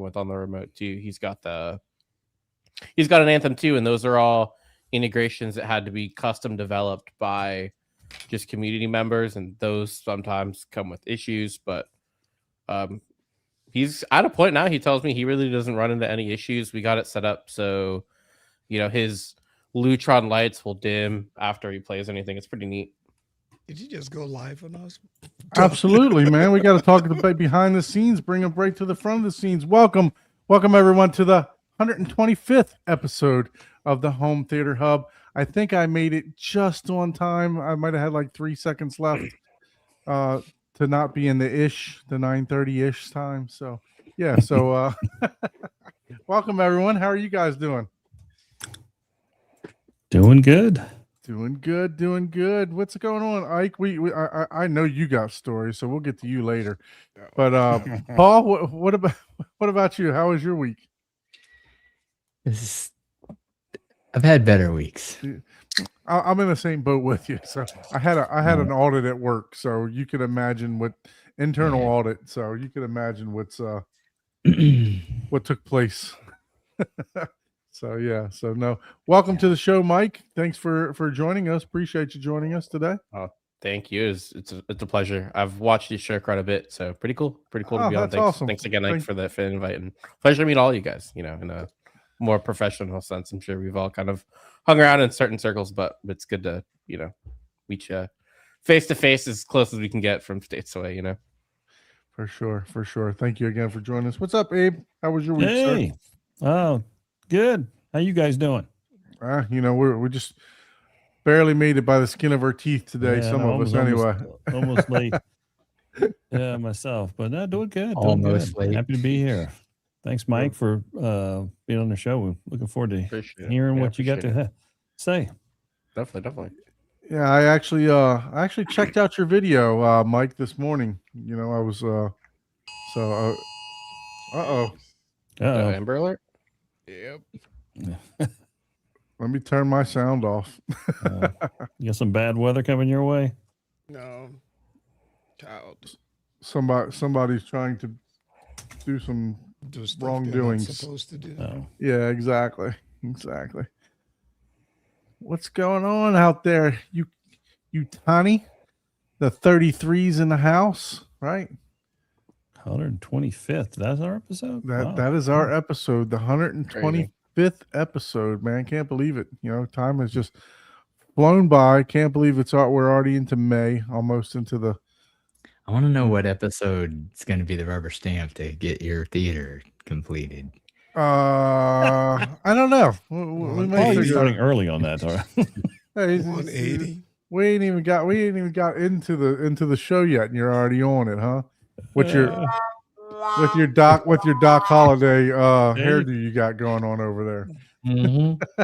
with on the remote too. He's got an Anthem too, and those are all integrations that had to be custom developed by just community members, and those sometimes come with issues. But he's at a point now. He tells me he really doesn't run into any issues. We got it set up so his Lutron lights will dim after he plays anything. It's pretty neat. Did you just go live on us? Absolutely, man. We got to talk about behind the scenes, bring them right to the front of the scenes. Welcome everyone to the 125th episode of the Home Theater Hub. I think I made it just on time. I might have had like 3 seconds left to not be in the 9:30-ish time. So yeah, welcome everyone. How are you guys doing? Doing good. Doing good. What's going on, Ike? I know you got stories, so we'll get to you later. But Paul, what about you? How was your week? I've had better weeks. I'm in the same boat with you. So I had an audit at work, so you can imagine what internal audit. So you can imagine what's what took place. So yeah, no. Welcome to the show, Mike. Thanks for joining us. Appreciate you joining us today. Oh, thank you. It's a pleasure. I've watched your show quite a bit, so pretty cool to be on. Thanks, awesome. Thanks again, Mike, for the invite, and pleasure to meet all you guys. In a more professional sense. I'm sure we've all kind of hung around in certain circles, but it's good to meet you face to face as close as we can get from states away. For sure. Thank you again for joining us. What's up, Abe? How was your week, sir? Oh, good. How you guys doing? We just barely made it by the skin of our teeth today. Some of us, anyway. Almost late. Yeah, myself, but doing good. Almost late. Happy to be here. Thanks, Mike, for being on the show. We're looking forward to hearing what you got to say. Definitely. Yeah, I actually checked out your video, Mike, this morning. I was Amber Alert. Yep. Let me turn my sound off. You got some bad weather coming your way? No. Child. Somebody's trying to do some wrongdoings. Supposed to do. Oh. Yeah, exactly. What's going on out there? You Tani? The 33's in the house, right? 125th. That's our episode? That is our episode, the 125th episode, man. Can't believe it. Time has just flown by. Can't believe we're already into May, almost into the. I want to know what episode is going to be the rubber stamp to get your theater completed. I don't know. We may you're starting early on that. Hey, 180. We ain't even got into the show yet, and you're already on it, huh? With your Doc Holiday hairdo you got going on over there. Mm-hmm.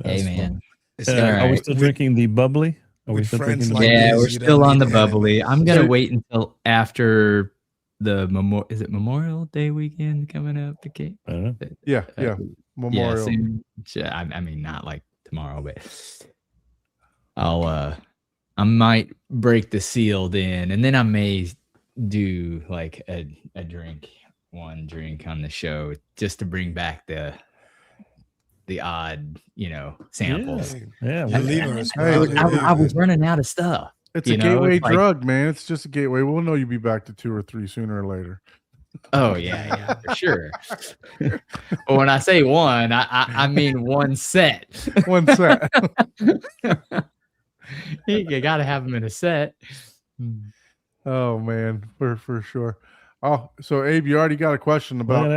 Hey man, are we still drinking the bubbly? Are we still drinking the bubbly? Yeah, we're still on the bubbly. I'm gonna wait until after the Memorial Day weekend coming up? I don't know. Yeah. Memorial. Yeah, I mean, not like tomorrow, but I might break the seal then, and then I may do like one drink on the show just to bring back the odd, samples. Yeah. I was running out of stuff. It's a gateway drug, man. It's just a gateway. We'll know you'll be back to 2 or 3 sooner or later. Oh yeah, for sure. But when I say one, I mean one set. One set. You got to have them in a set. Oh man, for sure. Oh, so Abe, you already got a question about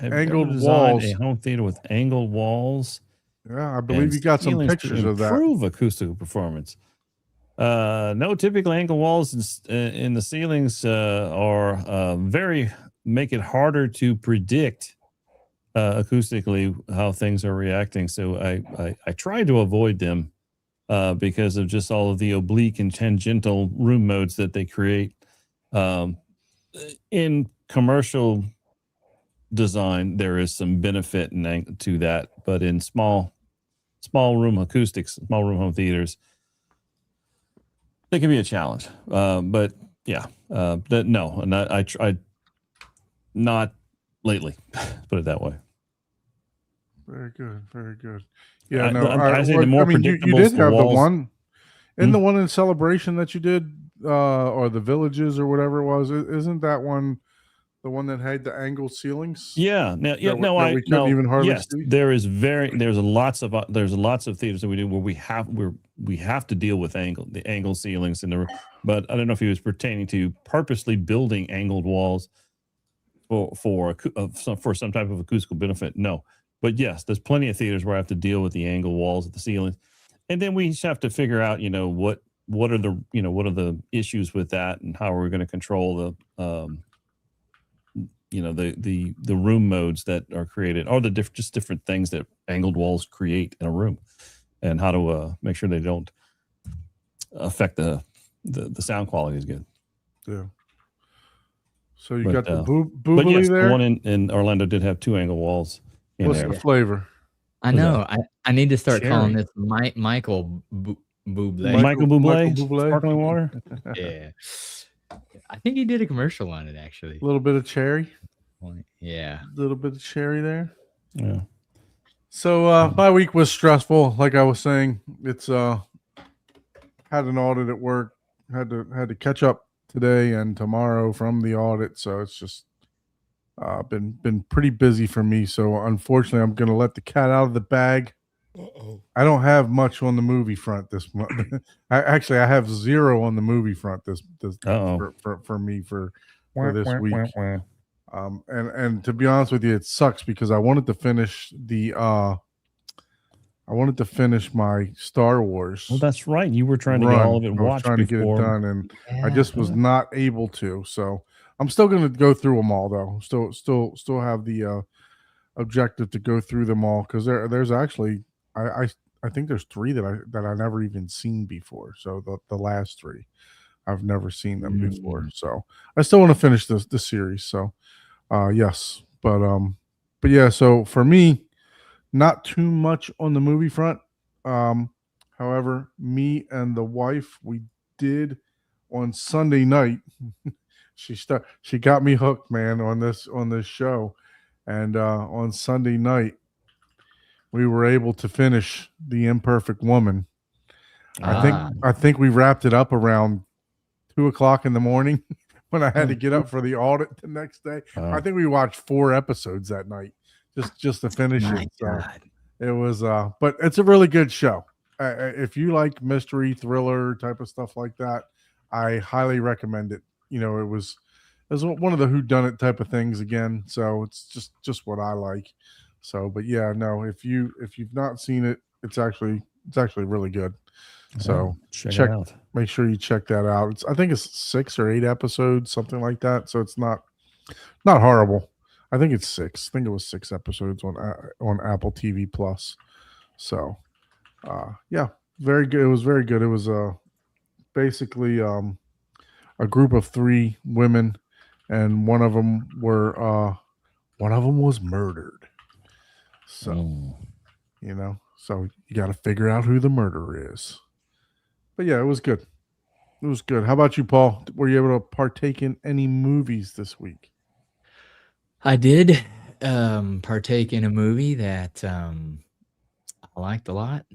angled walls. A home theater with angled walls. Yeah, I believe you got some pictures of that. Improve acoustical performance. No, typically angled walls in the ceilings are make it harder to predict acoustically how things are reacting. So I try to avoid them because of just all of the oblique and tangential room modes that they create. In commercial design, there is some benefit to that, but in small room acoustics, small room home theaters, it can be a challenge. But yeah, no, and I try not lately. Put it that way. Very good. Very good. Yeah, I- no, I say the more you predictable did the have the walls- one in Hmm? the one in Celebration that you did, or the Villages or whatever it was. Isn't that one the one that had the angled ceilings? Yeah, that we couldn't even hardly yes, see? there's lots of theaters that we do where we have to deal with the angle ceilings but I don't know if he was pertaining to purposely building angled walls for some type of acoustical benefit. No, but yes, there's plenty of theaters where I have to deal with the angled walls at the ceilings, and then we just have to figure out what are the issues with that and how are we going to control the the room modes that are created, or just different things that angled walls create in a room, and how to make sure they don't affect the sound quality is good. Yeah. So you But, got the But boobily yes, there. the one in Orlando did have 2 angle walls in What's there. the flavor? I Was know. I need to start calling Cherry. this Michael Bublé. Michael Bublé, Michael Bublé. sparkling water. Yeah. I think he did a commercial on it actually. A little bit of cherry. Yeah. A little bit of cherry there. Yeah. So my week was stressful. Like I was saying, it's had an audit at work. Had to catch up today and tomorrow from the audit. So it's just been pretty busy for me. So unfortunately, I'm going to let the cat out of the bag. Uh-oh. I don't have much on the movie front this month. I have 0 on the movie front this Uh-oh. for me for this week. And to be honest with you, it sucks because I wanted to finish my Star Wars. Well, that's right. You were trying to get all of it I was watched trying to get it before. done, and I just was not able to. So I'm still going to go through them all, though. Still have the objective to go through them all, because there's actually I think there's 3 that I never even seen before. So the last 3, I've never seen them before. So I still want to finish the series. So yes, but yeah. So for me, not too much on the movie front. However, me and the wife, we did on Sunday night. She got me hooked, man, on this show, and on Sunday night we were able to finish The Imperfect Woman. I think we wrapped it up around 2:00 in the morning when I had to get up for the audit the next day. I think we watched 4 episodes that night just to finish it. So it was, but it's a really good show. If you like mystery thriller type of stuff like that, I highly recommend it. It was one of the whodunit type of things again. So it's just what I like. So, but yeah, no, if you've not seen it, it's actually really good. So check it out. Make sure you check that out. I think it's 6 or 8 episodes, something like that. So it's not horrible. I think it's 6. I think it was 6 episodes on Apple TV Plus. So, yeah, very good. It was very good. It was basically a group of 3 women, and one of them was murdered. So, so you got to figure out who the murderer is. But yeah, it was good. It was good. How about you, Paul? Were you able to partake in any movies this week? I did partake in a movie that I liked a lot.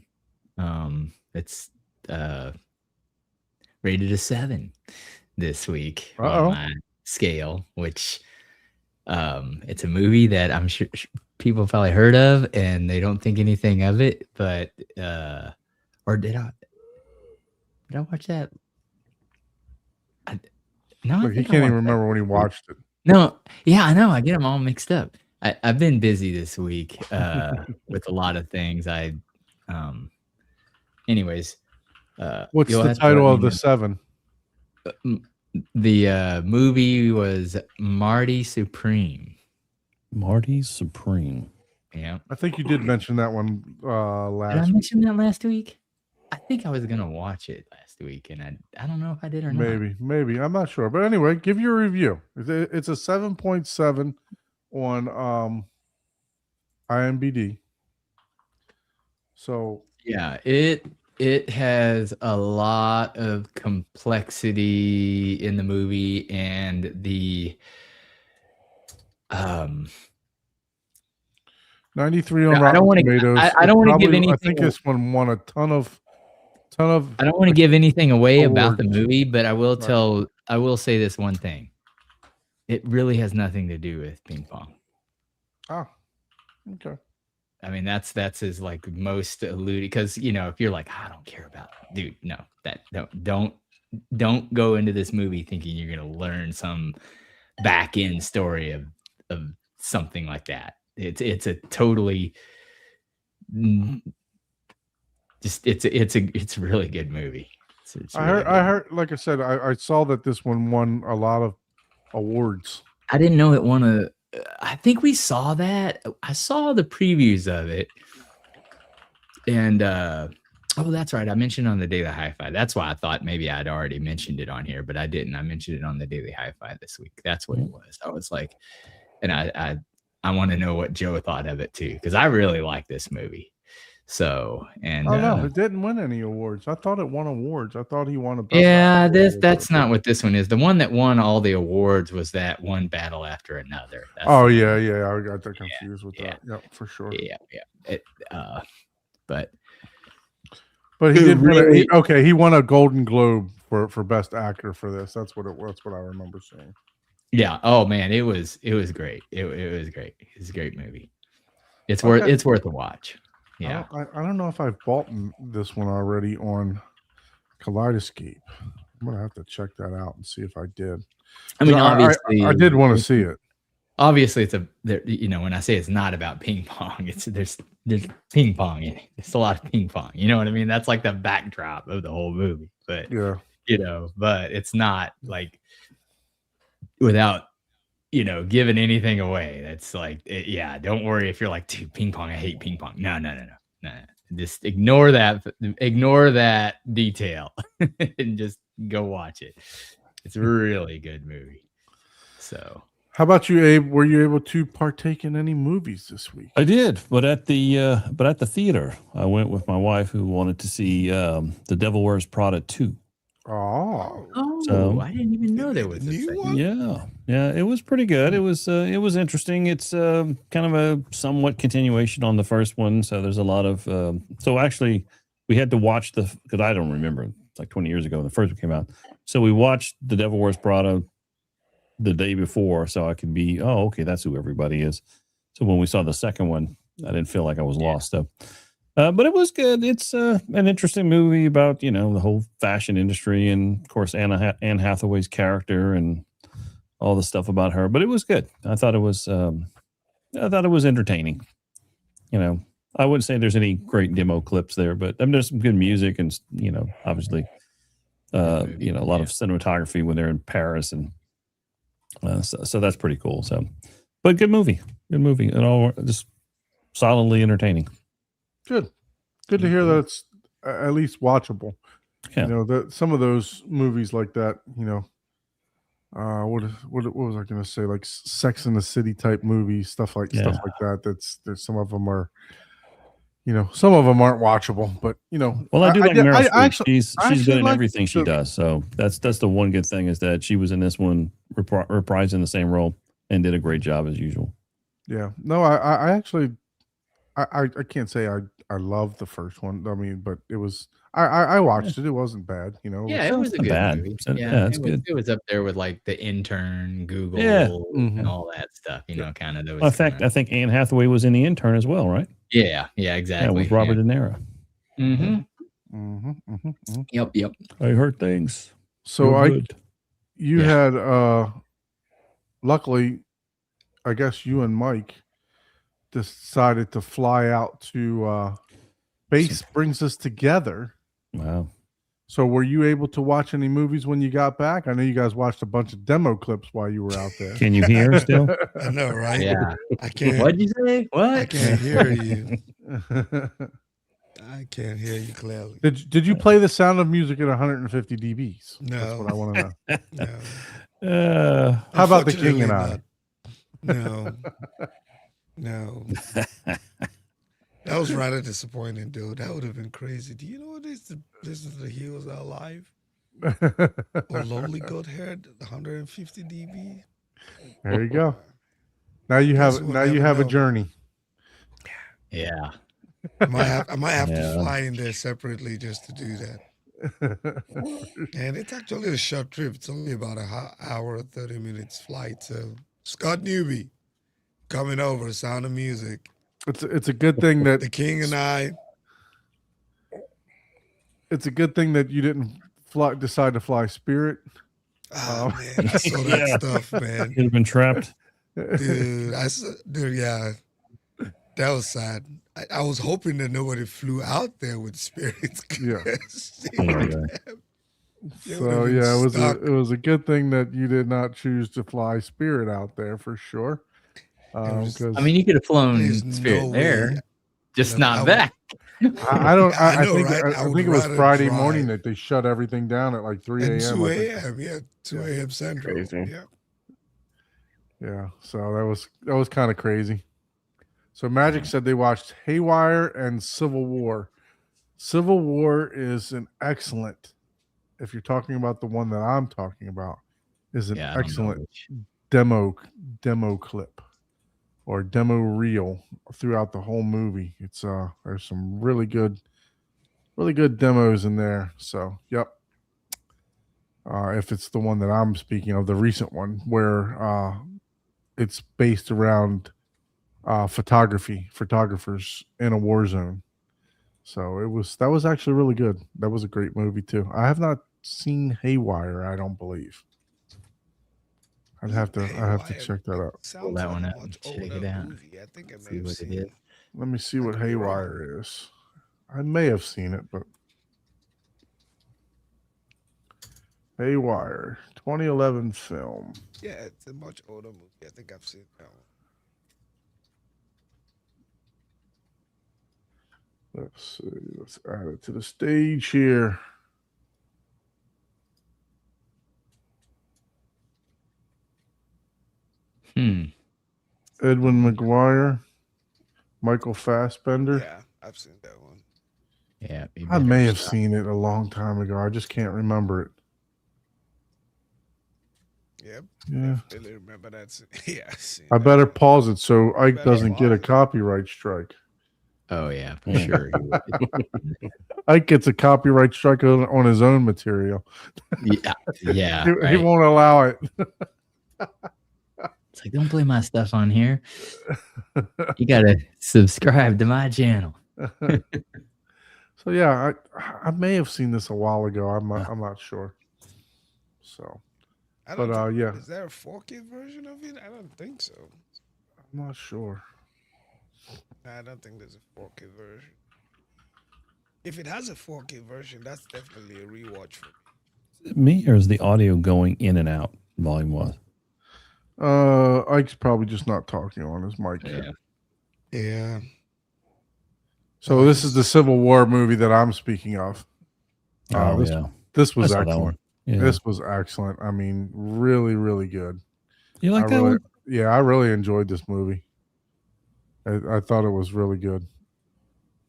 It's rated a 7 this week on my scale, which it's a movie that I'm sure people probably heard of and they don't think anything of it, but or did I watch that? Look, he can't even remember when he watched it. No, yeah, I know. I get them all mixed up. I've been busy this week with a lot of things. Anyways. What's the title of the 7? The movie was Marty Supreme. Marty Supreme. Yeah. I think you did mention that one last Did I mention that last week? I think I was going to watch it last week, and I don't know if I did or not. Maybe. I'm not sure. But anyway, give your review. It's a 7.7 on IMDb. So yeah, it has a lot of complexity in the movie, and Um, 93 on I Rotten don't wanna- Tomatoes. I don't wanna give Probably- I anything think away. this one won a ton of. I don't want to give anything away about the awards. movie, but I will Right. I will say this one thing. It really has nothing to do with ping pong. Ah, okay. I mean, that's his like most alluded because if you're like, I don't care about dude, no, that don't go into this movie thinking you're gonna learn some back end story of something like that. It's a totally just it's a really good movie. It's I really heard, good. like I said, I saw that this one won a lot of awards. I didn't know it won a. I think we saw that. I saw the previews of it, and oh, that's right. I mentioned on the Daily Hi-Fi. That's why I thought maybe I'd already mentioned it on here, but I didn't. I mentioned it on the Daily Hi-Fi this week. That's what it was. I was like, and I want to know what Joe thought of it too, because I really like this movie. So and Oh no, it didn't win any awards. I thought it won awards. I thought he won a. Best yeah, Actor award, that's but- not what this one is. The one that won all the awards was that one Battle After Another. That's Oh the yeah, one. yeah. I got that confused with yeah. that. Yep, for sure. Yeah. But But he It did win. really- He won a Golden Globe for best actor for this. That's what it was. That's what I remember seeing. yeah, oh man, it was great. It was great. It's a great movie. It's Okay. worth a watch. Yeah. I don't know if I've bought this one already on Kaleidoscape. I'm gonna have to check that out and see if I did. I mean, I obviously, I did want to see it. Obviously, it's when I say it's not about ping pong, there's ping pong in it. It's a lot of ping pong. You know what I mean? That's like the backdrop of the whole movie. But Yeah. but it's not like without giving anything away. That's like, yeah, don't worry if you're like, dude, ping pong, I hate ping pong. No. Just ignore that detail and just go watch it. It's a really good movie. So How about you, Abe? Were you able to partake in any movies this week? I did, but at the theater, I went with my wife who wanted to see The Devil Wears Prada 2. Oh, So- I didn't even know there was a New second. one? Yeah, it was pretty good. It was interesting. It's kind of a somewhat continuation on the first one. So there's a lot of so actually we had to watch because I don't remember. It's like 20 years ago when the first one came out. So we watched The Devil Wears Prada the day before, so I could be, oh, okay, that's who everybody is. So when we saw the second one, I didn't feel like I was lost. So, but it was good. It's an interesting movie about the whole fashion industry and of course Anne Hathaway's character and all the stuff about her. But it was good. I thought it was entertaining. I wouldn't say there's any great demo clips there, but I mean, there's some good music and obviously a lot of cinematography when they're in Paris and so that's pretty cool. So, but good movie and all just solidly entertaining. good. Good to hear that it's at least watchable. Yeah. That some of those movies like that. What was I going to say? Like Sex in the City type movies, stuff like that. There's some of them are. Some of them aren't watchable, but Well, I do like Meryl Streep. She's actually good in like everything she the- does. So that's the one good thing is that she was in this one reprising the same role and did a great job as usual. Yeah. No, I actually I can't say I loved the first one. I mean, but it was I watched it. It wasn't bad. Yeah, it was a not good bad. movie. So, yeah, it's good. It was up there with like The Intern, Google, Yeah. Mhm. and all that stuff. Kind of those. In fact, I think Anne Hathaway was in The Intern as well, right? yeah, Yeah, exactly. with Robert De Niro. Yep. I heard things. So You're good. you Yeah. had luckily, I guess you and Mike decided to fly out to base brings us together. Wow. So were you able to watch any movies when you got back? I know you guys watched a bunch of demo clips while you were out there. Can you hear still? I know, right? Yeah. I can't. What'd you say? What? I can't hear you. I can't hear you clearly. Did you play The Sound of Music at 150 dBs? That's No. what I want to know. No. How about The King and I? Unfortunately not. No. That was rather disappointing, dude. That would have been crazy. Do you know what it is to listen to the Heels Are Alive? Or Lonely Goat Head, 150 dB? There you go. Now you Guess have we'll now you never have a know. journey. Yeah. I might have Yeah. to fly in there separately just to do that. And it's actually a short trip. It's only about hour, 30 minutes flight. So Scott Newby coming over, Sound of Music. It's a good thing that The King and I. it's a good thing that you didn't decide to fly Spirit. Oh man, I saw that Yeah. stuff, man. You'd have been trapped. Dude, yeah, that was sad. I was hoping that nobody flew out there with spirits. Yeah. They So would've been yeah, stuck. it was a good thing that you did not choose to fly Spirit out there for sure. was- Because I mean, you could have flown There's Spirit no there, way. just No, not I would- back. I don't. I I know, think right? I I would think it was rather Friday morning drive. that they shut everything down at like 3 At a.m. 2 I think. a.m. Yeah, 2 a.m. Central. Crazy. Yeah. Yeah, so that was kind of crazy. So Magic said they watched Haywire and Civil War. Civil War is an excellent. If you're talking about the one that I'm talking about, is an Yeah, I don't know excellent which. demo clip or demo reel throughout the whole movie. It's there's some really good demos in there. So yep. If it's the one that I'm speaking of, the recent one where it's based around photographers in a war zone. So that was actually really good. That was a great movie too. I have not seen Haywire, I don't believe. I'd have to Haywire, check that out. Sounds that like one a up and much check older it out. movie. I think I may See have what it seen is. it. Let me see I what could be wrong. Haywire is. I may have seen it, but Haywire, 2011 film. Yeah, it's a much older movie. I think I've seen that one. Let's see. Let's add it to the stage here. Edwin McGuire, Michael Fassbender. Yeah, I've seen that one. Yeah, you I better may have stop. seen it a long time ago. I just can't remember it. Yep. Yeah. Definitely remember that. Yeah, I've seen I that better one. pause it so Ike Better doesn't get a pause it. copyright strike. Oh yeah, for Yeah. sure. he would. Ike gets a copyright strike on his own material. Yeah, yeah. He Right. won't allow it. It's like, don't play my stuff on here. You gotta subscribe to my channel. So yeah, I may have seen this a while ago. I'm not sure. So I don't but, think- yeah. Is there a 4K version of it? I don't think so. I'm not sure. Nah, I don't think there's a 4K version. If it has a 4K version, that's definitely a rewatch for me. Me, or is the audio going in and out volume wise? Ike's probably just not talking on his mic. Yeah. Yeah. So this is the Civil War movie that I'm speaking of. Oh, this, yeah. this I was saw that excellent. one. Yeah. This was excellent. I mean, really, really good. You like I that really, one? yeah, I really enjoyed this movie. I thought it was really good.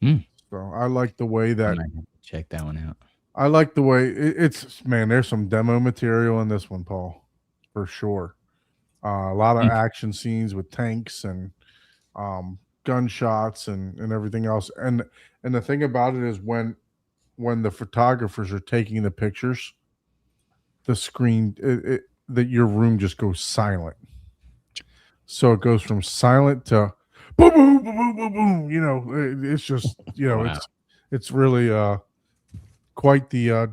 So I like the way I that might have to check that one out. I like the way it's man. There's some demo material in this one, Paul, for sure. A lot of action scenes with tanks and gunshots and everything else. And the thing about it is when the photographers are taking the pictures, the screen that your room just goes silent. So it goes from silent to boom, boom, boom, boom, boom, boom. You know, it's just Wow. it's really quite the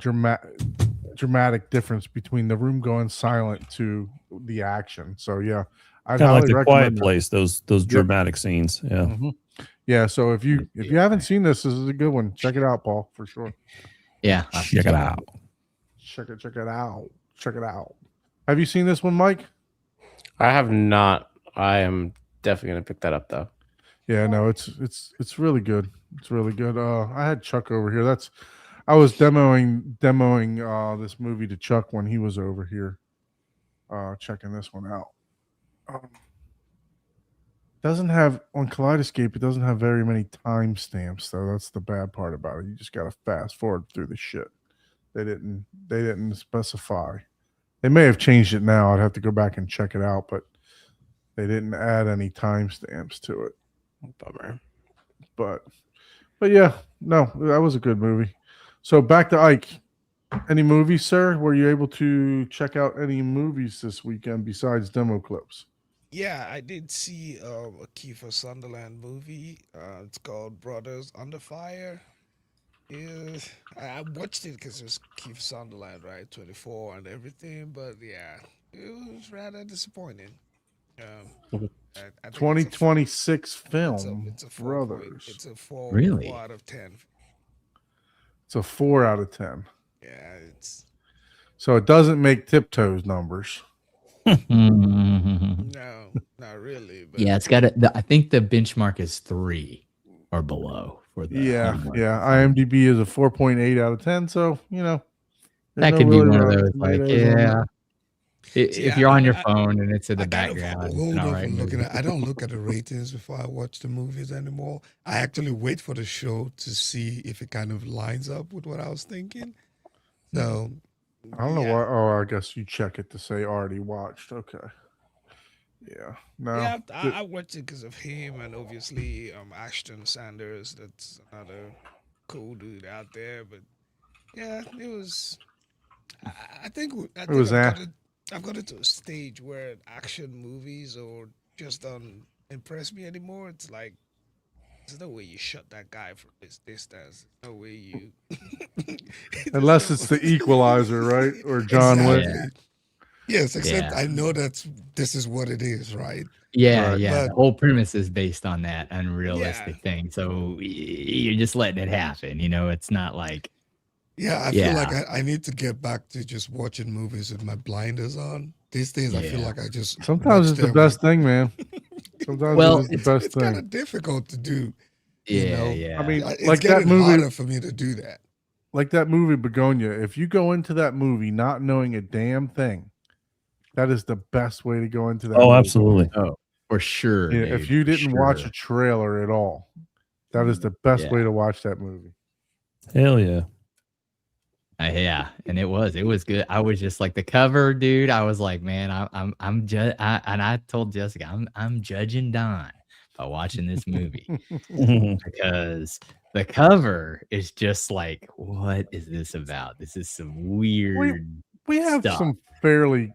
dramatic difference between the room going silent to the action. So yeah, I'd Kind of like highly the Quiet recommend it. Place. Those dramatic scenes. Yeah. Mhm. Yeah. So if you haven't seen this is a good one. Check it out, Paul, for sure. Yeah, I'll Check it out. Check it out. Check it out. Have you seen this one, Mike? I have not. I am definitely gonna pick that up though. Yeah, no, it's really good. It's really good. I had Chuck over here. I was demoing this movie to Chuck when he was over here, checking this one out. Doesn't have on Kaleidoscape. It doesn't have very many timestamps though. That's the bad part about it. You just gotta fast forward through the shit. They didn't specify. They may have changed it now. I'd have to go back and check it out, but They didn't add any timestamps to it. Bummer. But yeah, no, that was a good movie. So back to Ike. Any movies, sir? Were you able to check out any movies this weekend besides demo clips? Yeah, I did see a Kiefer Sutherland movie. It's called Brothers Under Fire. Yeah, I watched it because it was Kiefer Sutherland, right? 24 and everything. But yeah, it was rather disappointing. I think 2026 film, it's a 4 Brothers. It's a 4, Really? 4 out of 10. It's a 4 out of 10. Yeah, it's So it doesn't make Tiptoes numbers. no, not really. But Yeah, it's got I think the benchmark is 3 or below for the Yeah, homework. IMDb is a 4.8 out of 10. So there's That no could be really one of Rotten those like, Tomatoes on yeah. that. See, If you're on your I- phone and it's in the I kind of background, it's hold an off alright on looking movie. at. I don't look at the ratings before I watch the movies anymore. I actually wait for the show to see if it kind of lines up with what I was thinking. So I don't know yeah. why. Oh, I guess you check it to say already watched. Okay. Yeah. No. Yeah, I watched it because of him and obviously Ashton Sanders. That's another cool dude out there. But yeah, it was. I think It was I've got it to a stage where action movies or just don't impress me anymore. It's like there's no way you shot that guy from this distance. There's no way you. Unless it's the Equalizer, right? Or John Wick. Exactly. Yes, except Yeah. I know this is what it is, right? Yeah, Right. yeah. The But- whole premise is based on that unrealistic thing. So you're just letting it happen. It's not like Yeah, I feel like I need to get back to just watching movies with my blinders on. These days, I feel Yeah. like I just Sometimes watch it's the them best thing, man. Sometimes Well, it's the best It's kind thing. of difficult to do. yeah, know, I mean, It's like that getting movie, harder for me to do that. like that movie Begonia. If you go into that movie not knowing a damn thing, that is the best way to go into that. Oh, movie. absolutely. for sure. Yeah, dude, if you for didn't watch sure. a trailer at all, that is the best Yeah. way to watch that movie. Hell yeah. Yeah, and it was good. I was just like the cover, dude. I was like, man, and I told Jessica, I'm judging Don by watching this movie because the cover is just like, what is this about? This is some weird. We have Stop. some fairly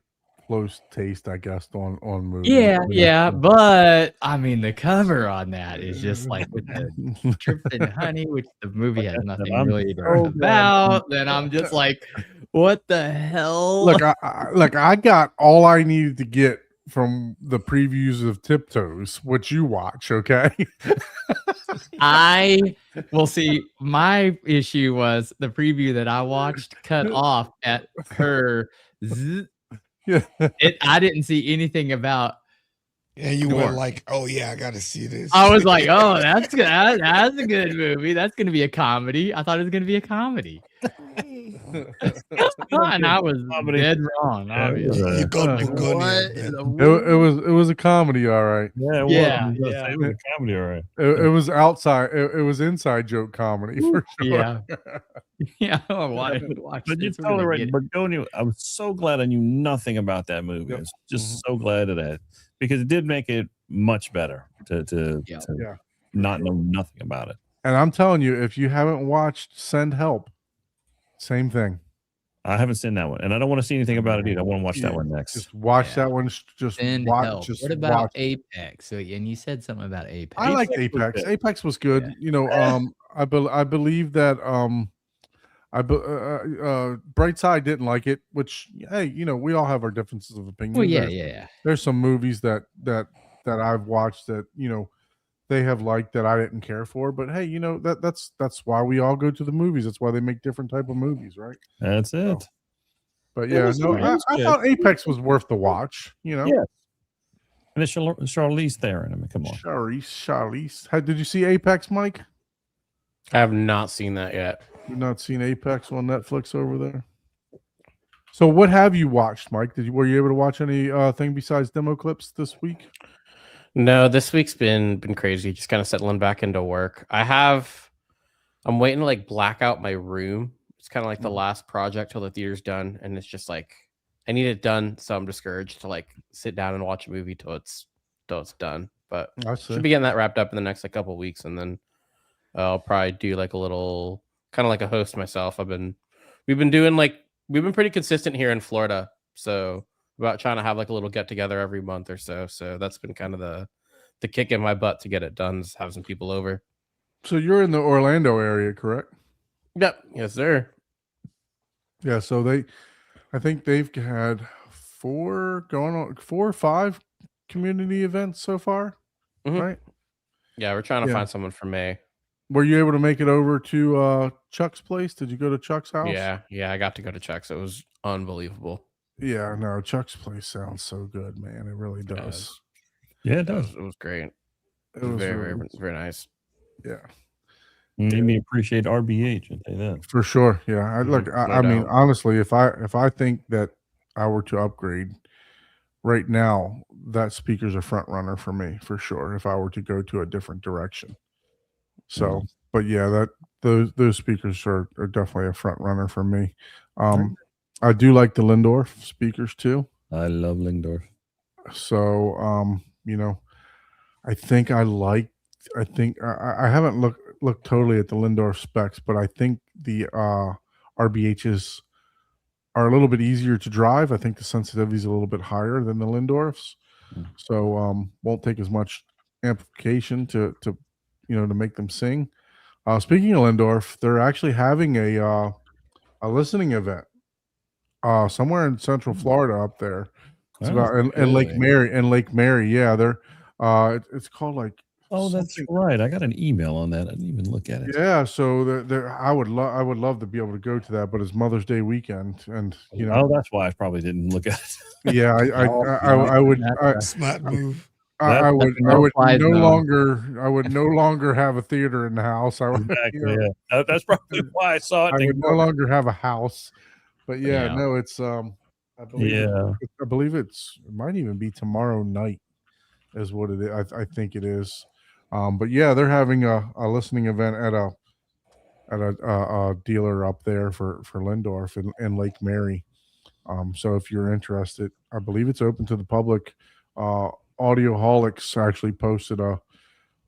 close taste, I guess, on movies. Yeah, but I mean, the cover on that is just like with the tripping honey, which the movie has nothing I'm really so about. Then I'm just like, what the hell? Look, I got all I needed to get from the previews of Tiptoes, which you watch, okay? Well, see, my issue was the preview that I watched cut off at her. Yeah. I didn't see anything about. And you were Sure. like, "Oh yeah, I got to see this." I was like, oh, that's good. That's a good movie. That's going to be a comedy. I thought it was going to be a comedy. And I was Comedy. dead wrong. Yeah, it Obviously. was, you got What Begonia. What in man. the It was a comedy, all right. Yeah, it Yeah, was. yeah. It was a comedy, all right. It was outside. It was inside joke comedy for sure. Yeah. Yeah, I wanted to watch But you're this. We're totally gonna right. get it. Begonia, I was so glad I knew nothing about that movie. Yep. I was just so glad of that because it did make it much better to Yeah. Yeah. not know nothing about it. And I'm telling you, if you haven't watched Send Help, same thing. I haven't seen that one, and I don't want to see anything about it either. I want to watch Yeah. that one next. Just watch Yeah. that one. Just Send watch. help. Just What about watch. Apex? So, and you said something about Apex. I liked Apex was Apex. good. Apex was good. Yeah. You know, I believe that Brightside didn't like it, which hey, you know, we all have our differences of opinion. Well, yeah, There's- yeah. There's some movies that I've watched that, you know, they have liked that I didn't care for, but hey, you know, that's why we all go to the movies. That's why they make different type of movies, right? That's it. But It yeah, was no, good. It was I good. thought Apex was worth the watch, you know. Yeah. And it's Charlize Theron. I mean, come on. Charlize. Did you see Apex, Mike? I have not seen that yet. You've not seen Apex on Netflix over there. So what have you watched, Mike? Were you able to watch any thing besides demo clips this week? No, this week's been crazy. Just kind of settling back into work. I'm waiting to like black out my room. It's kind of like the last project till the theater's done, and it's just like I need it done, so I'm discouraged to like sit down and watch a movie till it's it's done. But I see. should be getting that wrapped up in the next like couple weeks, and then I'll probably do like a little kind of like a host myself. We've been pretty consistent here in Florida, so about trying to have like a little get together every month or so. So that's been kind of the kick in my butt to get it done, is have some people over. So you're in the Orlando area, correct? Yep, yes sir. Yeah. So I think they've had 4 or 5 community events so far, Mhm. right? Yeah, we're trying to Yeah. find someone for May. Were you able to make it over to Chuck's place? Did you go to Chuck's house? Yeah, I got to go to Chuck's. It was unbelievable. Yeah, no, Chuck's place sounds so good, man. It really Yeah, does. Yeah, it does. It was great. It It was was very, really- very, very nice. yeah, Made me appreciate RBH. I'll tell you that. for sure. Yeah, look, No I mean, doubt. honestly, if I think that I were to upgrade right now, that speaker's a front runner for me for sure. If I were to go to a different direction, so, but yeah, those speakers are definitely a front runner for me. I do like the Lindorf speakers too. I love Lingdorf. So, I think I haven't looked totally at the Lindorf specs, but I think the RBHs are a little bit easier to drive. I think the sensitivity is a little bit higher than the Lindorfs, so won't take as much amplification to make them sing. Speaking of Lindorf, they're actually having a listening event somewhere in Central Florida up there. It's about in Lake Mary. In Lake Mary, yeah, they're it's called like. Oh, that's right. I got an email on that. I didn't even look at it. Yeah, so I would love to be able to go to that, but it's Mother's Day weekend, and Oh, that's why I probably didn't look at it. yeah, I would Smart move. I would no-fly no zone. longer have a theater in the house. I would Exactly. Yeah. That's probably why I saw it. I and would no ignored it. longer have a house. But yeah, Yeah. no, it's I believe it might even be tomorrow night is what it is. I think it is. But yeah, they're having a listening event at a dealer up there for Lindorf in Lake Mary. So if you're interested, I believe it's open to the public. Audioholics actually posted a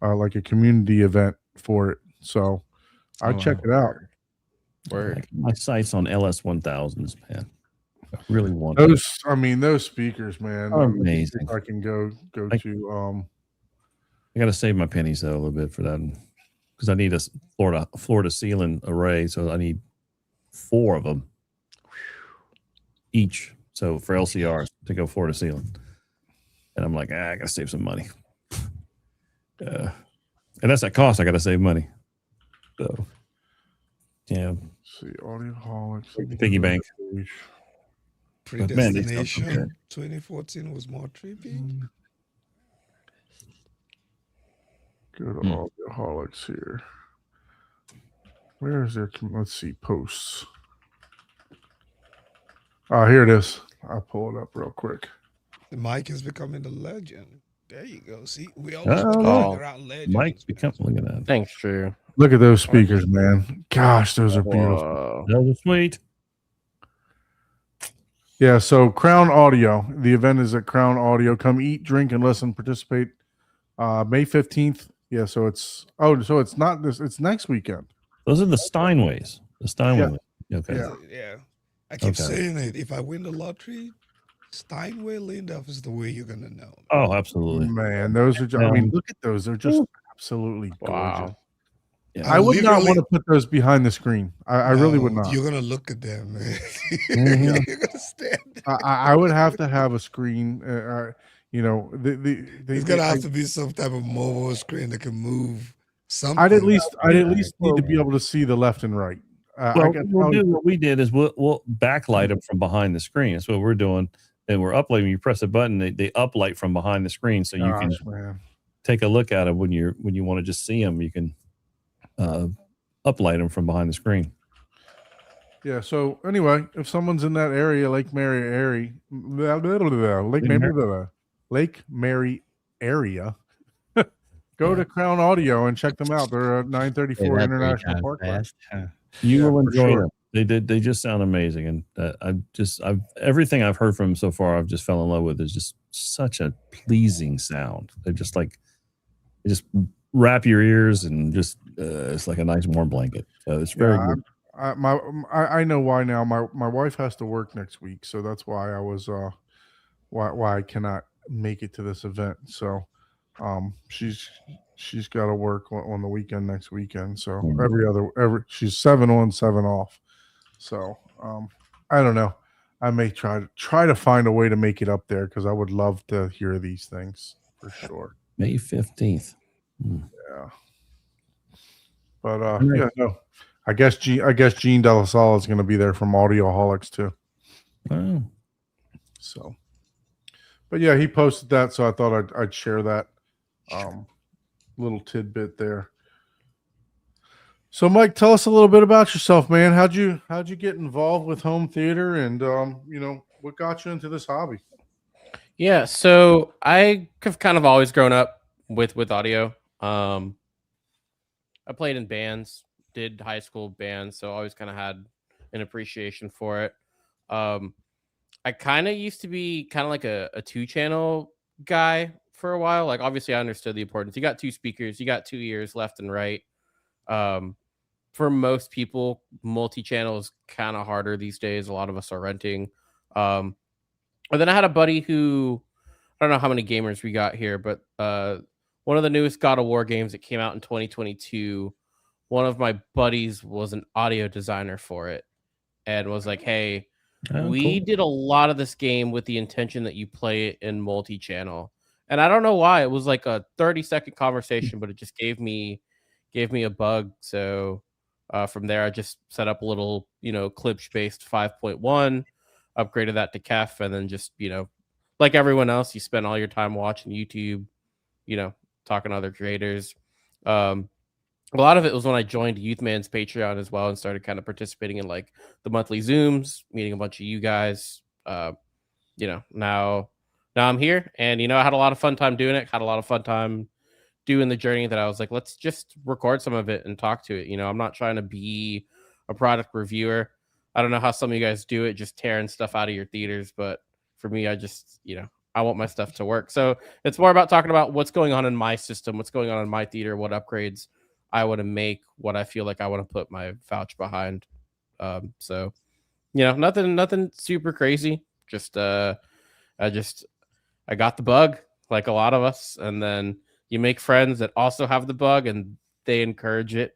like a community event for it, so I'd check it out. Word. My sights on LS1000s, man. I really want Those speakers, man, are amazing. If I can go to I got to save my pennies though a little bit for that because I need a Florida ceiling array, so I need 4 of them each. So for LCRs to go Florida ceiling, and I'm like, I got to save some money. And that's that cost. I got to save money. So yeah, see Audioholics piggy bank. But man, they sound so Predestination good. 2014 was more trippy. Go to Audioholics here. Where is their? Let's see posts. Here it is. I'll pull it up real quick. The mic is becoming a legend. There you go. See, we all Oh, around legends. Mike's become. Look at that. Thanks, Drew. Look at those speakers, man. Gosh, those are beautiful. Whoa. Those are sweet. Yeah, so Crown Audio. The event is at Crown Audio. Come eat, drink, and listen. Participate May 15th. Yeah, so it's not this, it's next weekend. Those are the Steinways. The Steinway. Okay. Yeah. Yeah. I keep Okay. saying it. If I win the lottery, Steinway Lindorf is the way you're gonna know. Oh, absolutely. Man, those are I mean, look at those. They're just absolutely gorgeous. Wow. Yeah. I would not Literally- want to put those behind the screen. I really would No, not. You're gonna look at them, man. Mhm. You're gonna stand there. I would have to have a screen. It's gonna have to be some type of mobile screen that can move something. I'd at least need to be able to see the left and right. Well, what we did is we'll backlight them from behind the screen. That's what we're doing. And we're uplighting. You press a button, they uplight from behind the screen, so you can man. take a look at them when you want to just see them. You can uplight them from behind the screen. Yeah. So anyway, if someone's in that area, Lake Mary area, Lake Mary area, go to Crown Audio and check them out. They're at 934 International Parkway. You will for enjoy sure. them. They just sound amazing, and I've everything I've heard from them so far, I've just fell in love with. Is just such a pleasing sound. They're just like they just wrap your ears, and just it's like a nice warm blanket. So it's very good. I know why now. My wife has to work next week, so that's why I was why I cannot make it to this event. So she's got to work on the weekend next weekend. So she's 7 on, 7 off. So I don't know. I may try to find a way to make it up there because I would love to hear these things for sure. May 15th. Yeah. But yeah, no. I guess Gene De La Sala is going to be there from Audioholics too. Oh. So, but yeah, he posted that, so I thought I'd share that little tidbit there. So, Mike, tell us a little bit about yourself, man. How'd you get involved with home theater, and what got you into this hobby? Yeah, so I have kind of always grown up with audio. I played in bands, did high school bands, so always kind of had an appreciation for it. I kind of used to be kind of like a 2-channel guy for a while. Like, obviously, I understood the importance. You got 2 speakers, you got 2 ears left and right. For most people, multi-channel is kind of harder these days. A lot of us are renting. And then I had a buddy who, I don't know how many gamers we got here, but one of the newest God of War games that came out in 2022, one of my buddies was an audio designer for it and was like, hey, we did a lot of this game with the intention that you play it in multi-channel. And I don't know why. It was like a 30-second conversation, but it just gave me a bug. So from there, I just set up a little, Klipsch-based 5.1, upgraded that to KEF, and then just, like everyone else, you spend all your time watching YouTube, talking to other creators. A lot of it was when I joined Youthman's Patreon as well and started kind of participating in like the monthly Zooms, meeting a bunch of you guys. Now I'm here, and I had a lot of fun time doing it. Had a lot of fun time doing the journey that I was like, let's just record some of it and talk to it. I'm not trying to be a product reviewer. I don't know how some of you guys do it, just tearing stuff out of your theaters, but for me, I just, I want my stuff to work. So it's more about talking about what's going on in my system, what's going on in my theater, what upgrades I want to make, what I feel like I want to put my vouch behind. So, nothing super crazy. Just, I got the bug like a lot of us. And then you make friends that also have the bug and they encourage it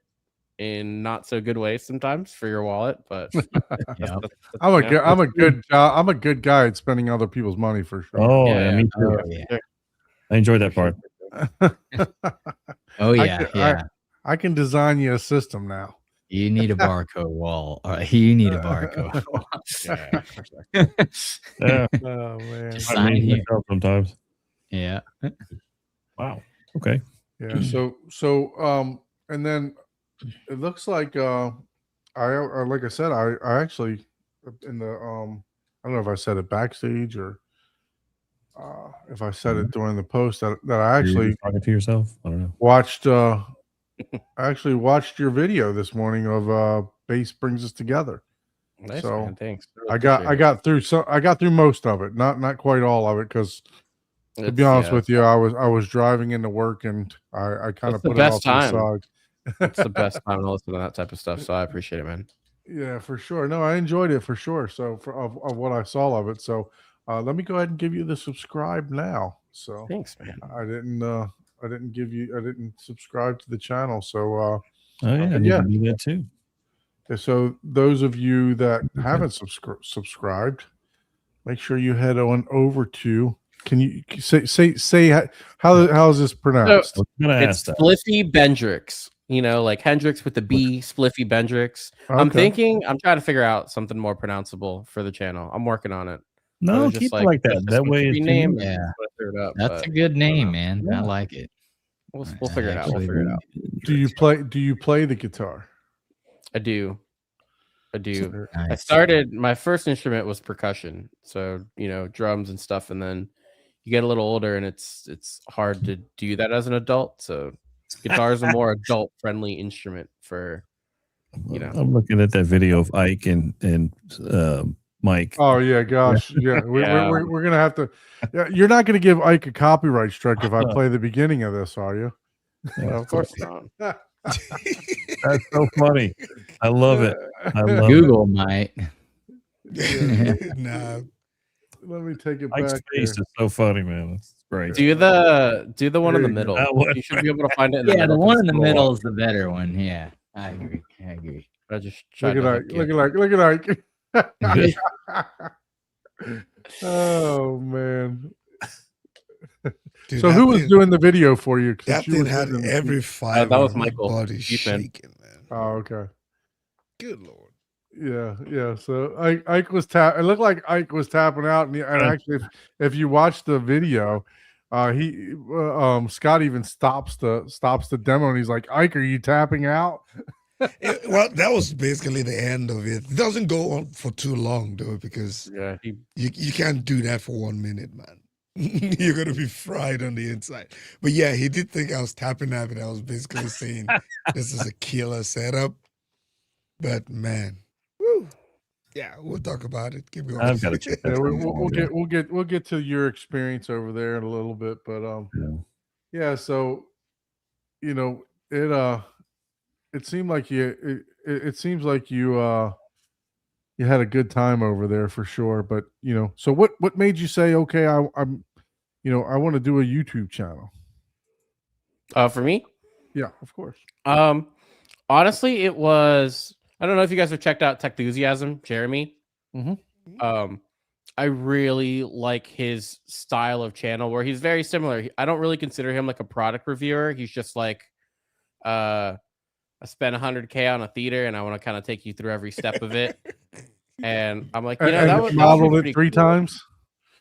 in not so good ways sometimes for your wallet. But I'm a good guy at spending other people's money for sure. Oh, yeah, me too. Yeah. I enjoyed that part. Oh yeah, I can design you a system now. You need a barcode wall. You need a barcode wall. Yeah. Oh man. Sign here. Sometimes. Yeah. Wow. Okay. Yeah. So and then it looks like I like I said, I actually in the I don't know if I said it backstage or if I said it during the post that I actually talking to yourself. I don't know. Watched I actually watched your video this morning of Bass Brings Us Together. Nice, so man. Thanks. I got through most of it, not quite all of it, because to be honest with you, I was driving into work and I kind of put it off to the side. It's the best time to listen to that type of stuff, so I appreciate it, man. Yeah, for sure. No, I enjoyed it for sure. So of what I saw of it. So let me go ahead and give you the subscribe now. So thanks, man. I didn't subscribe to the channel. So I need to do that too. So those of you that haven't subscribed, make sure you head on over to. Can you say how is this pronounced? So, it's Spliffy Bendrix. Like Hendrix with the B, Spliffy Bendrix. Okay. I'm trying to figure out something more pronounceable for the channel. I'm working on it. No, keep it like that. That way, name. Yeah, that's a good name, man. Yeah. I like it. We'll figure it out. We'll figure it out. Do you play the guitar? I do. Nice. I started. My first instrument was percussion, so drums and stuff, and then you get a little older, and it's hard to do that as an adult. So guitar is a more adult friendly instrument for you know. I'm looking at that video of Ike and Mike. Oh yeah, gosh, yeah. Yeah. We're gonna have to. Yeah, you're not gonna give Ike a copyright strike if I play the beginning of this, are you? No, of course not. That's so funny. I love it. I love Google might. Nah, Let me take it Ike's back. face Here. is so funny, man. It's great. Do the one in the There you middle. go. That one. You should be able to find it in the Yeah, middle. the one 'cause in the it's a little middle long. is the better one. Yeah, I agree. I agree. I just tried Look to at hook Ike. you. Look at Ike. Oh man. dude, So that who was thing- doing the video for you? 'Cause that you thing were had sitting in the every seat. fiber that was of my Michael. body Deep in. shaking, man. Oh, okay. Good lord. Yeah. So Ike was it looked like Ike was tapping out, and actually, if you watch the video, Scott even stops the demo, and he's like, "Ike, are you tapping out?" Well, that was basically the end of it. It doesn't go on for too long though, because Yeah, you can't do that for 1 minute, man. You're gonna be fried on the inside. But yeah, he did think I was tapping out, and I was basically saying this is a killer setup. But man, woo. Yeah, we'll talk about it. Keep going. I've got to check Yeah, that. we'll get to your experience over there in a little bit, but yeah. So you know it seemed like it seems like you had a good time over there for sure. But so what made you say, okay, I'm I want to do a YouTube channel? for me, Yeah, of course. honestly, it was. I don't know if you guys have checked out Techthusiasm, Jeremy. Mhm. I really like his style of channel where he's very similar. I don't really consider him like a product reviewer. He's just like, I spent $100K on a theater and I want to kind of take you through every step of it. And I'm like, And that would be modeled it pretty 3 cool. times.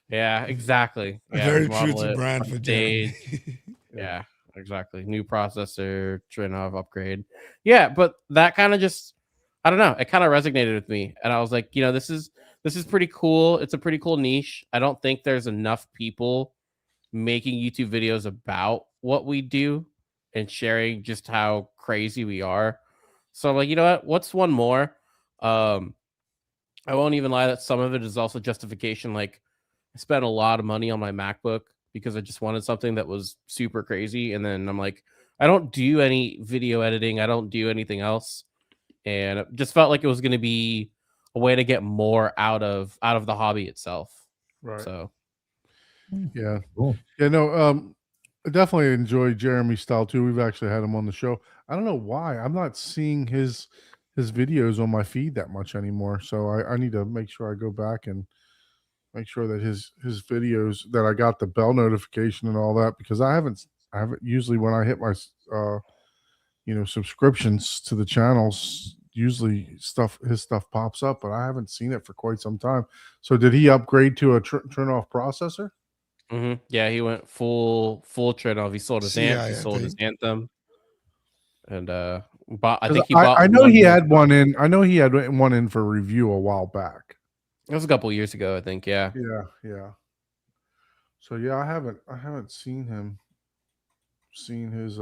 Yeah, exactly. A Yeah, very true model to it brand on for stage. Jeremy. Yeah, exactly. New processor, Trinnov upgrade. Yeah, but that kind of just, I don't know. It kind of resonated with me, and I was like, this is pretty cool. It's a pretty cool niche. I don't think there's enough people making YouTube videos about what we do and sharing just how crazy we are. So I'm like, you know what? What's one more? I won't even lie that some of it is also justification. Like, I spent a lot of money on my MacBook because I just wanted something that was super crazy. And then I'm like, I don't do any video editing. I don't do anything else. And it just felt like it was going to be a way to get more out of the hobby itself. Right. So Yeah. Cool. Yeah, no, I definitely enjoy Jeremy's style too. We've actually had him on the show. I don't know why. I'm not seeing his videos on my feed that much anymore. So I need to make sure I go back and make sure that his videos, that I got the bell notification and all that, because I haven't usually when I hit my subscriptions to the channels, usually his stuff pops up, but I haven't seen it for quite some time. So did he upgrade to a Trinnov processor? yeah, he went full Trinnov. He sold his amp, he I sold his think. Anthem, and I 'Cause think he bought. I know one he more- had one in. I know he had one in for review a while back. It was a couple years ago, I think. Yeah. Yeah. So yeah, I haven't seen his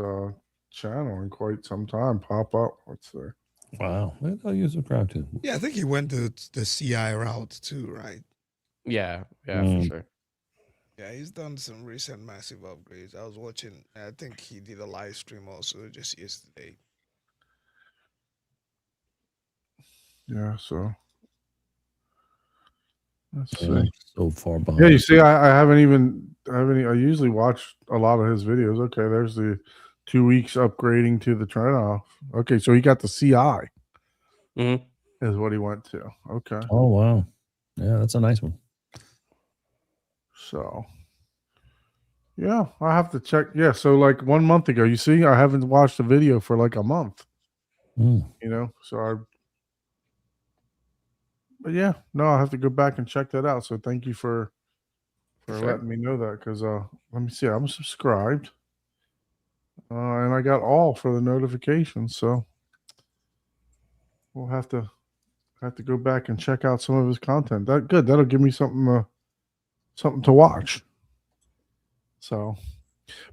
channel in quite some time pop up. What's there? Wow. I'll use a crowd too. Yeah, I think he went to the CI route too, right? Yeah, for Mm. sure. Yeah, he's done some recent massive upgrades. I was watching, I think he did a live stream also just yesterday. Yeah. So let's Yeah, see. so far behind. Yeah, you see, I usually watch a lot of his videos. Okay, there's the 2 weeks upgrading to the Trinnov. Okay, so he got the CI Mhm. is what he went to. Okay. Oh wow. Yeah, that's a nice one. So, yeah, I have to check. Yeah, so like 1 month ago, you see, I haven't watched a video for like a month. Mm. But yeah, no, I'll have to go back and check that out. So thank you for Sure. letting me know that, because let me see, I'm subscribed, and I got all for the notifications. So we'll have to go back and check out some of his content. That'll give me something to watch. So,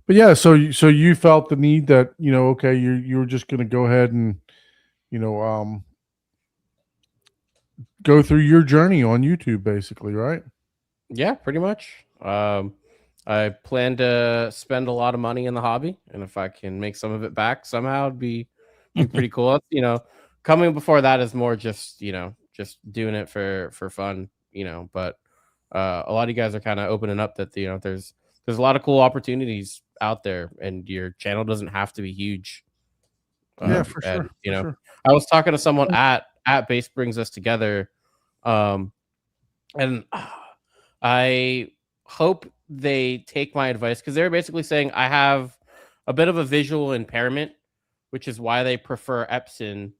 but yeah, so you felt the need that okay, you were just going to go ahead and go through your journey on YouTube, basically, right? Yeah, pretty much. I plan to spend a lot of money in the hobby, and if I can make some of it back somehow, it'd be pretty cool. Coming before that is more just just doing it for fun, But a lot of you guys are kind of opening up that there's a lot of cool opportunities out there, and your channel doesn't have to be huge. Yeah, for sure. Sure. I was talking to someone at Base Brings Us Together, and I hope they take my advice, because they're basically saying I have a bit of a visual impairment, which is why they prefer Epson.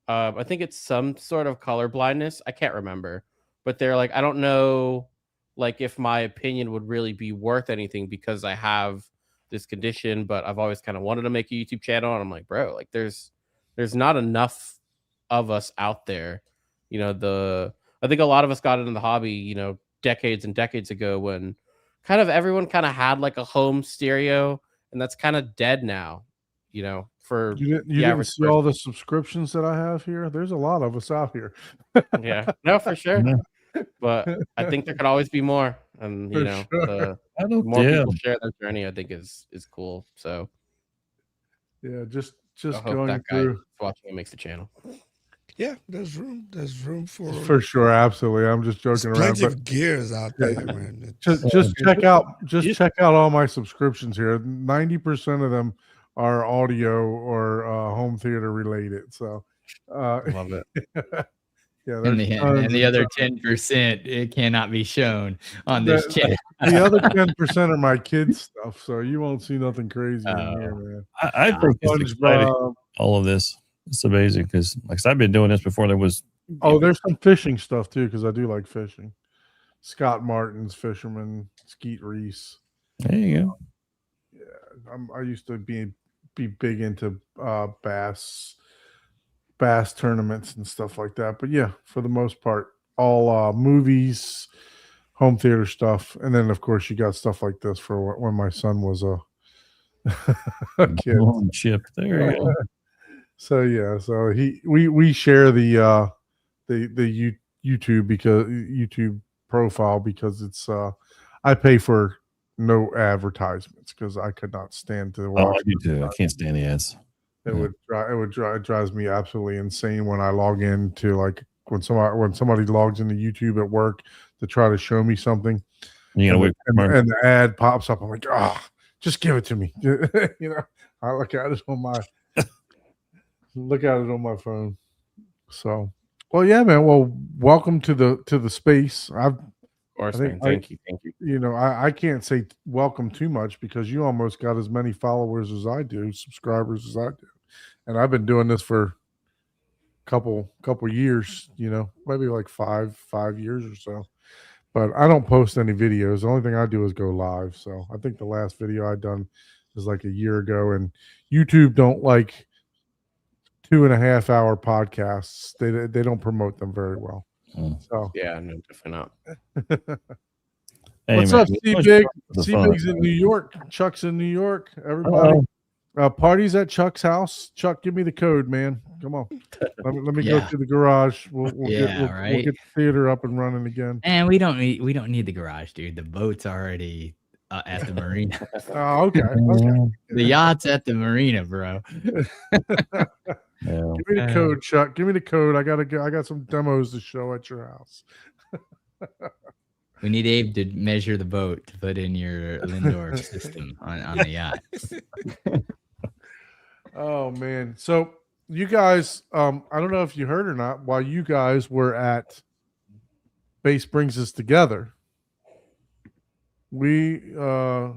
I think it's some sort of color blindness. I can't remember, but they're like, I don't know, like if my opinion would really be worth anything because I have this condition, but I've always kind of wanted to make a YouTube channel. And I'm like, bro, like there's not enough of us out there. I think a lot of us got into the hobby, decades and decades ago, when kind of everyone kind of had like a home stereo, and that's kind of dead now, for you didn't see all the subscriptions that I have here. There's a lot of us out here. Yeah, no, for sure. Yeah. But I think there could always be more, and Sure. the more people share their journey, I think is cool. So yeah, just I hope going that guy through. watching it makes the channel. Yeah, there's room For sure, absolutely. I'm just there's joking around. plenty But of gears out there, man. just check out all my subscriptions here. 90% of them are audio or home theater related. So Love it. yeah, And there's the, tons and the and other tons. 10%, it cannot be shown on this channel. The other 10% are my kids stuff, so you won't see nothing crazy in here, man. I think it's exciting, SpongeBob. all of this. It's amazing because, like, I've been doing this before there was. Oh, there's some fishing stuff too, because I do like fishing. Scott Martin's fisherman, Skeet Reese. There you go. Yeah, I used to be big into bass tournaments and stuff like that. But yeah, for the most part, all movies, home theater stuff, and then of course you got stuff like this for when my son was a kid. Chip. There you go. So yeah, so we share the YouTube profile, because it's I pay for no advertisements because I could not stand to watch. Oh, I do too. I can't stand the ads. It drives me absolutely insane when I log into, like, when somebody logs into YouTube at work to try to show me something, You gotta wait for and the ad pops up. I'm like, just give it to me. I look at it on my phone. So, well, yeah, man. Well, welcome to the space. Of course, man. Thank you. I can't say welcome too much because you almost got as many followers as I do, subscribers as I do, and I've been doing this for a couple years. Maybe like five years or so. But I don't post any videos. The only thing I do is go live. So I think the last video I done was like a year ago, and YouTube don't like 2.5 hour podcasts. They don't promote them very well. So Yeah, no, definitely not. Hey, what's man, up, it was C-Big? fun. C-Big's in New York. Chuck's in New York. Everybody. Parties at Chuck's house. Chuck, give me the code, man. Come on. Let me go to the garage. We'll get the theater up and running again. And we don't need the garage, dude. The boat's already at the marina. Oh, okay. The yacht's at the marina, bro. Give me the code, Chuck. Give me the code. I got some demos to show at your house. We need Abe to measure the boat to put in your Lindor system on the yacht. Oh man. So you guys, I don't know if you heard or not, while you guys were at Base Brings Us Together, we JL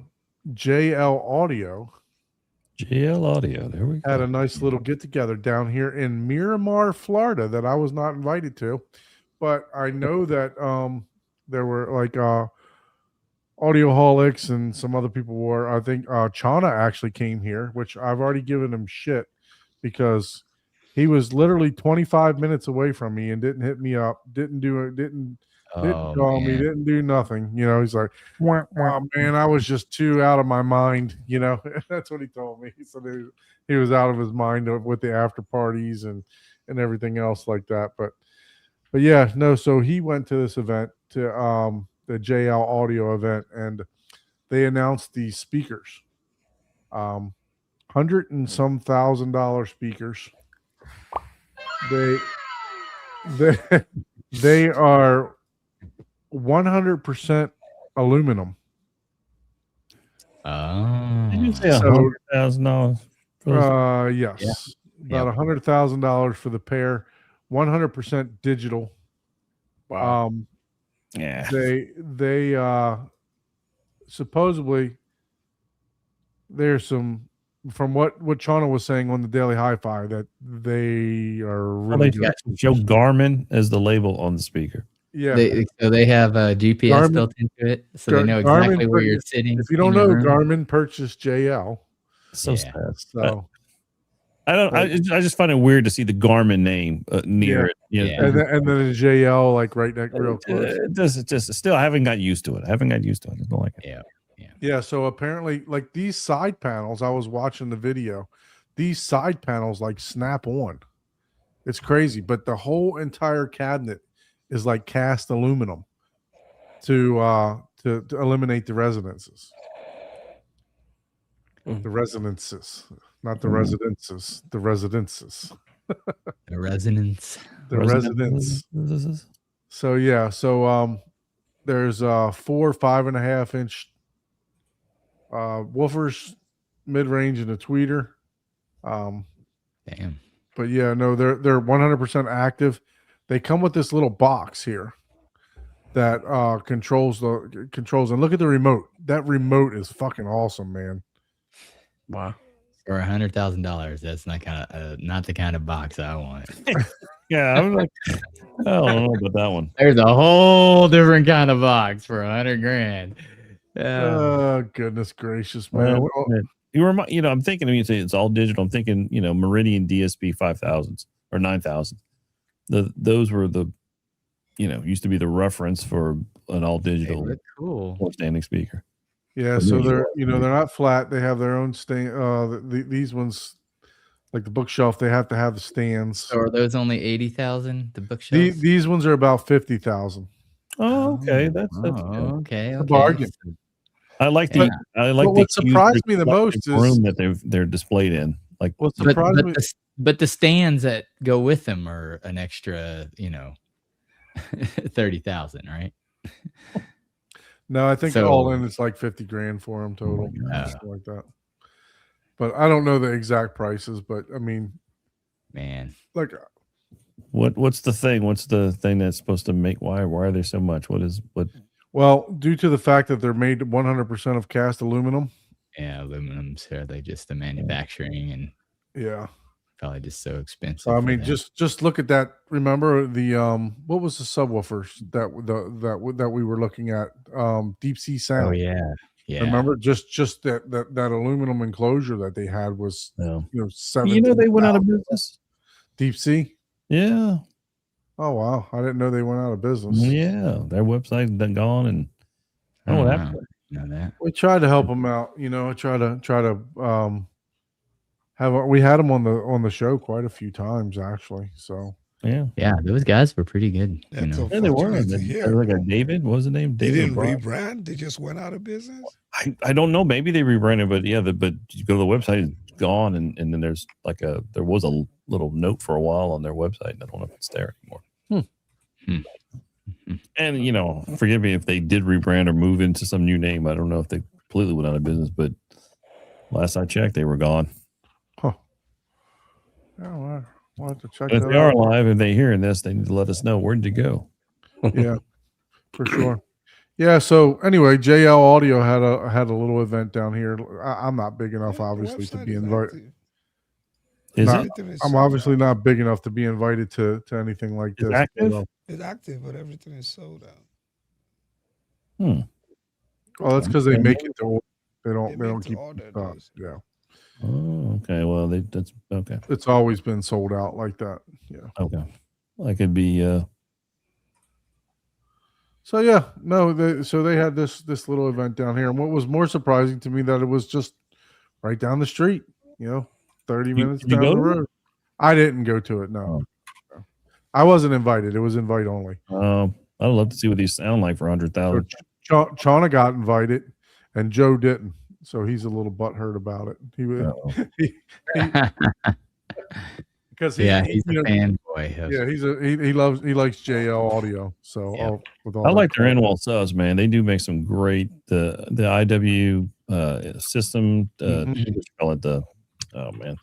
Audio, there we go, had a nice little get together down here in Miramar, Florida, that I was not invited to, but I know that there were like Audioholics and some other people were. I think Chana actually came here, which I've already given him shit because he was literally 25 minutes away from me and didn't hit me up, didn't call me, didn't do nothing. He's like, wow, man, I was just too out of my mind. That's what he told me. He said he was out of his mind with the after parties and and everything else like that. But yeah, no. So he went to this event, to the JL Audio event, and they announced these speakers, $100 and some $1,000 speakers. They are 100% aluminum. Did you say So- $100,000? Yes, about $100,000 for the pair, 100% digital. Wow. Yeah. They supposedly there's some, from what Chana was saying on the Daily Hi-Fi, that they are Well, really they good. show Garmin as the label on the speaker. Yeah. So they have a GPS Garmin- built into it, so Gar- they know Garmin exactly where put- you're sitting. If you don't in your know, room. Garmin purchased JL. So Yeah. sad. So I don't. I just find it weird to see the Garmin name near Yeah. it. You know, Yeah. and then a JL like right next, real close. It just still I haven't got used to it. I haven't got used to it. I don't like it. Yeah. Yeah, so apparently, like these side panels, I was watching the video. These side panels like snap on. It's crazy, but the whole entire cabinet is like cast aluminum to eliminate the resonances. The resonances, not the residences. The residences. The resonance. The residence. So yeah, so there's 4 5.5 inch woofers, mid range, and a tweeter. Damn. But yeah, no, they're 100% active. They come with this little box here that controls, and look at the remote. That remote is fucking awesome, man. Wow. For $100,000, that's not the kind of box I want. Yeah, I'm like, I don't know about that one. There's a whole different kind of box for $100,000. Oh goodness gracious, man. I'm thinking when you say it's all digital, I'm thinking, Meridian DSP 5000s or 9000. Those were the, used to be the reference for an all They digital look cool. standing speaker. Yeah, so they're not flat. They have their own stand. These ones, like the bookshelf, they have to have the stands. So are those only 80,000? The bookshelves. These ones are about 50,000. Oh, okay. That's good. okay. A bargain. I like But- the what surprised me the most room is- that they're displayed in. Like, What But, surprised but, me? but the stands that go with them are an extra, 30,000, right? No, I think So- all in it's like 50 grand for them total, God. something like that. But I don't know the exact prices. But I mean, Man. like what's the thing? What's the thing that's supposed to make? Why are there so much? What? well, due to the fact that they're made 100% of cast aluminum. Yeah, aluminums are they just the manufacturing and Yeah. probably just so expensive. So I for mean, them. just look at that. Remember the what was the subwoofers that we were looking at? Deep Sea Sound. Oh yeah. Yeah. Remember just that aluminum enclosure that they had was No. 17. They went out of business. Deep Sea. Yeah. Oh wow, I didn't know they went out of business. Yeah. Their website done gone, and I don't know what happened. Know that. We tried to help them out. Try to we had them on the show quite a few times actually. So Yeah. Yeah, those guys were pretty good. That's Yeah, they were. unfortunate to hear. Like a David, what was the name? They David didn't Brock? rebrand. They just went out of business. I don't know. Maybe they rebranded, but yeah, but you go to the website, it's gone, and then there's there was a little note for a while on their website. I don't know if it's there anymore. And forgive me if they did rebrand or move into some new name. I don't know if they completely went out of business, but last I checked, they were gone. yeah, we'll have to check But if that they are out. alive and they're hearing this, they need to let us know where did you go. Yeah, for sure. Yeah. So anyway, JL Audio had a little event down here. I'm not big enough, Yeah, the obviously, to website be is invited. active. Is Not- it? Everything is I'm sold obviously out. not big enough to be invited to anything like It's this. active? It's active, but everything is sold out. Oh, that's because they make it to order. They They don't make to keep order stock. those. Yeah, Oh, okay. Well, that's okay. it's always been sold out like that. Yeah. Okay. I could be. So yeah, no, they had this little event down here, and what was more surprising to me that it was just right down the street. 30 minutes did you down go the to it? road. I didn't go to it. No, I wasn't invited. It was invite only. I'd love to see what these sound like for So 100,000. Chana got invited, and Joe didn't. So he's a little butthurt about it. He was because Yeah, he's a you know, fanboy. of- yeah, he likes JL audio. So Yeah. with all I that like their crap. in-wall subs, man. They do make some great the IW system. Mhm. What you call it? Oh man, Here,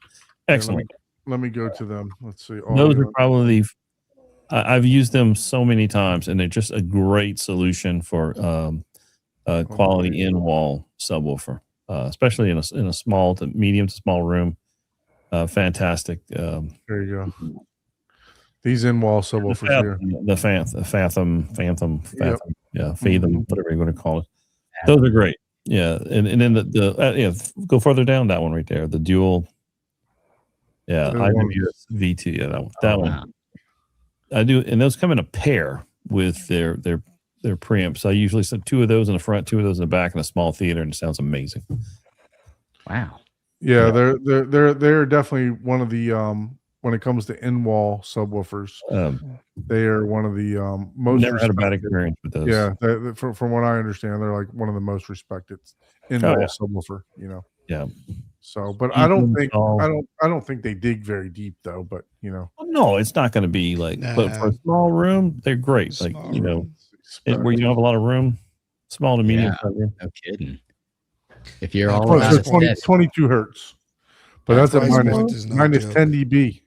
excellent. Let me go to them. Let's see. Those are Audio. probably I've used them so many times, and they're just a great solution for quality in-wall subwoofer, especially in a small to medium to small room. Fantastic. There you go. These in-wall subwoofers here. The Fathom, Yep. yeah, Fathom, whatever you want to call it. Those are great. Yeah, and then go further down, that one right there, the dual. Yeah, The one- IWS V2. Yeah, that one. wow. I do, and those come in a pair with their preamps. I usually set 2 of those in the front, 2 of those in the back, in a small theater, and it sounds amazing. Wow. Yeah, they're definitely one of the when it comes to in-wall subwoofers, they are one of the most Never had a bad respected. experience with those. Yeah, from what I understand, they're like one of the most respected in-wall yeah. subwoofer. You know. Yeah. So, but I don't think install. I don't think they dig very deep though. But you know, Well, no, it's not going to be like, but for a Nah. small room, they're great. Small Like, you know, room. where you don't have a lot of room, small to medium. Yeah. size room. No kidding. If you're Yeah, all price about is 20, aesthetic, 22 hertz, but That that's a price minus point is no minus joke. 10 dB,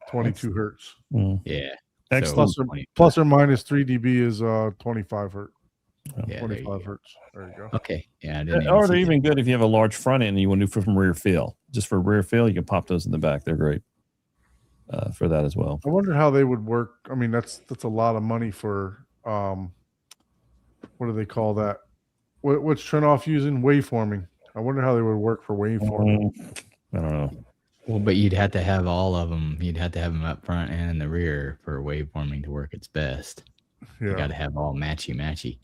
22 hertz. Mm. yeah. Excellent. So, Plus or minus 3 dB is 25 hertz. yeah, there you 25 go. hertz. There you go. Okay. Yeah. I didn't Or see they're that. even good if you have a large front end and you want to do from rear fill. Just for rear fill, you can pop those in the back. They're great for that as well. I wonder how they would work. I mean, that's a lot of money for what do they call that? What's Chernoff using? Waveforming. I wonder how they would work for waveforming. I don't know. Well, but you'd have to have all of them. You'd have to have them up front and in the rear for waveforming to work its best. You got Yeah. to have all matchy.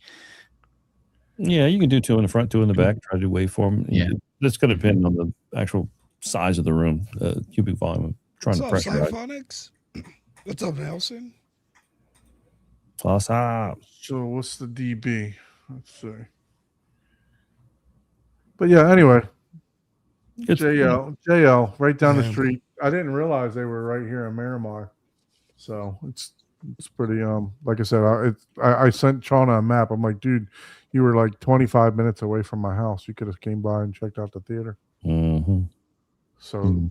Yeah, you can do 2 in the front, 2 in the back. Try to do waveform. Yeah. It's going to depend on the actual size of the room, cubic volume. I'm trying What's to up, pressurize. Symphonics? What's up, Nelson? What's up? So what's the dB? Let's see. But yeah, anyway, Good. JL, right down the Yeah. street. I didn't realize they were right here in Miramar, so it's pretty. Like I said, I sent Chana a map. I'm like, dude, you were like 25 minutes away from my house. You could have came by and checked out the theater. Mm-hmm. So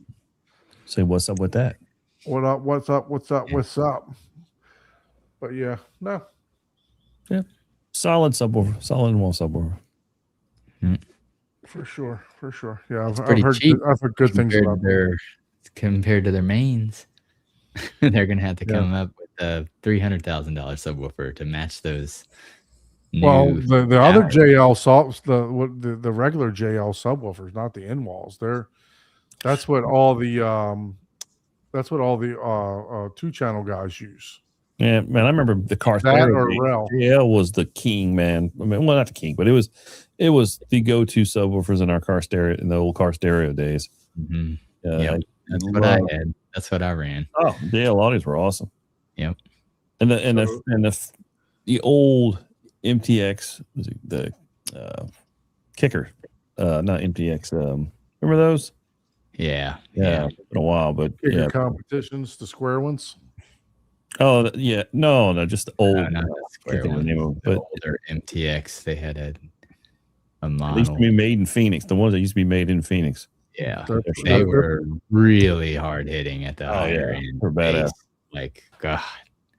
Say what's up with that? what up? What's up? What's up? What's up? But yeah, no, Solid subwoofer, solid wall subwoofer. for sure. Yeah, I've pretty heard cheap I've heard good things about them. Compared to their mains. They're gonna have to Yeah. come up with a $300,000 subwoofer to match those. Well, new the other towers. JL subs, the regular JL subwoofers, not the in walls. That's what all the 2-channel guys use. Yeah, man, I remember the car That stereo. or days. Rel. JL was the king, man. I mean, well, not the king, but it was the go-to subwoofers in our car stereo in the old car stereo days. Mhm. Yeah, Yep. That's what I had. That's what I ran. Oh, JL audios were awesome. Yep. And the old MTX was it the kicker, not MTX. Remember those? Yeah. Yeah, it's been a while, but Kicker yeah. competitions, the square ones. Oh, yeah. No, just the old. No, not the I square can't think of the ones. name of it, The but older MTX, they had a they used model. to be made in Phoenix. The ones that used to be made in Phoenix. Yeah. They're- They they're- were really hard hitting at the Oh, higher yeah. end. They're badass. bass. Like, God.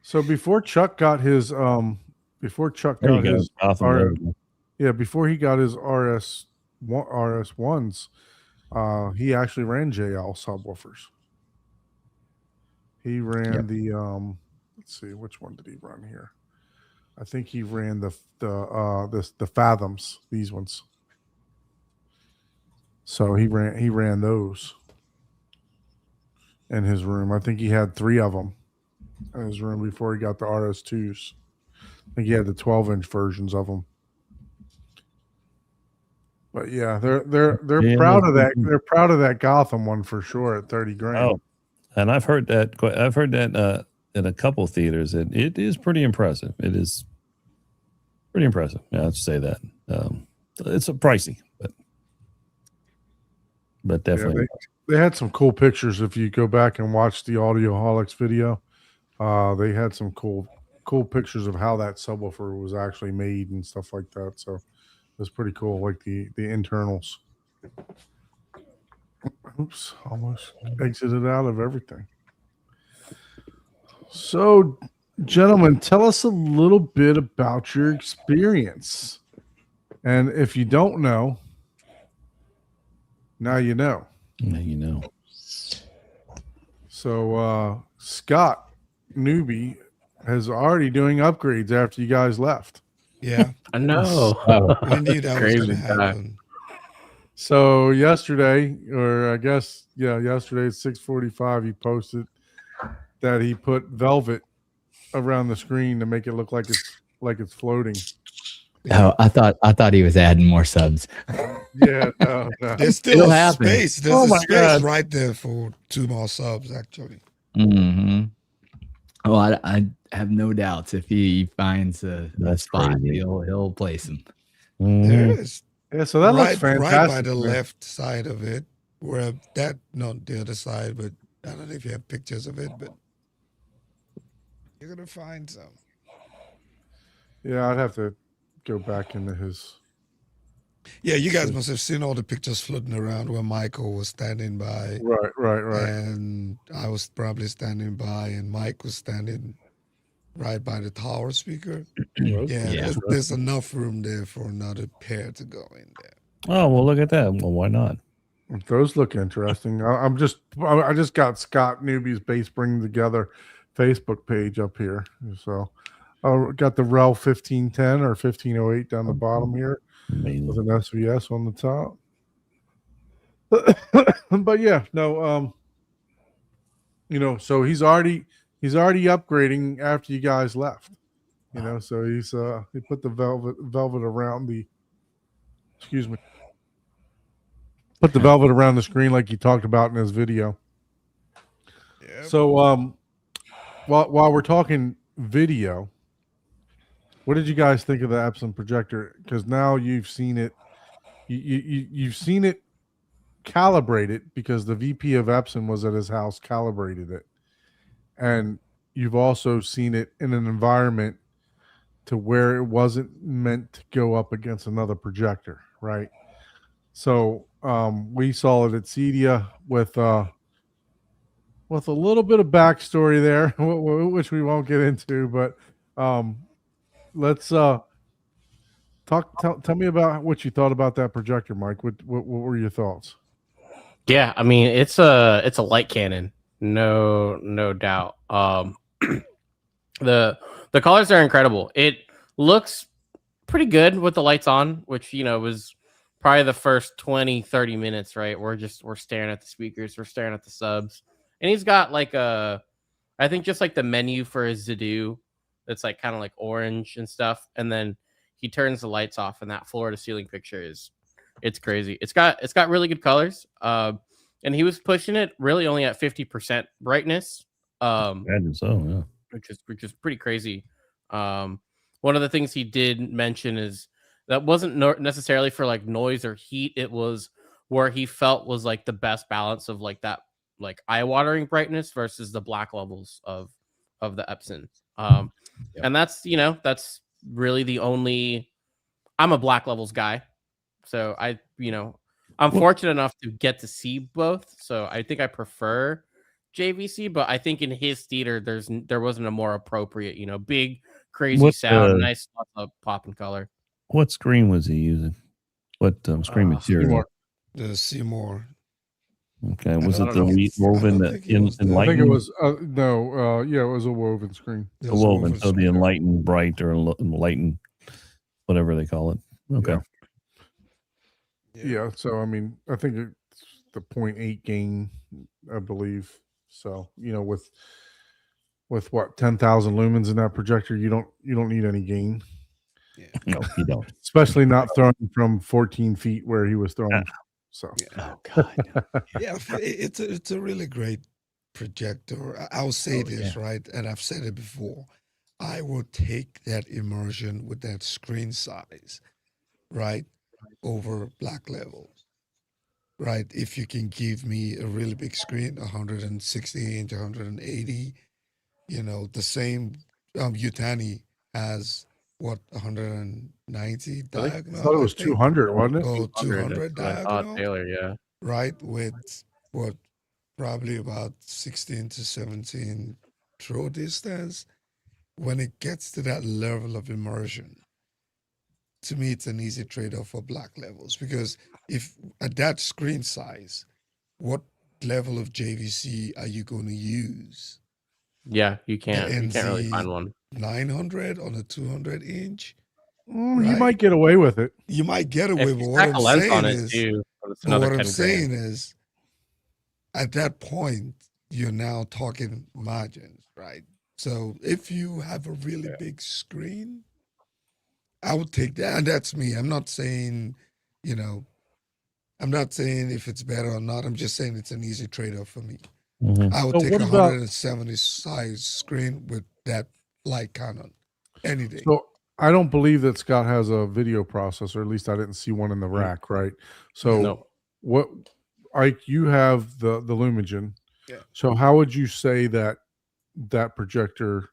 So before Chuck got his There you go. Gotham R- Road. before he got his RS1s, he actually ran JL subwoofers. He ran the let's see, which one did he run here? I think he ran the Fathoms, these ones. So he ran those in his room. I think he had 3 of them in his room before he got the RS2s. I think he had the 12-inch versions of them. But yeah, they're Yeah, proud of that. mhm. They're proud of that Gotham one for sure at 30 grand. Oh, and I've heard that at a couple theaters, and it is pretty impressive. It is pretty impressive. Yeah, I'd say that. It's a pricey, but definitely. They had some cool pictures. If you go back and watch the Audioholics video, they had some cool pictures of how that subwoofer was actually made and stuff like that. So it was pretty cool, like the internals. Oops, almost exited out of everything. So, gentlemen, tell us a little bit about your experience. And if you don't know, now you know. Now you know. So Scott Newbie is already doing upgrades after you guys left. Yeah, I know. we knew that was Crazy going to guy. happen. So yesterday, or I guess yesterday at 6:45, he posted that he put velvet around the screen to make it look like it's floating. Oh, I thought he was adding more subs. Yeah, no. There's still It'll a happen. space. There's Oh a my space God. right there for 2 more subs, actually. Mm-hmm. Well, I have no doubts if he finds a That's spot, crazy. he'll place him. Mhm. There is. Yeah, so that looks Right fantastic. by the man. left side of it, where that, not the other side, but I don't know if you have pictures of it, but you're going to find some. Yeah, I'd have to go back into his. Yeah, you guys must have seen all the pictures floating around where Michael was standing by. Right. And I was probably standing by, and Mike was standing right by the tower speaker. Yeah, Yeah. there's enough room there for another pair to go in there. Oh, well, look at that. Well, why not? Those look interesting. I just got Scott Newbie's Base Bring Together Facebook page up here. So I got the REL 1510 or 1508 down the bottom here Amazing. with an SVS on the top. But yeah, no, so he's already upgrading after you guys left. So he put the velvet around the put the velvet around the screen like he talked about in his video. Yeah. So while we're talking video, what did you guys think of the Epson projector? Because now you've seen it, you've seen it calibrated because the VP of Epson was at his house, calibrated it, and you've also seen it in an environment to where it wasn't meant to go up against another projector, right? So we saw it at CEDIA with a little bit of backstory there, which we won't get into, but let's tell me about what you thought about that projector, Mike. What were your thoughts? Yeah, I mean it's a light cannon, no doubt. The colors are incredible. It looks pretty good with the lights on, which was probably the first 20-30 minutes, right? We're staring at the speakers, we're staring at the subs, and he's got like I think just like the menu for his Zadu that's like kind of like orange and stuff, and then he turns the lights off, and that floor to ceiling picture it's crazy. It's got really good colors, and he was pushing it really only at 50% brightness, Imagine so, yeah. which is pretty crazy. One of the things he did mention is that wasn't necessarily for like noise or heat. It was where he felt was like the best balance of like that like eye-watering brightness versus the black levels of the Epson. And that's that's really the only. I'm a black levels guy, so I'm fortunate enough to get to see both. So I think I prefer JVC, but I think in his theater there wasn't a more appropriate, big crazy sound, nice pop and color. What screen was he using? What screen material? The Seymour. Okay, was I it don't the know. woven I don't think it was the- I think enlightened? it was it was a woven screen. It The was woven, woven so the screen. enlightened bright or enlightened, whatever they call it. Okay. Yeah. So I mean, I think it's the 0.8 gain, I believe. So with what 10,000 lumens in that projector, you don't need any gain, No, you don't. especially not throwing from 14 feet where he was throwing. So Oh God. Yeah, it's a really great projector, I'll say this, right? And I've said it before. I will take that immersion with that screen size, right, over black levels, right? If you can give me a really big screen, 160 inch, 180, the same Yutani has what, 190 I diagonal? thought it was think? 200, wasn't it? Oh, 200 That's what I thought, diagonal, Taylor, yeah. right? With what, probably about 16 to 17 throw distance. When it gets to that level of immersion, to me, it's an easy trade-off for black levels, because if at that screen size, what level of JVC are you going to use? Yeah, you can't really NZ find one. 900 on a 200 inch? You Right. might get away with it. You might get away, If but you what stack I'm a lens saying on it is, too, it's but another what I'm 10 grand. saying is, at that point, you're now talking margins, right? So if you have a really big screen, I would take that. And that's me. I'm not saying, I'm not saying if it's better or not. I'm just saying it's an easy trade-off for me. Mhm. I would So take what a about- 170 size screen with that light Canon any day. So I don't believe that Scott has a video processor. At least I didn't see one in the rack, right? So No. what, Ike, you have the Lumigen. Yeah. So how would you say that projector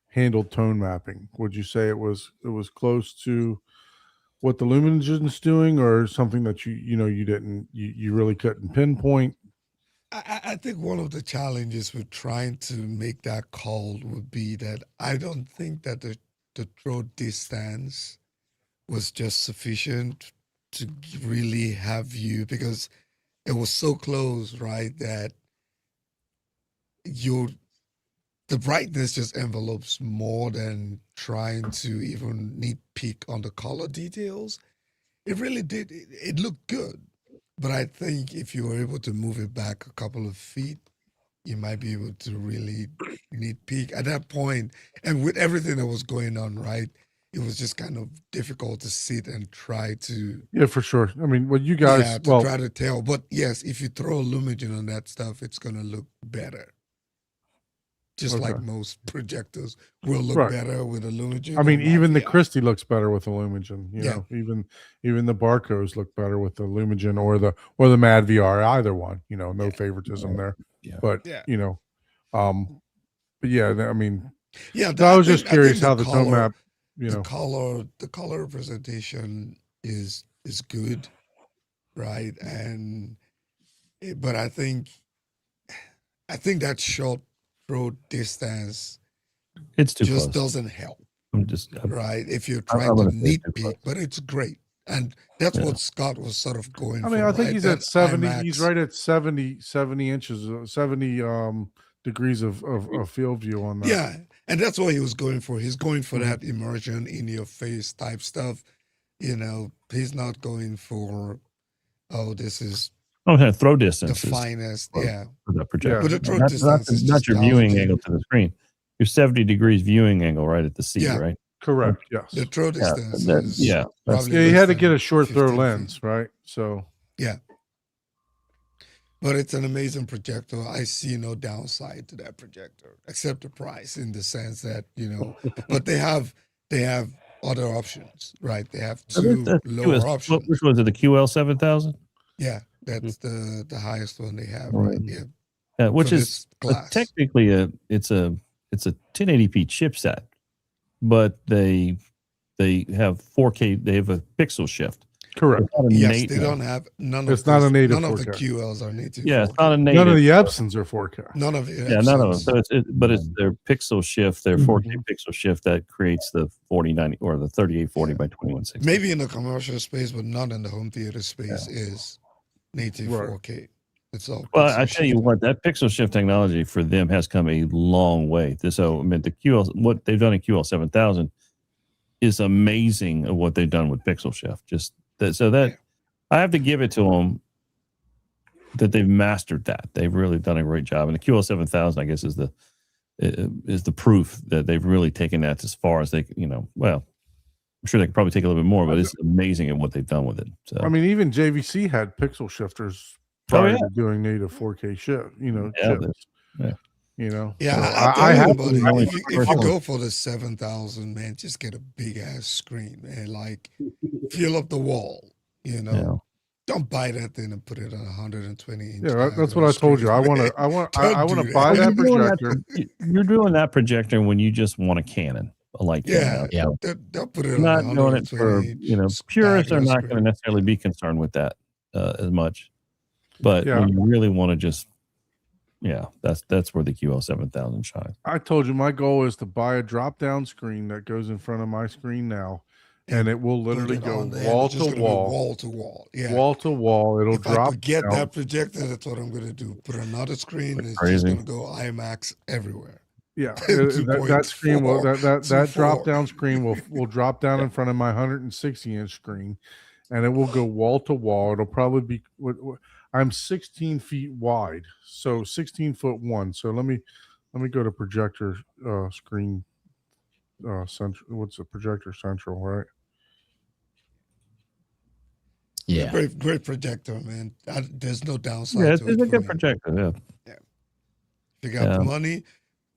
handled tone mapping? Would you say it was close to what the Lumigen's doing, or something that you really couldn't pinpoint? I think one of the challenges with trying to make that call would be that I don't think that the throw distance was just sufficient to really have you, because it was so close, right, that the brightness just envelopes more than trying to even nitpick on the color details. It really did. It looked good. But I think if you were able to move it back a couple of feet, you might be able to really nitpick at that point. And with everything that was going on, right, it was just kind of difficult to sit and try to, Yeah, for sure. I mean, well, you guys, try to tell. But yes, if you throw a Lumigen on that stuff, it's going to look better. Just like Okay. most projectors will look Right. better with a Lumigen. I mean, or even the not. Christie looks better with the Lumigen. You Yeah. know, even the Barcos look better with the Lumigen or the Mad VR. Either one. No Yeah. favoritism there. Yeah. But Yeah. but yeah, I mean, Yeah, I was just curious think how the tone map. the color presentation is good, right? And but I think that short throw distance It's too just close. doesn't help, I'm just right? If you're I'm trying to gonna say it's too nitpick, close. but it's great, and that's Yeah. what Scott was sort of going I for. mean, I think right? he's That at 70. IMAX. He's right at 70 inches, 70 degrees of field view on that. Yeah, and that's what he was going for. He's going for Mhm. that immersion in your face type stuff. He's not going for, this is Oh, yeah, throw the distance is finest. Well, Yeah. for the projector. But the throw Not distance is not just your viewing gouging. angle to the screen. Your 70 degrees viewing angle right at the seat, Yeah. right? Correct. Yes. The throw distance that- is yeah, that's- probably Yeah, he less had to than get a short throw 15 lens, feet. right? So But it's an amazing projector. I see no downside to that projector, except the price, in the sense that, but they have other options, right? They have two That's lower QS options. Which was it? The QL 7000? Yeah, that's the highest one they have, right? Right. Yeah. Which for is this class. technically it's a 1080p chipset, but they have 4K. They have a pixel shift. correct. It's not a Yes, native- they don't have none It's of not a those- native none of the 4K. QLs are native. Yeah, it's 4K. not a native. None of the Epsons are 4K. None of it. Yeah, none of them. So but it's Mm-hmm. their pixel shift, their 4K pixel shift that creates the 4090 or the 3840 by 2160. Maybe in the commercial space, but not in the home theater space, is native Right. 4K. It's all. Well, pixel I tell you shift. what, that pixel shift technology for them has come a long way. So, I mean, the QL, what they've done in QL 7000 is amazing of what they've done with pixel shift. Just that, so that Yeah. I have to give it to them that they've mastered that. They've really done a great job. And the QL 7000, I guess, is the proof that they've really taken that as far as they, well, I'm sure they could probably take a little bit more, but it's amazing at what they've done with it. So, I mean, even JVC had pixel shifters Oh, prior yeah. to doing native 4K shift. Yeah, chips. You know, Yeah, So I I tell have everybody, to- if you go for the 7,000, man, just get a big ass screen, man. Like, fill up the wall. You know, Yeah. don't buy that thing and put it on a 120 inch. Yeah, that's what I told you. I want to. I want to buy Well, that you're doing that- projector. you're doing that projector when you just want a Canon, a light Yeah, Canon. Yeah. they'll put it You're on not doing it for 120 purists are diagonal not going to screen. necessarily be concerned with that as much. But Yeah. when you really want to just, that's where the QL7000 shines. I told you my goal is to buy a drop down screen that goes in front of my screen now, and it will Put literally it go on there, wall it's just to gonna be wall, wall to wall. Yeah. wall to wall. It'll If I drop could get down. that projector, that's what I'm gonna do. Put another screen. That's It's crazy. just gonna go IMAX everywhere. Yeah, 2.4 that screen will that to drop 4. down screen will drop down in front of my 160-inch screen, and it will go wall to wall. It'll probably be. I'm 16 feet wide, so 16'1". So let me go to projector screen central. What's the projector central, right? Yeah. Great projector, man. There's no downside Yeah, it's to it. a for good me. projector. Yeah. If you got Yeah. the money,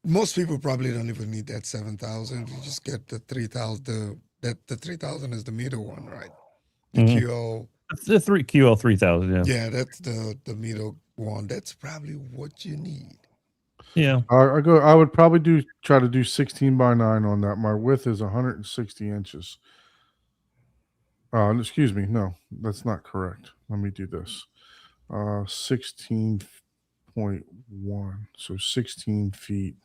most people probably don't even need that 7,000. You just get the 3,000. The 3,000 is the middle one, right? The Mhm. QL. It's the QL3000. Yeah. Yeah, that's the middle one. That's probably what you need. Yeah. I would probably try to do 16:9 on that. My width is 160 inches. Excuse me, no, that's not correct. Let me do this. 16.1. So 16 feet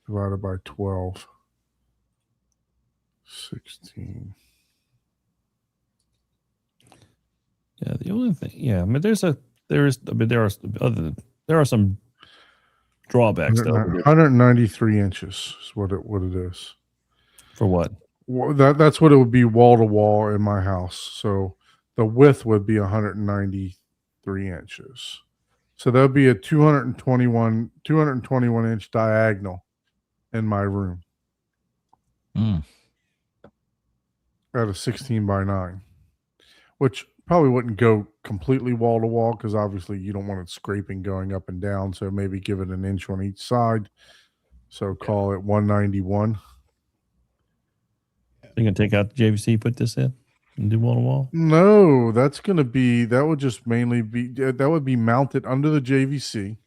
divided by 12. 16. Yeah. The only thing, I mean, there are some drawbacks though. 193 inches is what it is. For what? Well, that's what it would be wall to wall in my house. So the width would be 193 inches. So that would be a 221 inch diagonal in my room Mm. at a 16:9, which probably wouldn't go completely wall to wall because obviously you don't want it scraping going up and down. So maybe give it an inch on each side. So call it 191. You can take out the JVC, put this in, and do wall to wall. No, that would just mainly be that would be mounted under the JVC,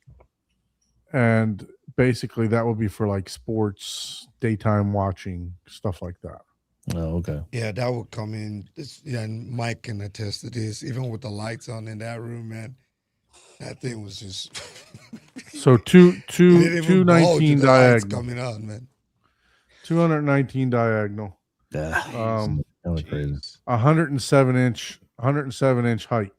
and basically that would be for like sports, daytime watching, stuff like that. Oh, okay. Yeah, that would come in. And Mike can attest to this. Even with the lights on in that room, man, that thing was just. So It didn't even bulge 219 with the lights diagonal, coming on, man. 219 diagonal, That was crazy. 107 inch height.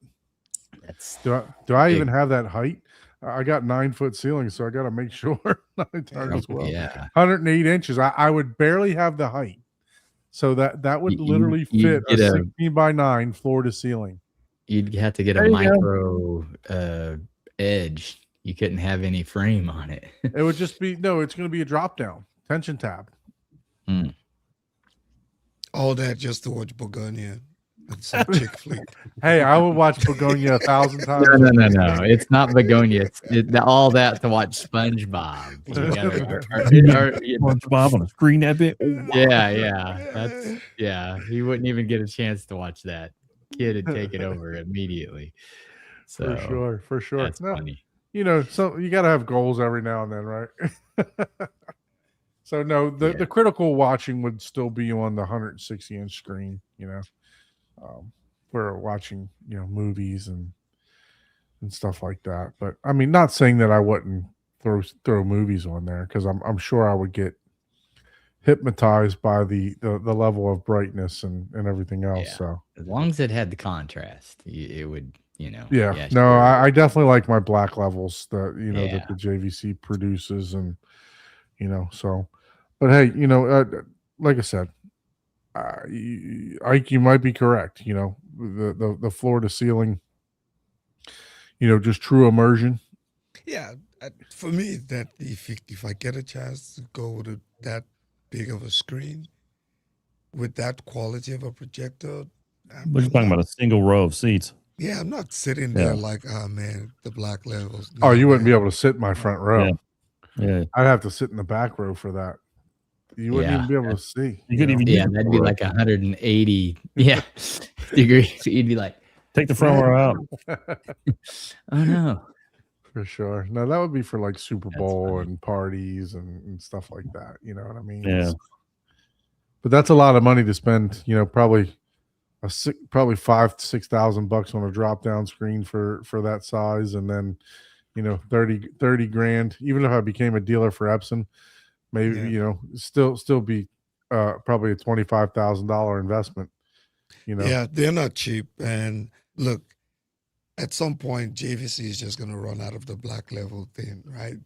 That's Do I Big. even have that height? I got 9-foot ceiling, so I got to make sure I turn as well. yeah. 108 inches. I would barely have the height. So that would You- literally you fit a get a- 16:9 floor to ceiling. You'd have to get There a you go. micro edge. You couldn't have any frame on it. It would just be it's going to be a drop down tension tab. All that just to watch Begonia and some chick flick. Hey, I would watch Begonia 1,000 times. No. It's not Begonia. All that to watch SpongeBob. You gotta- SpongeBob on a screen that bit. yeah. He wouldn't even get a chance to watch that. Kid would take it over immediately. So For sure. that's No, funny. so you got to have goals every now and then, right? So no, the Yeah. critical watching would still be on the 160-inch screen, for watching, movies and stuff like that. But I mean, not saying that I wouldn't throw movies on there because I'm sure I would get hypnotized by the level of brightness and everything else. Yeah. So As long as it had the contrast, it would, no, sure. I definitely like my black levels that Yeah. that the JVC produces, and so. But hey, like I said, Ike, you might be correct. The floor to ceiling, just true immersion. Yeah, for me, that if I get a chance to go with that big of a screen with that quality of a projector, We're just talking about a single row of seats. Yeah, I'm not sitting there like, oh man, the black levels. Oh, No, you wouldn't be man. able to sit in my front row. Yeah. Yeah, I'd have to sit in the back row for that. You wouldn't Yeah. even be able to see. you could know? even Yeah, use the that'd be front like row. 180 degrees. You'd be like, Take the front row out. oh no. For sure. No, that would be for like Super That's Bowl funny. and parties and stuff like that. You know what I mean? Yeah. But that's a lot of money to spend. You know, probably probably $5,000 to $6,000 on a drop down screen for that size, and then 30 grand. Even if I became a dealer for Epson, maybe Yeah. still be probably a $25,000 investment. Yeah, they're not cheap. And look, at some point, JVC is just going to run out of the black level thing, right?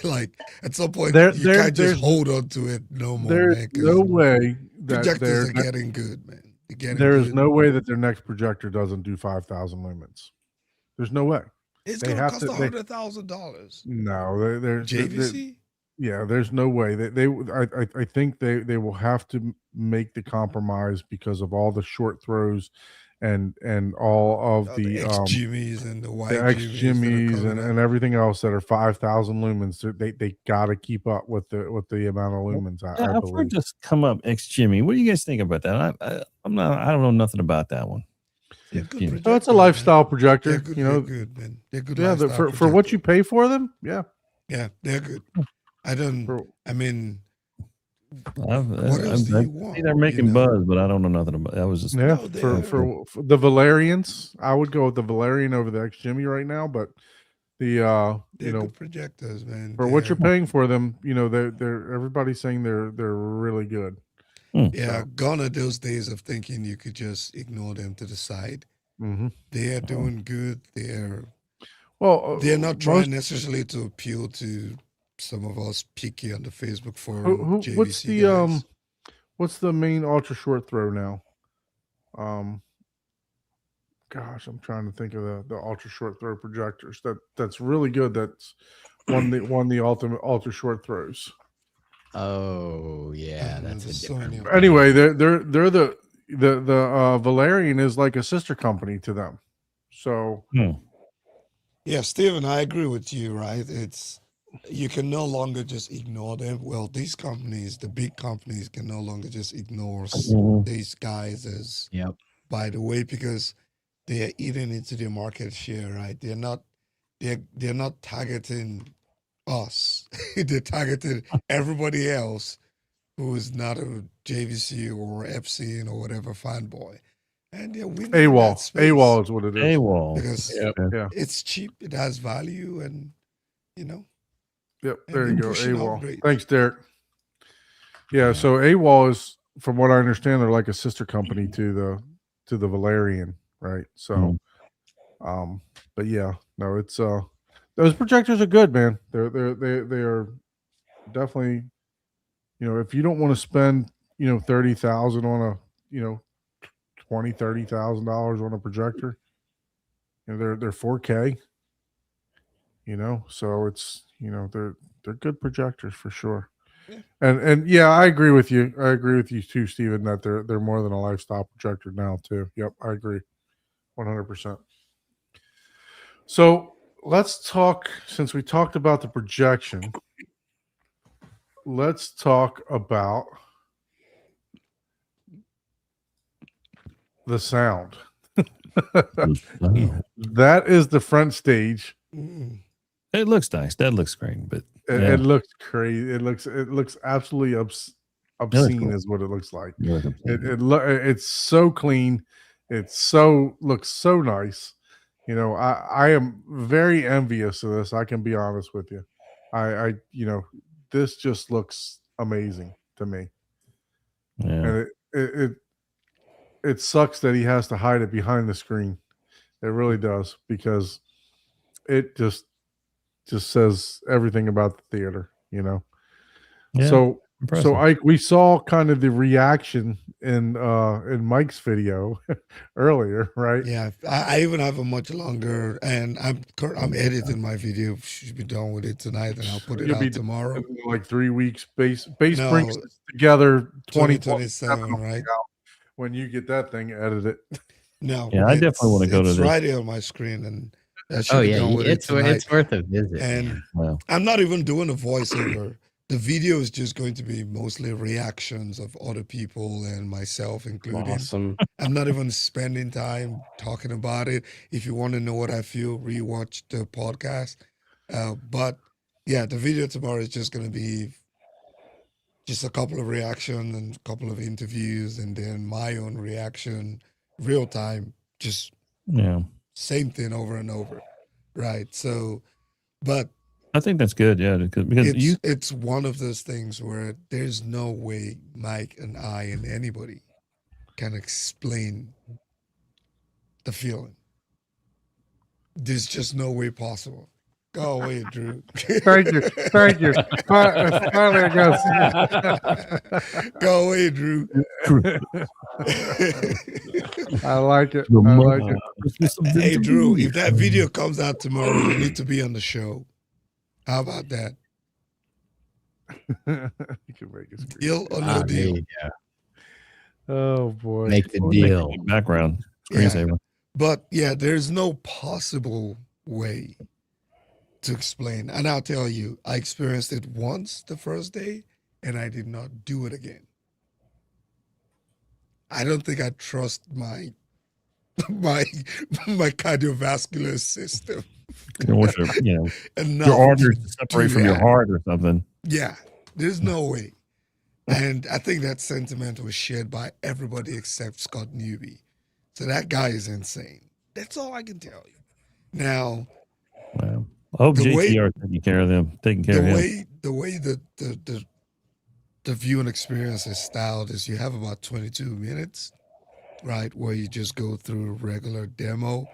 Like at some point, There- you there- can't just there's- hold on to it no more, There's man. 'cause no way that projectors are getting good, man. They're getting there is good. no way that their next projector doesn't do 5,000 lumens. There's no way. It's they going to have cost to- they- $100,000. No, there's JVC? yeah, there's no way. I think they will have to make the compromise because of all the short throws and all of The the X Jimmies and the Y the X Jimmies Jimmies that are coming and everything else that are 5,000 lumens. They got to keep up with the amount of lumens. I I've believe. heard this come up, X Jimmy. What do you guys think about that? I don't know nothing about that one. They're good Yeah. So it's a projectors, man. lifestyle They're projector. good, You know, they're good, man. They're good. yeah. lifestyle For what you projectors. pay for them, yeah. Yeah, they're good. I mean, I've, what else do I you want? see they're making you know? buzz, but I don't know nothing about. That was just Yeah, No, they are. for the Valerians, I would go with the Valerian over the X Jimmy right now. But the They're good projectors, man. for what you're paying for them, they're everybody's saying they're really good. Yeah, gone are those days of thinking you could just ignore them to the side. Mm-hmm. They are doing good. They're not most- trying necessarily to appeal to some of us picky on the Facebook forum. what's JVC the guys. what's the main ultra short throw now? Gosh, I'm trying to think of the ultra short throw projectors that's really good. That's won the ultimate ultra short throws. Oh yeah, that's a there's so many different. of them. Anyway, they're the Valerian is like a sister company to them. So Yeah, Steven, I agree with you, right? It's you can no longer just ignore them. Well, these companies, the big companies, can no longer just ignore these guys as Yep. by the way, because they are eating into their market share, right? They're not targeting us. They're targeting everybody else who is not a JVC or Epson or whatever fanboy. And they're winning in AWOL. that space AWOL is what it is. AWOL. because Yeah. it's cheap, it has value, and Yep. And There you they're go. pushing AWOL. upgrades. Thanks, Derek. Yeah. So AWOL is, from what I understand, they're like a sister company to the Valerian, right? So, but yeah, no, it's those projectors are good, man. They are definitely, if you don't want to spend $30,000 on a $20,000-$30,000 on a projector, they're 4K. So it's they're good projectors for sure. Yeah. And yeah, I agree with you. I agree with you too, Steven, that they're more than a lifestyle projector now too. Yep, I agree 100%. So let's talk, since we talked about the projection, let's talk about the sound. That is the front stage. Mm. It looks nice. That looks great, but It looks crazy. It looks absolutely obscene, cool. is what it looks like. yeah, It's so clean. Looks so nice. I am very envious of this. I can be honest with you. I this just looks amazing to me. And it sucks that he has to hide it behind the screen. It really does, because it just says everything about the theater, Yeah, So impressive. Ike, we saw kind of the reaction in Mike's video earlier, right? Yeah, I even have a much longer, and I'm editing my video. Should be done with it tonight, and I'll put it You'll be out tomorrow. In like 3 weeks. Base No, brings us together 2027, right? when you get that thing edited. No, Yeah, I definitely wanna go to it's this. right here on my screen, and I should Oh have yeah, gone with it tonight. it's worth a visit. And Man. Well, I'm not even doing a voiceover. The video is just going to be mostly reactions of other people and myself included. Awesome. I'm not even spending time talking about it. If you want to know what I feel, rewatch the podcast. But yeah, the video tomorrow is just going to be just a couple of reactions and a couple of interviews, and then my own reaction, real time, just yeah, same thing over and over, right? So, but I think that's good. Yeah, because it's one of those things where there's no way Mike and I and anybody can explain the feeling. There's just no way possible. Go away, Drew. Thank you. Finally, I guess. Go away, Drew. I like it. I like it. Hey, Drew, if that video comes out tomorrow, you need to be on the show. How about that? You can make it screen. Deal or no Ah, there deal? you go. Oh boy. Make the deal. Background Yeah. screensaver. But yeah, there's no possible way to explain. And I'll tell you, I experienced it once the first day and I did not do it again. I don't think I trust my my cardiovascular system You know, enough. your arteries to separate do from your that. heart or something. Yeah, there's no way. And I think that sentiment was shared by everybody except Scott Newby. So that guy is insane. That's all I can tell you. Now, Wow. I hope The JTR way- taking care of them, taking care the of him. way the viewing experience is styled is you have about 22 minutes, right, where you just go through regular demo,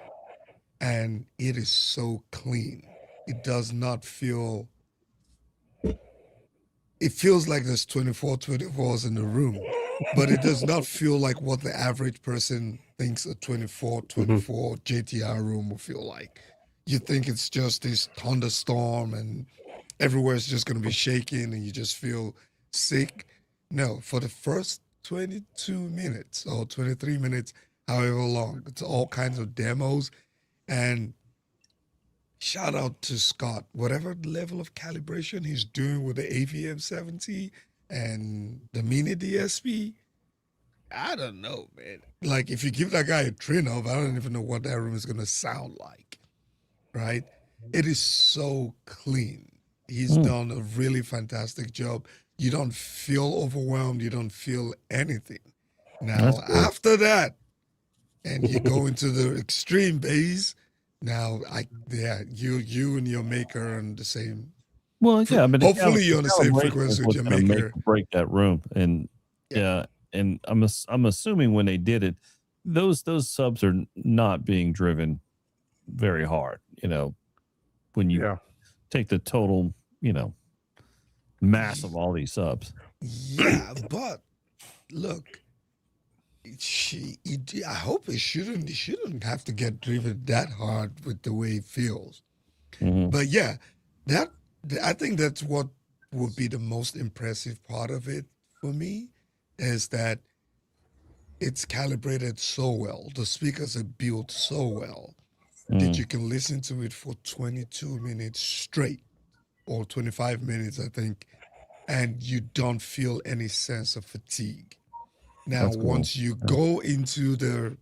and it is so clean. It does not feel. It feels like there's 24/24s in the room, but it does not feel like what the average person thinks a 24/24 JTR room will feel like. You think it's just this thunderstorm and everywhere's just going to be shaking and you just feel sick. No, for the first 22 minutes or 23 minutes, however long, it's all kinds of demos. And shout out to Scott, whatever level of calibration he's doing with the AVM 70 and the Mini DSP. I don't know, man. Like, if you give that guy a Triumph, I don't even know what that room is going to sound like, right? It is so clean. He's done a really fantastic job. You don't feel overwhelmed. You don't feel anything. Now, That's good. after that, and you go into the extreme bass, now, you and your maker are on the same. Well, yeah, but Hopefully you're on the same calibration frequency is with what's your gonna maker. make or break that room, and Yeah. and I'm assuming when they did it, those subs are not being driven very hard. You know, when you Yeah. take the total, mass of all these subs. Yeah, but look, I hope it shouldn't. It shouldn't have to get driven that hard with the way it feels. Mhm. But yeah, I think that's what would be the most impressive part of it for me, is that it's calibrated so well. The speakers are built so well that you can listen to it for 22 minutes straight, or 25 minutes, I think, and you don't feel any sense of fatigue. Now, That's cool. once you go into the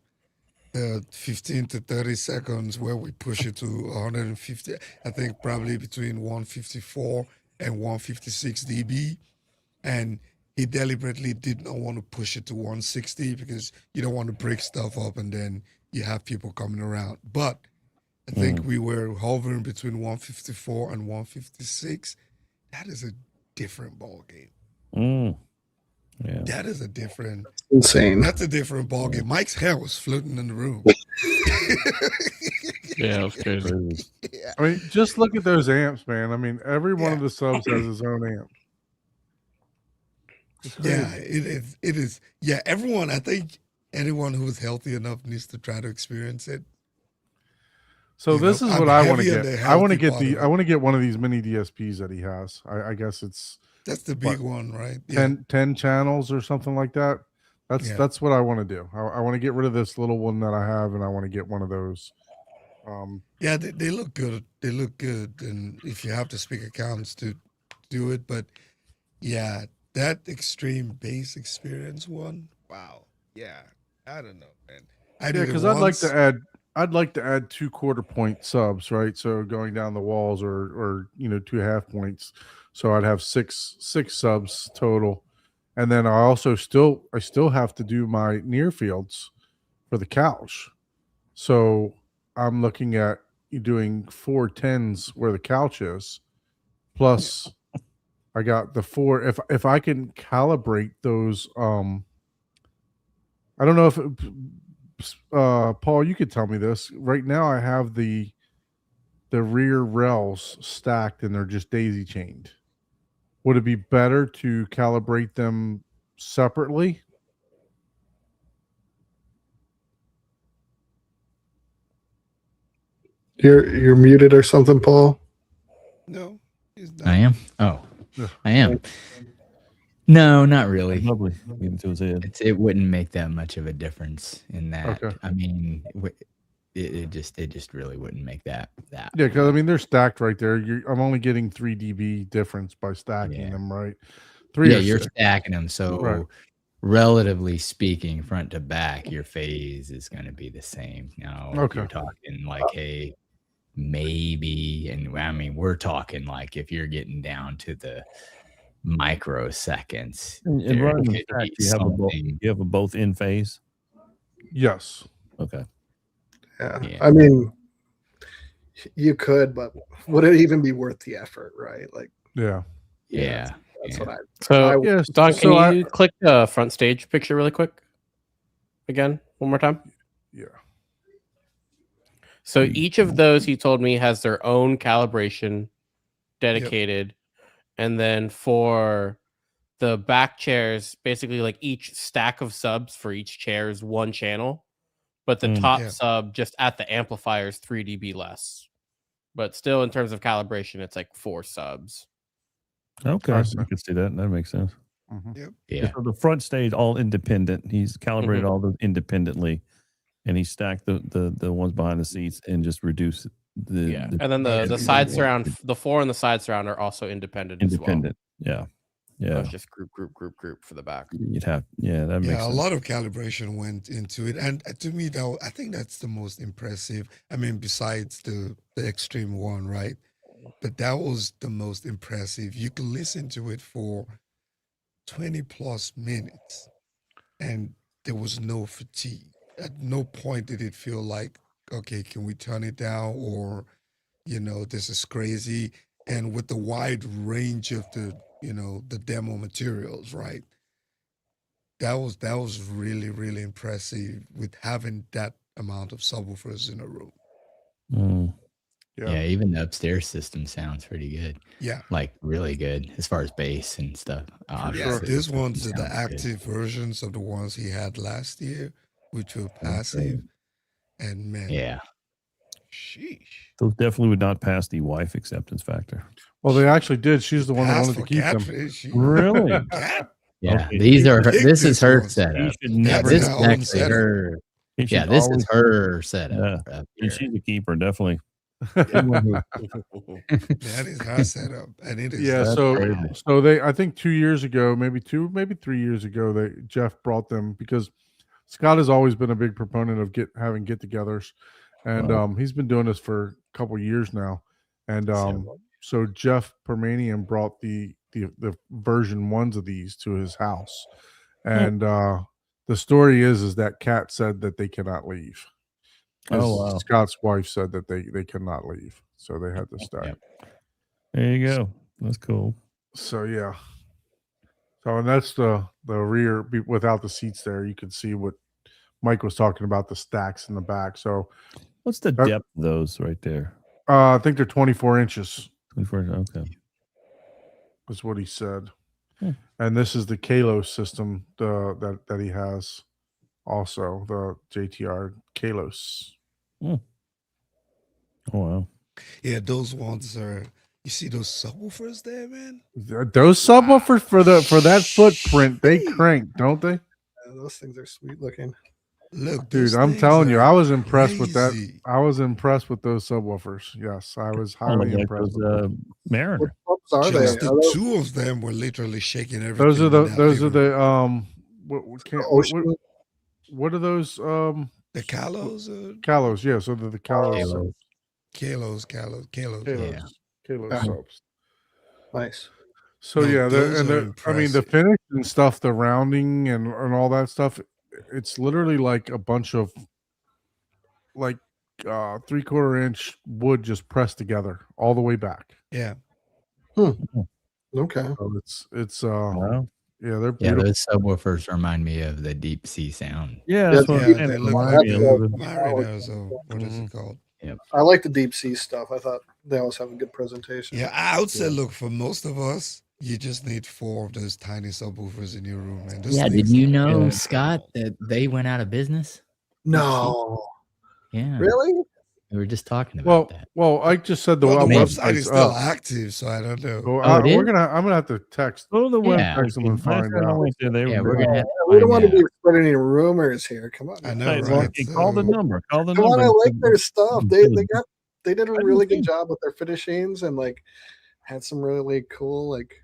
15 to 30 seconds where we push it to 150, I think probably between 154 and 156 dB, and he deliberately did not want to push it to 160 because you don't want to break stuff up and then you have people coming around. But I think we were hovering between 154 and 156. That is a different ball game. Yeah. That is a different. Insane. That's a different ball game. Mike's hair was floating in the room. Yeah, it was crazy. I mean, just look at those amps, man. I mean, every one of the subs has his own amp. It's Yeah, crazy. it is. It is. Yeah, everyone. I think anyone who is healthy enough needs to try to experience it. So You this know, is I'm what I want to heavy on get. the I want to healthy get part of it. I want to get one of these mini DSPs that he has. I guess it's That's the big one, right? 10 channels or something like that. Yeah. That's what I want to do. I want to get rid of this little one that I have, and I want to get one of those Yeah, they look good. They look good, and if you have the speaker counts to do it, but yeah, that extreme bass experience one. Wow. Yeah, I don't know, man. I Yeah, did it because I'd like to once. add. I'd like to add 2 quarter point subs, right? So going down the walls, or 2 half points. So I'd have six subs total, and then I still have to do my near fields for the couch. So I'm looking at doing 4 10s where the couch is, plus I got the 4. If I can calibrate those, I don't know if Paul, you could tell me this. Right now, I have the rear rails stacked and they're just daisy chained. Would it be better to calibrate them separately? You're muted or something, Paul. No, he's not. I am. Oh, Yeah. I am. No, not really. Lovely. Give it to his head. It wouldn't make that much of a difference in that. Okay. I mean, it just really wouldn't make that. Yeah, because I mean they're stacked right there. I'm only getting 3 dB difference by stacking Yeah. them, right? 3 Yeah, or you're 6. stacking them. So, Right. relatively speaking, front to back, your phase is going to be the same. Now, if Okay. you're talking like, hey, maybe, and I mean, we're talking like if you're getting down to the microseconds, And there running could the stack, be something. you have them both in phase. Yes. Okay. Yeah. Yeah. I mean, you could, but would it even be worth the effort, right? Like, Yeah. Yeah. that's yeah. what I. So, Yes. Don, can so you click the front stage picture really quick? Again, one more time. Yeah. So each of those, he told me, has their own calibration dedicated. And then for the back chairs, basically like each stack of subs for each chair is one channel. But the top Yeah. sub just at the amplifier is 3 dB less. But still, in terms of calibration, it's like 4 subs. Okay. I see. You can see that. That makes sense. Mhm. Yeah. So the front stage all independent. He's calibrated all those independently, and he stacked the ones behind the seats and just reduced the Yeah. And then the side surround, the 4 and the side surround are also independent. independent. Yeah. So Yeah. it's just group for the back. You'd have that makes Yeah, a sense. lot of calibration went into it, and to me, I think that's the most impressive. I mean, besides the extreme one, right? But that was the most impressive. You could listen to it for 20 plus minutes, and there was no fatigue. At no point did it feel like, okay, can we turn it down, or this is crazy. And with the wide range of the the demo materials, right? That was really, really impressive with having that amount of subwoofers in a room. Mm. Yeah. Yeah. Even the upstairs system sounds pretty good. Yeah. Like really good as far as bass and stuff. Yeah, Obviously, these it ones are the sounds good. active versions of the ones he had last year, which were passive. And man, Yeah. sheesh. Those definitely would not pass the wife acceptance factor. Well, they actually did. She's the one that Pass wanted to for keep them. catfish. Really? Cat? Yeah. Okay. These are her, Pick this this is her one. setup. You should Yeah, never. this her is own actually setup. her. You should Yeah, this always- is her setup. Yeah. up And here. she's a keeper, definitely. That is her setup. And it is Yeah, That's so crazy. so they, I think 2 years ago, maybe 3 years ago, Jeff brought them because Scott has always been a big proponent of having get-togethers, and Wow. he's been doing this for a couple years now, and so Jeff Permanian brought the version 1s of these to his house, and the story is that Kat said that they cannot leave. 'Cause Oh, wow. Scott's wife said that they cannot leave, so they had to stay. Yep. There you go. That's cool. So yeah. So and that's the rear without the seats there. You can see what Mike was talking about, the stacks in the back. So What's the That- depth of those right there? I think they're 24 inches 24. Okay. is what he said. Hmm. And this is the Kalos system that he has also, the JTR Kalos. Oh wow. Yeah, those ones are. You see those subwoofers there, man? Those subwoofers for that footprint, they crank, don't they? Those things are sweet looking. Look, Dude, those I'm things telling you, are I was impressed with that. crazy. I was impressed with those subwoofers. Yes, I was Kind of highly like impressed. those with them. Mariner. What pumps are they? Just Are the those two of them were literally shaking everything. Those are in the that those are living room. the Ocean? what are those The Kalos, Kalos? Yeah, so they're the Kalos Halos. Kalos Yeah. Kalos Yeah. subs. Nice. So No, yeah, those are I mean the impressive. finish and stuff, the rounding and all that stuff, it's literally like a bunch of like 3/4 inch wood just pressed together all the way back. Yeah. Okay. So it's Wow. yeah, they're Yeah, beautiful. those subwoofers remind me of the deep sea sound. Yeah, that's Yeah, what Yeah, I'm saying. they It look reminds like me a the little bit. Mariners, or what is it called? I like the deep sea stuff. I thought they always have a good presentation. Yeah, I would say, look, for most of us, you just need 4 of those tiny subwoofers in your room, man. Those Yeah, did things you are know, Yeah. Scott, that they went out of business? No. Yeah. Really? We were just talking about that. Well, I just said the Well, the website website is still active, so I don't know. So Oh, it I'm is? gonna have to text. Go to the Yeah. website. Text them and because last find time I out. went there, they Yeah, were we're gonna have to We don't find want to out. be spreading any rumors here. Come on. I now. know, Hey, right? Lucky, call the So- number. Call the Come on, number. I like their stuff. They did a I do really too. good job with their finishings and like had some really cool like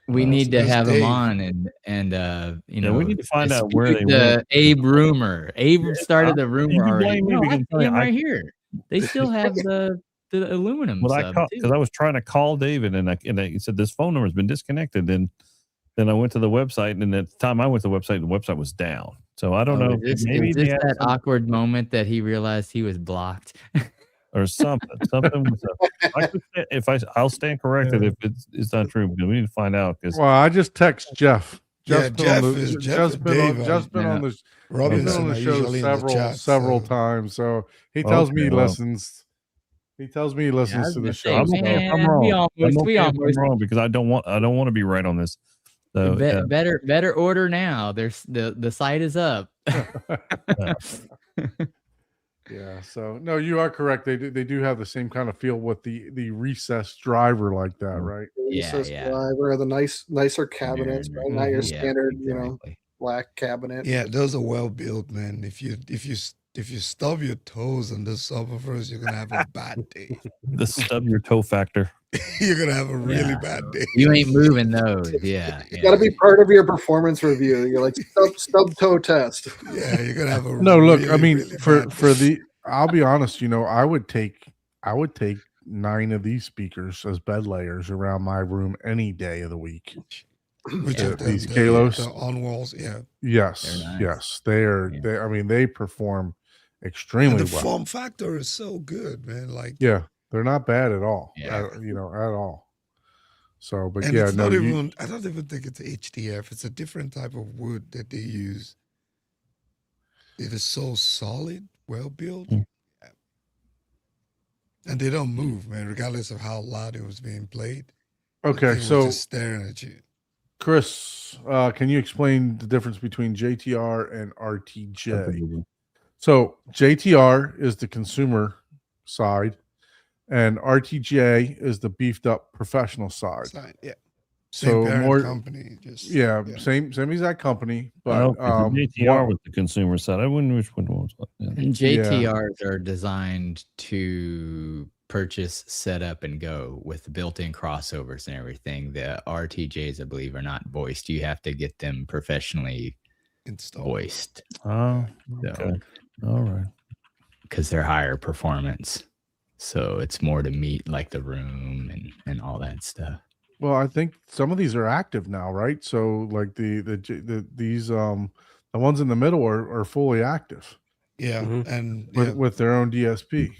We need to That's have him Dave. on and you Yeah, know, we need to find out dispute where they the went. Abe rumor. Abe started the you rumor can already. blame me No, I because see him I- right here. They still have the aluminum Well, I sub called because too. I was trying to call David, and he said this phone number has been disconnected. And then I went to the website, and at the time I went to the website was down. So I don't know. Maybe Is they this had that some, awkward moment that he realized he was blocked? or something. Something was up. I'll stand corrected if it's not true. But we need to find out because Well, I just text Jeff. Yeah, Jeff's been on Jeff is- the, Jeff Jeff's and been on Dave Jeff's are- been on the he's been Robinson on are the show usually in the chat, several so- times. So he tells me he Okay, well. listens. He tells me he listens to the show. I'm okay if I'm wrong. We I'm almost, okay if I'm wrong because I don't want to be right on this. So better order now. There's the site is up. Yeah. So no, you are correct. They do have the same kind of feel with the recessed driver like that, right? recessed yeah. driver, the nicer cabinets, right? Not your Yeah, standard, exactly. black cabinet. Yeah, those are well built, man. If you stub your toes on the subwoofers, you're gonna have a bad day. the stub your toe factor. You're gonna have a really Yeah. bad day. You ain't moving those. Yeah. It's got to be part of your performance review. You're like stub toe test. Yeah, you're gonna have a No, look, really, I mean, really for bad for day. the, I'll be honest, I would take 9 of these speakers as bed layers around my room any day of the week. Which Yeah, of these the Kalos. on walls, yeah. Yes, They're nice. yes, they are. Yeah. I mean, they perform And extremely the well. form factor is so good, man. Like, Yeah, they're not bad at all. Yeah. At all. So, but and yeah, it's no, not you, even. I don't even think it's HDF. It's a different type of wood that they use. It is so solid, well built, Mm. and they don't move, man. Regardless of how loud it was being played. the okay. thing was So, just staring at you. Chris, can you explain the difference between JTR and RTJ? Absolutely. So JTR is the consumer side, and RTJ is the beefed up professional side. Side, yeah. So Same parent more, company, just yeah, same exact company, but Oh, 'cause the JTR one- was the consumer side. I wouldn't know which one was. Yeah. And JTRs are designed to purchase, set up, and go with built-in crossovers and everything. The RTJs, I believe, are not voiced. You have to get them professionally installed. voiced. Oh, So, okay. All right. because they're higher performance. So it's more to meet like the room and all that stuff. well, I think some of these are active now, right? So like these the ones in the middle are fully active Yeah, Mhm. and with their own DSP.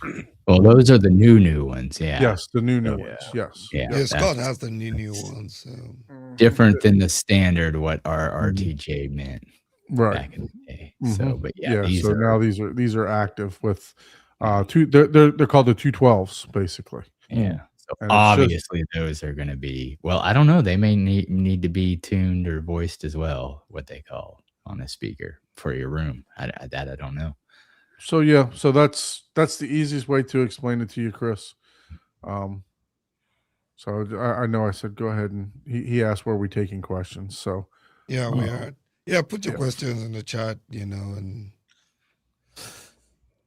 Well, those are the new ones. Yeah. Yes, the new Yeah. ones. Yes. Yeah. yeah, Scott that's has the new ones. So different than the standard what our RTJ meant Right. back in the day. So, Mhm. but yeah, these so are now these are active with two. They're called the 212s basically. yeah. So And it's just- obviously those are going to be well. I don't know. They may need to be tuned or voiced as well. What they call on a speaker for your room. I don't know. So yeah, so that's the easiest way to explain it to you, Chris. So I know I said go ahead, and he asked were we taking questions. So yeah, we are. Yeah, put your Yeah. questions in the chat, and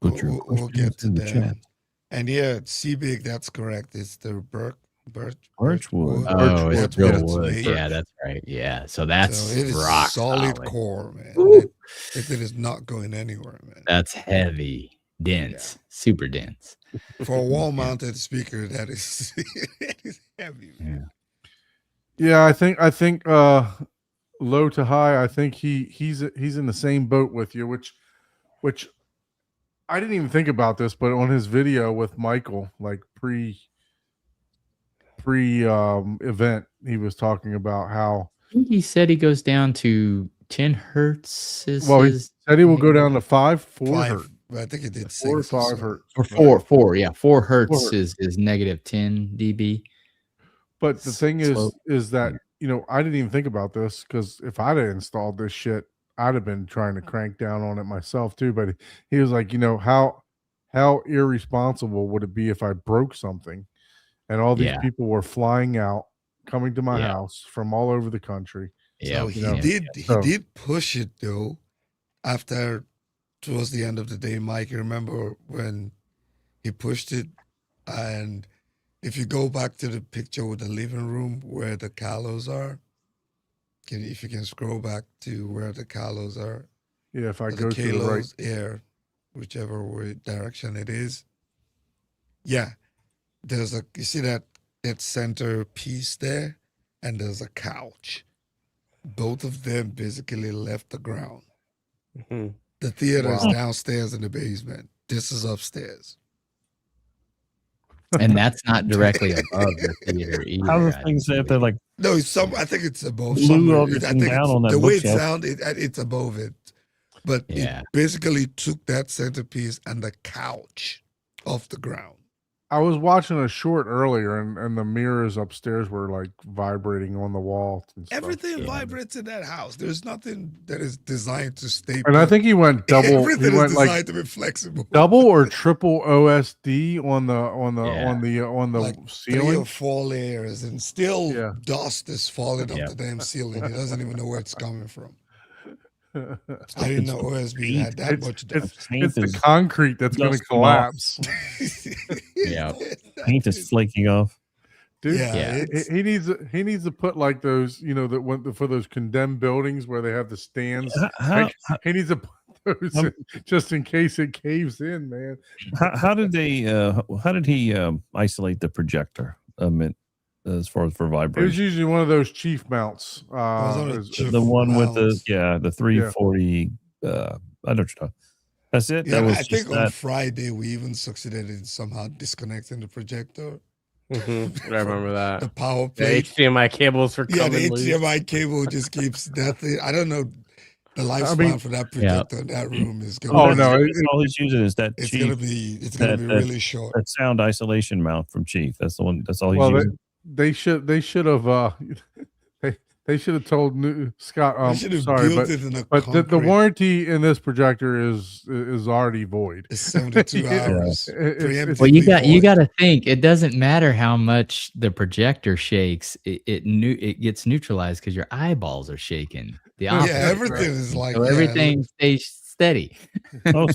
Put your We'll get questions to in the chat. them. And yeah, Seabig, that's correct. It's the Birchwood. Oh, it's That's real what it's wood. made. Yeah, that's right. Yeah, so that's So it is rock solid core, man. Woo! It is not going anywhere, man. That's heavy, dense, super dense. For a wall-mounted speaker, that is, that is heavy. Man. Yeah, I think low to high, I think he's in the same boat with you, which I didn't even think about this, but on his video with Michael, like pre event, he was talking about how I think he said he goes down to 10 hertz. he said he will go down to 4 hertz. I think it did 4 or 6 or 5 so. hertz. Or 4. Yeah, 4 hertz hertz. is negative 10 dB. But the thing So- is that, you know, I didn't even think about this because if I'd have installed this shit, I'd have been trying to crank down on it myself too. But he was like, you know, how irresponsible would it be if I broke something and all these Yeah. people were flying out, coming to my Yeah. house from all over the country. Yeah, So he know, did push it though. After towards the end of the day, Mike, you remember when he pushed it, and if you go back to the picture with the living room where the Kalos are, if you can scroll back to where the Kalos are, Yeah, if I or go the to the right, Kalos air, whichever way direction it is. Yeah, there's you see that center piece there, and there's a couch. Both of them basically left the ground. Mhm. The theater is Wow. downstairs in the basement. This is upstairs. and that's not directly above the theater either. How the I things think. that they're like No, it's some. I think it's above. Blew somewhere. everything I think down it's- on that the way it bookshelf. sounds, it's above it. But Yeah. it basically took that centerpiece and the couch off the ground. I was watching a short earlier, and the mirrors upstairs were like vibrating on the wall. And stuff. Everything Yeah. vibrates in that house. There's nothing that is designed to stay. And I put. think he went double. He Everything is went designed like to be flexible. double or triple OSD on the Yeah. on the Like 3 or ceiling. 4 layers, and still Yeah. dust is falling off Yeah. the damn ceiling. He doesn't even know where it's coming from. It's I didn't know OSB had that much dust. paint the is concrete that's going to dusting off. collapse, Yeah. paint is flaking off. dude. Yeah, Yeah. it's- He needs to put like those, you know, that went for those condemned buildings where they have the stands. Like, he needs to put those in, just in case it caves in, man. How did he isolate the projector? As far as for It was vibration, usually one of those chief mounts. on a is- chief- the one with mounts. the 340. I know what you're talking. That's it. Yeah, that was I just think on that. Friday we even succeeded in somehow disconnecting the projector, Mhm. I remember the that. power The plate. HDMI cables were Yeah, the coming loose. HDMI cable just keeps that thing. I don't know. The lifespan for that projector in that room is gonna. Oh, be, no, That's all he's using is that it's gonna Chief, be. It's gonna be that- really short. that sound isolation mount from Chief. That's the one. That's all he's Well, using. they should have they should have told Scott. They should have Sorry, built but it in a but the concrete- warranty in this projector is already void. It's 72 Yeah. hours. It's- Well, you preemptively got void. to think it doesn't matter how much the projector shakes. It gets neutralized because your eyeballs are shaking. The Yeah, opposite. Yeah, everything is like So yeah, everything stays steady. Oh,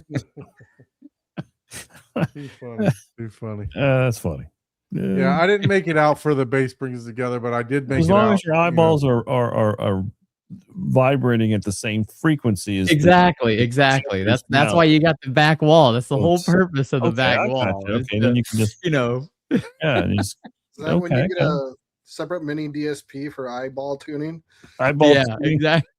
Too funny. Too funny. that's funny. Yeah, I didn't make it out for the base brings together, but I did make as it long out. as your eyeballs are vibrating at the same frequency as Exactly. That's why you got the back wall. That's the whole Oops. purpose of the Okay, back I got wall. you. is Okay, then to, you can just you know, yeah, and just Is that when you Okay, get a separate mini DSP for eyeball tuning? eyeball. yeah, tuning. exactly.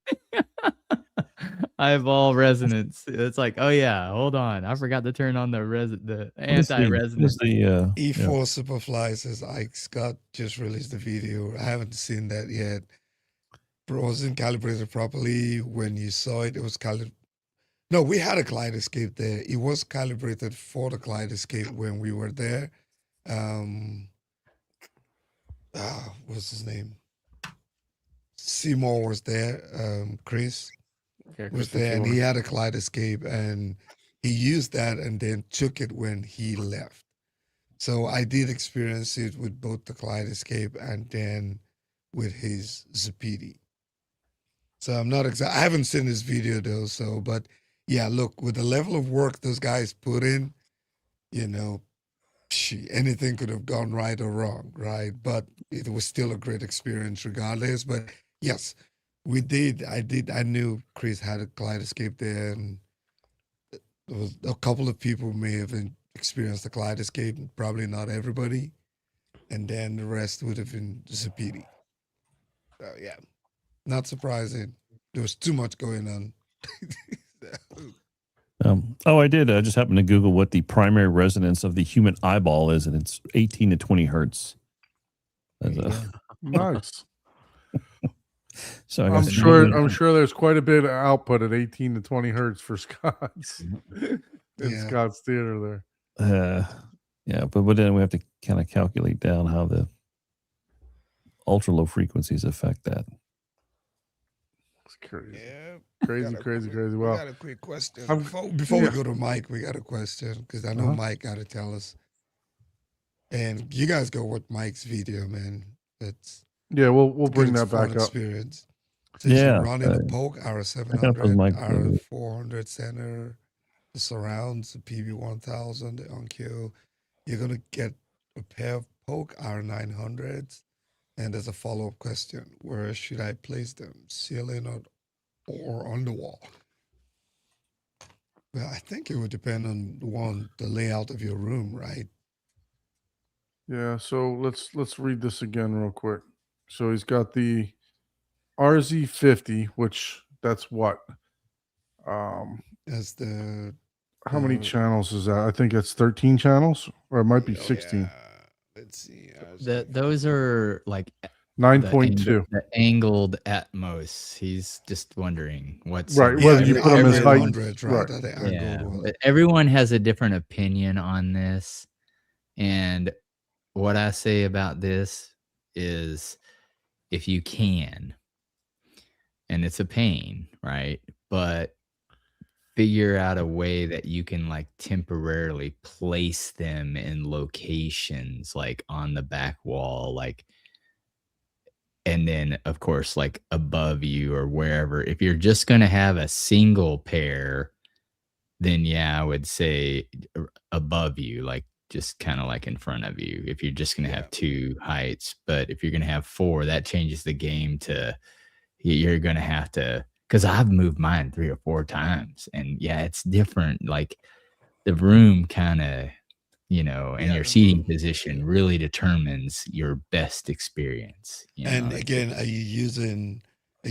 Eyeball resonance. It's like, oh yeah, hold on, I forgot to turn on the What is the- anti-resonance. what is the E4 Superfly says Ike Scott just released the video. I haven't seen that yet. But it wasn't calibrated properly. When you saw it, it was calibrated. No, we had a Kaleidoscape there. It was calibrated for the Kaleidoscape when we were there. What's his name? Seymour was there. Chris Yeah, was Kristen there, and Seymour. he had a Kaleidoscape, and he used that and then took it when he left. So I did experience it with both the Kaleidoscape and then with his Zapidi. So I'm not exact. I haven't seen this video though. So, but yeah, look, with the level of work those guys put in, you know, anything could have gone right or wrong, right? But it was still a great experience regardless. But yes, I knew Chris had a Kaleidoscape there, and there was a couple of people may have experienced the Kaleidoscape, probably not everybody. And then the rest would have been Zapiti. So yeah, not surprising. There was too much going on. I did. I just happened to Google what the primary resonance of the human eyeball is, and it's 18 to 20 hertz. Nice. So I I'm guess sure there's quite a bit of output at 18 to 20 hertz for Scott's in Yeah. Scott's theater there. Yeah, but then we have to kind of calculate down how the ultra low frequencies affect that. It's crazy. Yeah. Crazy. We Well, got a quick question. I'm- Before we yeah. go to Mike, we got a question because I know Uh-huh. Mike got to tell us. And you guys go watch Mike's video, man. It's yeah, we'll good, bring it's that fun back up. experience. So he's Yeah, running the uh, Polk I gotta put R700, Mike- R400 center, the surrounds, the PB1000, the Onkyo. You're gonna get a pair of Polk R900s, and there's a follow-up question: where should I place them, ceiling or on the wall? Well, I think it would depend on the layout of your room, right? Yeah, so let's read this again real quick. So he's got the RZ50, which that's what? As the How many Uh, channels is that? I think it's 13 channels, or it might be oh, 16. yeah. Let's see. Those are like 9.2. the angled Atmos. He's just wondering what's Right, in whether there. you put 'em as height- 900, right? right. Are they Yeah, angled ones? but everyone has a different opinion on this. And what I say about this is if you can, and it's a pain, right? But figure out a way that you can like temporarily place them in locations like on the back wall, like, and then of course like above you or wherever. If you're just going to have a single pair, then yeah, I would say above you, like just kind of like in front of you, if you're just going to have two heights. But if you're going to have four, that changes the game to you're going to have to, because I've moved mine 3 or 4 times, and yeah, it's different. Like the room kind of, and Yeah, your the seating room, position yeah. really determines your best experience. And like, again, are you using a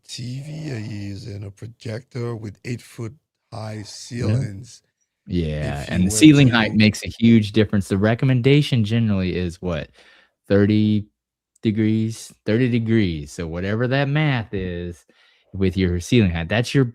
TV? Are you using a projector with 8-foot high ceilings? yeah, if you and the were ceiling height to- makes a huge difference. The recommendation generally is what, 30 degrees. So whatever that math is with your ceiling height, that's your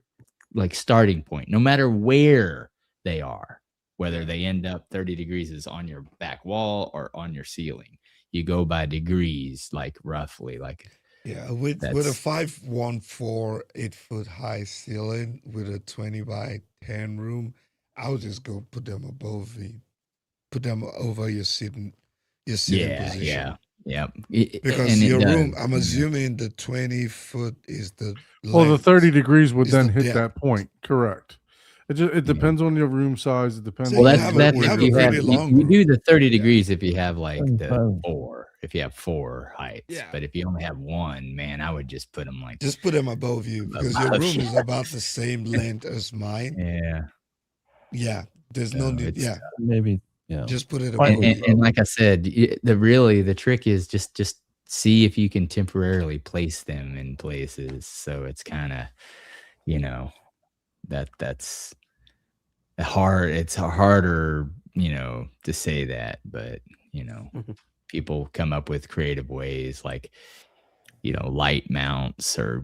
like starting point, no matter where they are, whether they end up 30 degrees is on your back wall or on your ceiling. You go by degrees, like roughly, like Yeah, with a That's- 514 8-foot high ceiling with a 20 by 10 room, I would just go put them over your sitting position. yeah. Because your room, I'm assuming the 20-foot is the Well, the length. 30 degrees would is then the hit depth. that point. Correct. It depends on your room size. It depends. So Well, on you that's have a- that's you if have a you have pretty long you do room. the 30 Yeah. degrees if you have like the 25. 4, if you have 4 heights. Yeah. But if you only have 1, man, I would just put them like Just put them above you because your Above room you. is about the same length as mine. yeah. Yeah, there's no No, need. it's- Yeah, Maybe, yeah. just put it Fine. above And, you. and like I said, the trick is just see if you can temporarily place them in places. So it's kind of, that's hard. It's harder, to say that, but Mhm. people come up with creative ways like, light mounts or,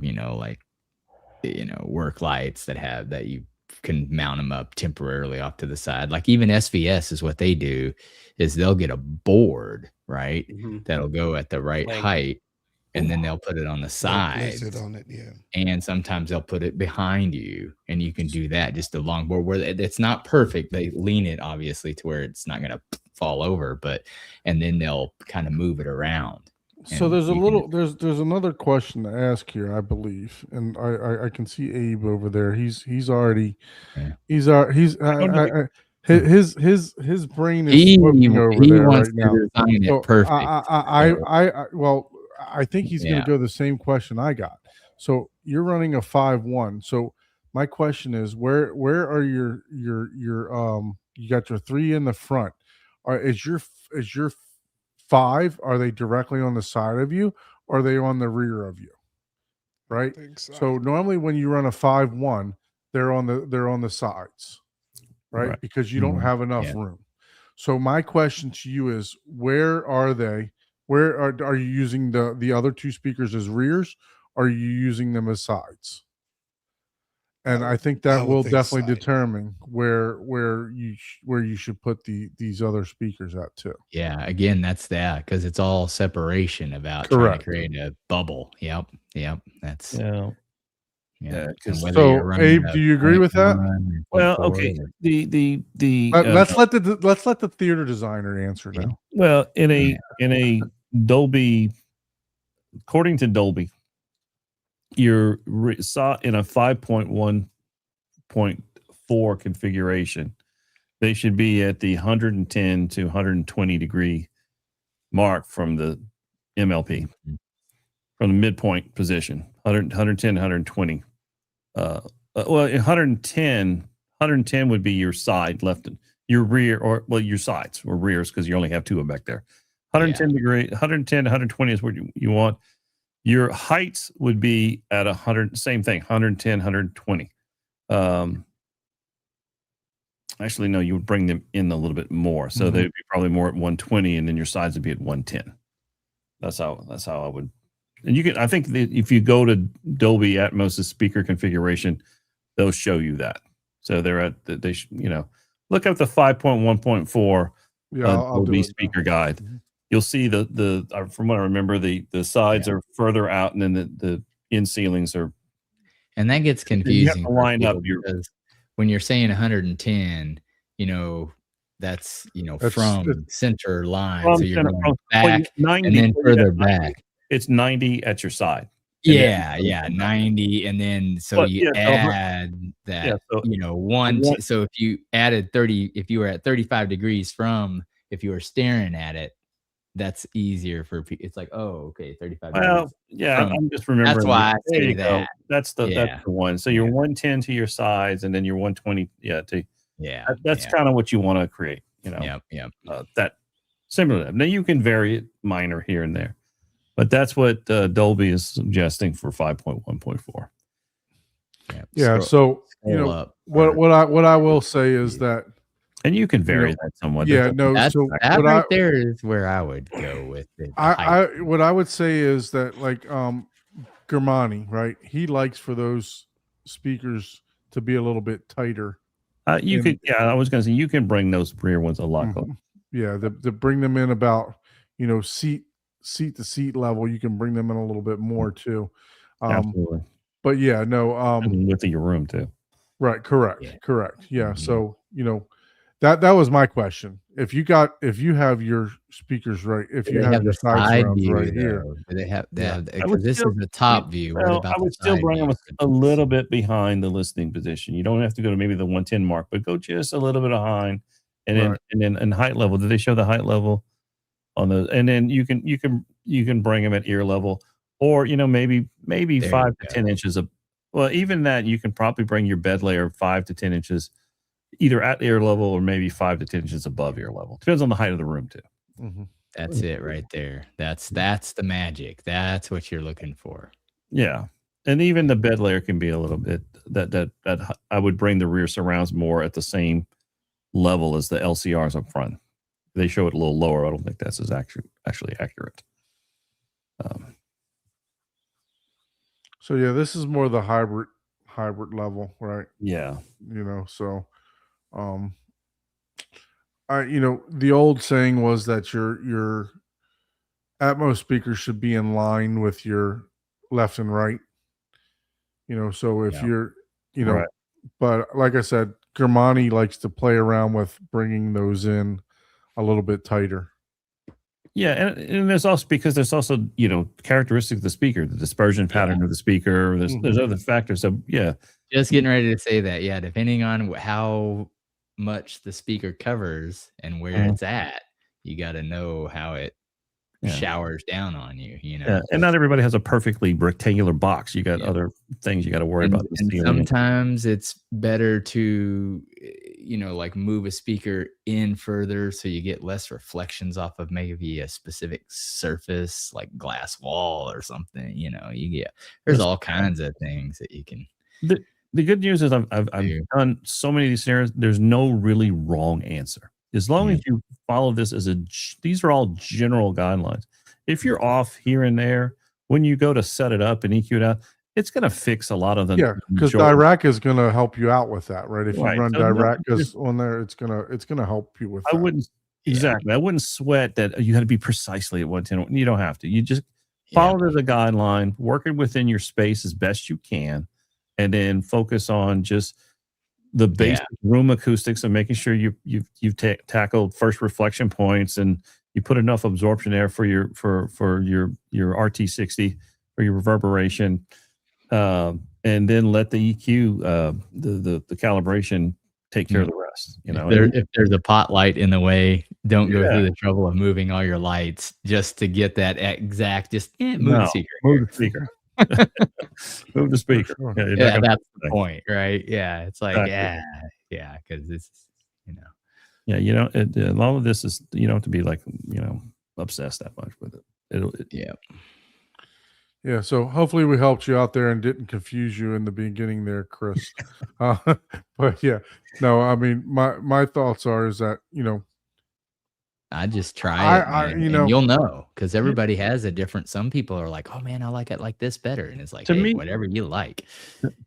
work lights that you can mount them up temporarily off to the side. Like even SVS is what they do is they'll get a board, right? Mhm. That'll go at the right Like- height, and then they'll put it on the Yeah, place sides. it on it. Yeah, And sometimes they'll put it behind you, and you can do that, just a long board where it's not perfect. They lean it obviously to where it's not going to fall over, and then they'll kind of move it around. So And there's a you can little there's another question to ask here, I believe, and I can see Abe over there. He's already Yeah. he's don't know. his brain is he smoking over he there wants right to now. design it So perfect. well, I think he's going Yeah. to go the same question I got. So you're running a 5-1. So my question is, where are your you got your 3 in the front? Is your 5, are they directly on the side of you, or are they on the rear of you? Right. think so. So normally when you run a 5-1, they're on the sides, right? Right. Because you don't Mhm. have enough Yeah. room. So my question to you is, where are they? Where are you using the other 2 speakers as rears? Or are you using them as sides? And I think I that would will think definitely side. determine where you should put these other speakers at too. Yeah, again, that's that because it's all separation about Correct. trying to create a bubble. Yep. That's Yeah. yeah. Yeah, And 'cause- whether you're So, running Abe, a do you agree with that? 0.1 or Well, 0.4 okay. or- The Let's let the theater designer answer Yeah. now. well in a Dolby, according to Dolby, you're saw in a 5.1.4 configuration, they should be at the 110 to 120 degree mark from the MLP, from the midpoint position, 110, 120. Well, 110 would be your side left, your rear, or well, your sides or rears, because you only have 2 of them back there. 110 degree, 110 to 120 is what you want. Your heights would be at 100, same thing, 110, 120. Actually, no, you would bring them in a little bit more. So Mhm. they'd be probably more at 120, and then your sides would be at 110. That's how I would. And you can, I think that if you go to Dolby Atmos' speaker configuration, they'll show you that. So they're at look up the 5.1.4 Yeah, I'll do Dolby it now. speaker guide. Mhm. You'll see the from what I remember, the sides are further out, and then the in ceilings are. And that gets you have confusing to for line up people your. because when you're saying 110, that's That's from center line, From so you're center- going from- back 90, and then well, you got further 90. back. It's 90 at your side. And then- Yeah, 90, and then so But, you yeah, so add yeah, that, so one. one- So if you added 30, if you were at 35 degrees from, if you were staring at it, that's easier for people. It's like, oh, okay, 35 Well, degrees. yeah, from- I'm just remembering. That's why I There say you go. that. That's the Yeah. one. So you're Yeah. 110 to your sides, and then you're 120. Yeah, Yeah, that's yeah. kind of what you want to create. Yep. That similar. Now you can vary it minor here and there, but that's what Dolby is suggesting for 5.1.4. Yeah, so Scroll up. what I will say is that And you can vary that somewhat. yeah, no, That so that what right there is where I would go with it. the height. what I would say is that, like, Germani, right? He likes for those speakers to be a little bit tighter. You could, yeah, I was going to say you can bring those rear ones a lot closer. Mhm. Yeah, to bring them in about seat to seat level, you can bring them in a little bit more too. Absolutely. But yeah, no, And the width of your room too. right, correct, Yeah. correct. Yeah, Mhm. so that was my question. If you have your speakers right, if Do you they have have your the side side surrounds view right here, though? Do they have Yeah. I would because this still- is the top view. What Well, about I would the still side bring them view? a little bit behind the listening position. You don't have to go to maybe the 110 mark, but go just a little bit behind, and then Right. and then in height level. Did they show the height level on the? And then you can bring them at ear level, or maybe There 5 you to 10 inches of. Well, even that you can probably bring your bed layer 5 to 10 inches, either at ear level or maybe 5 to 10 inches above ear level. Depends on the height of the room too. Mhm. That's it right there. That's the magic. That's what you're looking for. Yeah. And even the bed layer can be a little bit that I would bring the rear surrounds more at the same level as the LCRs up front. They show it a little lower. I don't think that's as actually accurate. So yeah, this is more the hybrid level, right? Yeah. So the old saying was that your Atmos speakers should be in line with your left and right. So if Yeah. you're Right. but like I said, Germani likes to play around with bringing those in a little bit tighter. Yeah, and there's also because there's also characteristics of the speaker, the dispersion pattern of the speaker. There's other factors. So yeah, Just getting ready to say that. Yeah, depending on how much the speaker covers and where Mhm. it's at, you got to know how it Yeah. showers down on you. Yeah, and not everybody has a perfectly rectangular box. You got other things you got to worry about. The And ceiling. sometimes it's better to, like move a speaker in further so you get less reflections off of maybe a specific surface, like glass wall or something. There's That's- all kinds of things that you can. The good news is I've Yeah. done so many of these scenarios. There's no really wrong answer as long as you follow this these are all general guidelines. If you're off here and there, when you go to set it up and EQ it out, it's going to fix a lot of the because majority. Dirac is going to help you out with that, right? If Right. you run So no, Dirac on there, it's gonna help you with I that. wouldn't exactly. I wouldn't sweat that you had to be precisely at 110. You don't have to. You just follow the guideline, working within your space as best you can, and then focus on just the basic room acoustics and making sure you've tackled first reflection points and you put enough absorption there for your RT60 for your reverberation, and then let the EQ the calibration take care of the rest. If there's a pot light in the way, don't go through the trouble of moving all your lights just to get that exact. Just move the speaker. Move the speaker. Move the speaker. Sure. Yeah, Yeah, that's the point, right? Yeah, it's like Exactly. because it's Yeah, a lot of this is you don't have to be like obsessed that much with it. Yeah, so hopefully we helped you out there and didn't confuse you in the beginning there, Chris. But yeah, no, I mean my thoughts is that I just try it, man, and you'll know because Yeah. everybody has a different. Some people are like, "Oh man, I like it like this better," and it's like, To hey, me- whatever you like.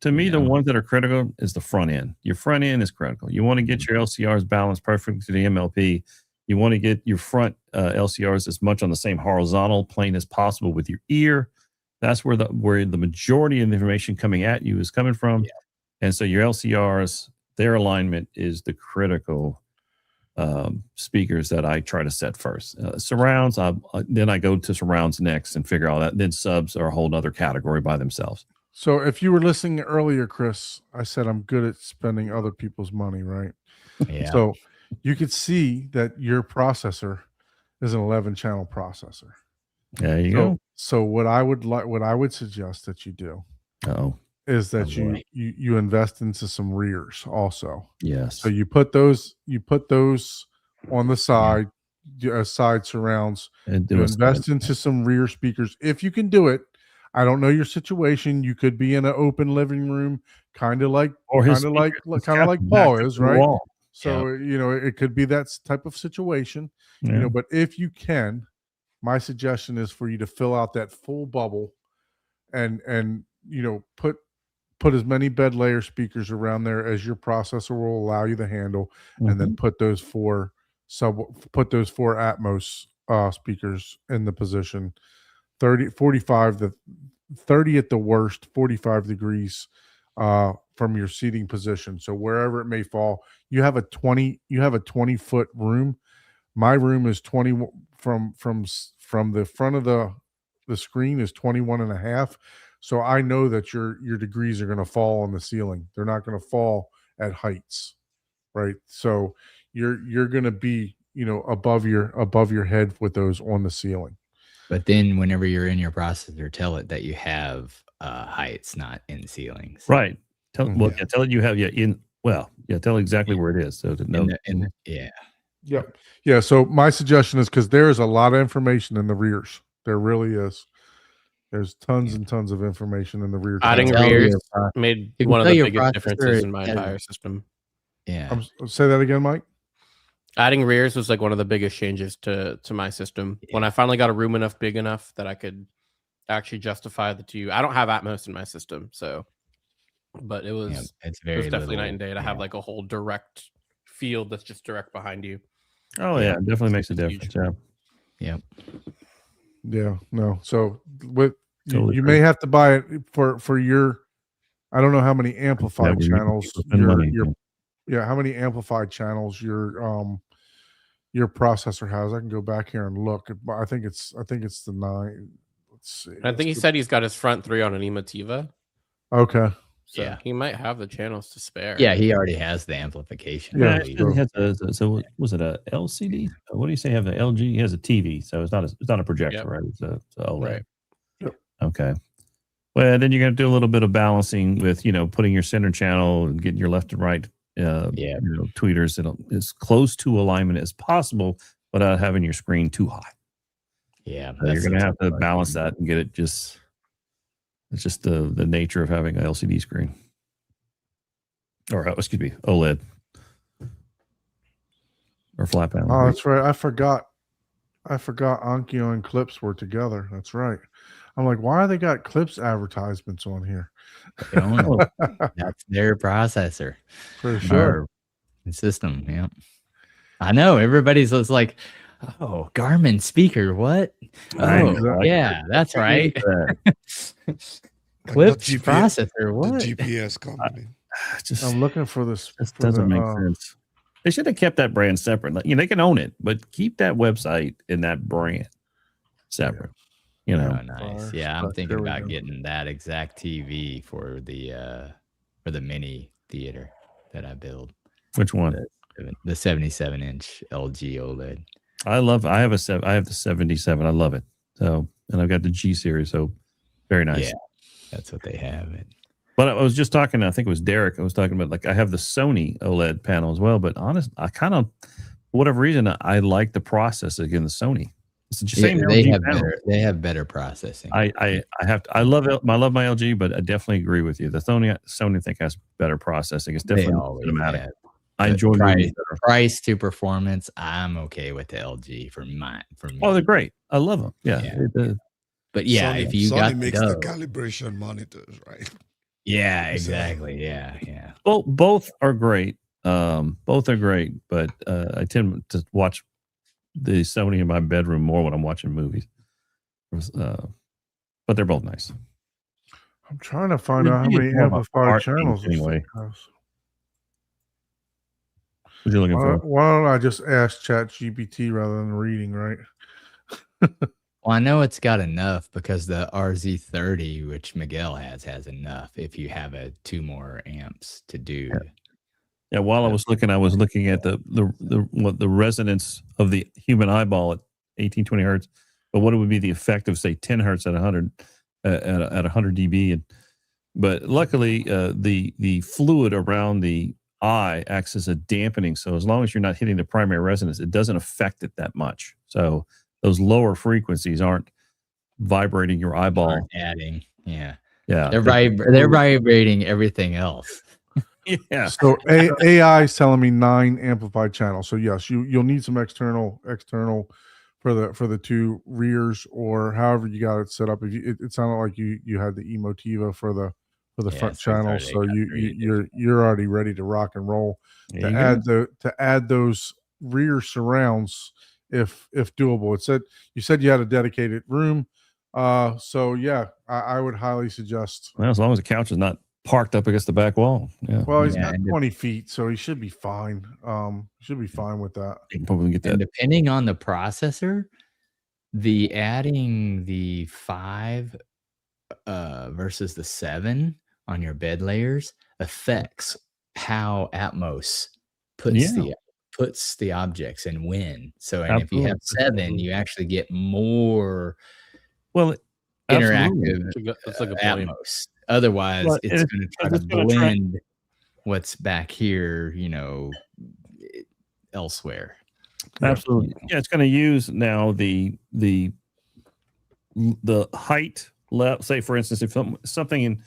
To me, the know? ones that are critical is the front end. Your front end is critical. You want to get your LCRs balanced perfectly to the MLP. You want to get your front LCRs as much on the same horizontal plane as possible with your ear. That's where the majority of the information coming at you is coming from. And so your LCRs, their alignment is the critical speakers that I try to set first. Surrounds, then I go to surrounds next and figure all that. Then subs are a whole other category by themselves. So if you were listening earlier, Chris, I said I'm good at spending other people's money, right? Yeah. So you could see that your processor is an 11-channel processor. There you go. So what I would suggest that you do Oh, is that boy. you invest into some rears also. yes. So you put those on the side, side surrounds. And You invest into some rear speakers if you can do it. I don't know your situation. You could be in an open living room, kind of like Paul is, right? So it could be that type of situation. But if you can, my suggestion is for you to fill out that full bubble, and put as many bed layer speakers around there as your processor will allow you to handle, and then put those four Atmos speakers in the position 45 to 30 at the worst, 45 degrees from your seating position. So wherever it may fall, you have a 20-foot room. My room is 20 from the front of the screen is 21 and a half. So I know that your degrees are going to fall on the ceiling. They're not going to fall at heights, right? So you're going to be, above your head with those on the ceiling. But then whenever you're in your processor, tell it that you have heights, not in ceilings. Right. Tell it you have tell exactly where it is so to know. Yep. Yeah. So my suggestion is, because there is a lot of information in the rears. There really is. There's tons and tons of information in the rear. Adding Tell rears your made you can one of tell the your biggest processor differences in my has- entire system. Yeah. Say that again, Mike. Adding rears was like one of the biggest changes to my system. When I finally got a room big enough that I could actually justify the two. I don't have Atmos in my system, but it was it's it very was definitely little, night and day to have like a whole direct field that's just direct behind you. Oh yeah, it definitely makes a It's huge. difference. Yeah. Yeah. No. So with Totally you agree. may have to buy it for your. I don't know how many amplified Yeah, channels spend money, how many amplified channels your your processor has. I can go back here and look. But I think it's the 9. Let's see. I think he said he's got his front 3 on an Emotiva. Okay. So Yeah. he might have the channels to spare. Yeah, he already has the amplification. Yeah, really. sure. He has so was it a LCD? What do you say? Have the LG? He has a TV, so it's not a projector, Yep. right? It's a OLED. Right. Yep. Okay. Well, then you're going to do a little bit of balancing with putting your center channel and getting your left and right tweeters as close to alignment as possible without having your screen too high. Yeah, So you're going to have to balance that and get it just. It's just the nature of having an LCD screen, or excuse me, OLED or flat panel. Oh, that's right. I forgot Onkyo and Clips were together. That's right. I'm like, why they got Clips advertisements on here? They don't know. That's their processor. For sure. Or system. Yeah. I know. Everybody's just like, oh, Garmin speaker. What? I Oh, know. yeah, that's right. Like Clips the processor. What? The GPS company. Just I'm looking for this. this for doesn't the, make sense. They should have kept that brand separate. Like, they can own it, but keep that website and that brand separate. Oh, nice. Fire Yeah, I'm stuff. thinking There we about go. getting that exact TV for the mini theater that I build. Which one? The 77-inch LG OLED. I have the 77. I love it. So, and I've got the G series. So, very nice. Yeah, that's what they have. But I was just talking, I think it was Derek. I was talking about, like, I have the Sony OLED panel as well. But I kind of, for whatever reason, I like the processing in the Sony. It's the same. They LG have panel. better processing. I love my LG, but I definitely agree with you. The Sony I think has better processing. It's They definitely always cinematic. have. I But enjoy price, movies better. price to performance. I'm okay with the LG for me. Oh, they're great. I love them. Yeah. Yeah. But yeah, Sony, if you Sony got makes the the dough, calibration monitors, right? yeah, So- exactly. Yeah. Both are great. Both are great, but I tend to watch the Sony in my bedroom more when I'm watching movies. But they're both nice. I'm trying to find It out how is many more of a amplified art thing channels this anyway. thing has. What you looking for? Why don't I just ask Chat GPT rather than reading, right? Well, I know it's got enough because the RZ30, which Miguel has enough. If you have 2 more amps to do. Yeah, while I was looking at the resonance of the human eyeball at 1820 hertz, but what it would be the effect of, say, 10 hertz at 100 at 100 dB. But luckily, the fluid around the eye acts as a dampening. So as long as you're not hitting the primary resonance, it doesn't affect it that much. So those lower frequencies aren't vibrating your eyeball. Aren't adding. Yeah. Yeah, They're vibrating everything else. yeah. So AI is telling me 9 amplified channels. So yes, you'll need some external for the 2 rears or however you got it set up. If it sounded like you had the Emotiva for the Yeah, front so it's channel, already so got 3 you're already ready to rock and roll. There you go. To add those rear surrounds if doable. You said you had a dedicated room. So yeah, I would highly suggest. Well, as long as the couch is not parked up against the back wall. Yeah. Well, he's Yeah, got and 20 feet, so he should be fine. Should be fine with that. You can probably get And that. depending on the processor, adding the 5 versus the 7 on your bed layers affects how Atmos puts the objects and when. So, and if you have Absolutely. 7, you actually get more Well, absolutely. interactive That's a good point. Atmos. Otherwise, Well, it's and going to try to it's gonna try- blend what's back here, elsewhere. Absolutely. Yeah, it's going to use now the height left. Say, for instance, if something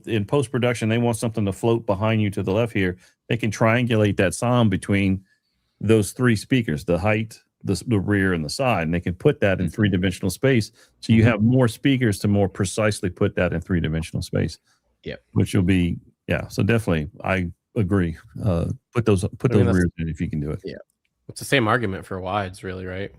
in post production they want something to float behind you to the left here, they can triangulate that sound between those 3 speakers: the height, the rear, and the side, and they can put that in 3-dimensional space. So you have more speakers to more precisely put that in 3-dimensional space. Yep. Which will be So definitely, I agree. Put those that's- rears in if you can do it. Yeah. It's the same argument for wides, really, right?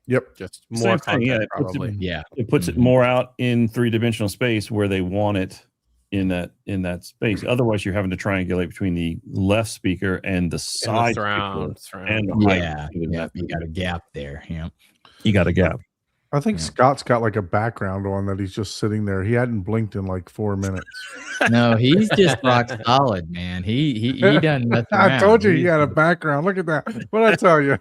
Yep. Just Same more thing, yeah, content, it puts it- probably. Yeah. It puts it more out in 3-dimensional space where they want it in that space. Otherwise, you're having to triangulate between the left speaker and the And side the surround. speaker and the right Yeah, speaker. yeah, you got a gap there. Yeah. You got a gap. I think Yeah. Scott's got like a background on that he's just sitting there. He hadn't blinked in like 4 minutes. No, he's just rock solid, man. He doesn't mess around. I told you he had a background. Look at that. What I tell you?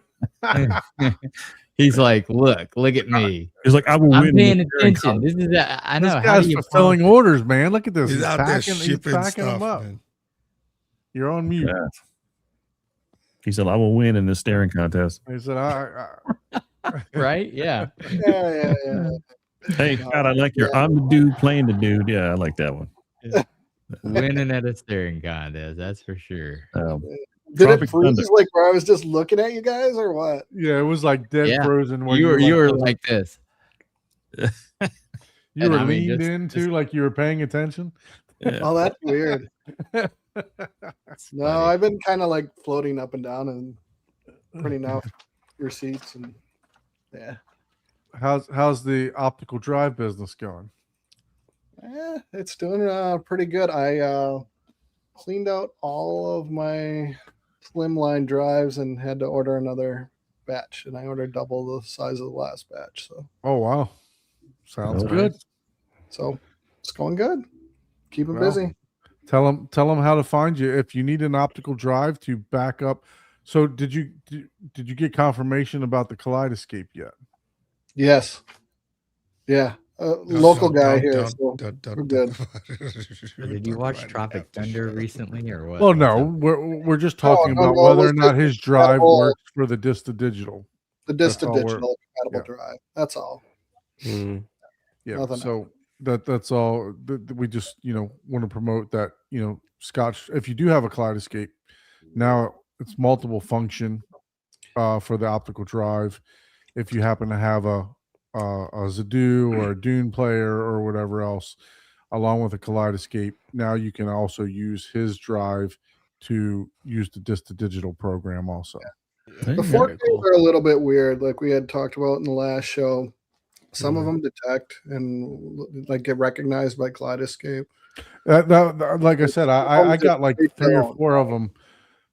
He's like, look at me. It's like I will I'm win. paying the staring attention. This is I know. This How guy's do you fulfilling orders, man. Look at this. He's out there he's shipping packing stuff, them up. man. You're on mute. Yeah. He said, "I will win in this staring contest." He said, right? Yeah. Yeah. Hey, Scott, I like your "I'm the dude playing the dude." Yeah, I like that one. Winning at a staring contest, that's for sure. Did Tropic it freeze Thunder. like where I was just looking at you guys or what? yeah, it was like dead Yeah. frozen. Where You were like this. you and were I mean, leaned just- into like you were paying attention. Yeah. Oh, that's weird. No, I've been kind of like floating up and down and printing out receipts and yeah. How's the optical drive business going? It's doing pretty good. I cleaned out all of my slimline drives and had to order another batch, and I ordered double the size of the last batch. So, Wow, sounds Oh, good. so it's going good. Keep it Well, busy. Tell them how to find you if you need an optical drive to back up. So did you get confirmation about the Kaleidoscape yet? Yes. Yeah. Local guy here. So we're good. Did you watch Tropic Thunder recently or what? Well, no, we're just talking no, about no, whether or it's not just his drive compatible. works for the disc to digital. The disc to That's all digital compatible drive. That's all. Mm. Yeah, Nothing so that's all. We just want to promote that Scotch. If you do have a Kaleidoscape, now it's multiple function for the optical drive. If you happen to have a Zadoo or a Dune player or whatever else, along with a Kaleidoscape, now you can also use his drive to use the disc to digital program also. There The you go. 4Ks are a little bit weird, like we had talked about in the last show. Some of them detect and like get recognized by Kaleidoscape. Like I said, I got like They 3 or don't. 4 of them.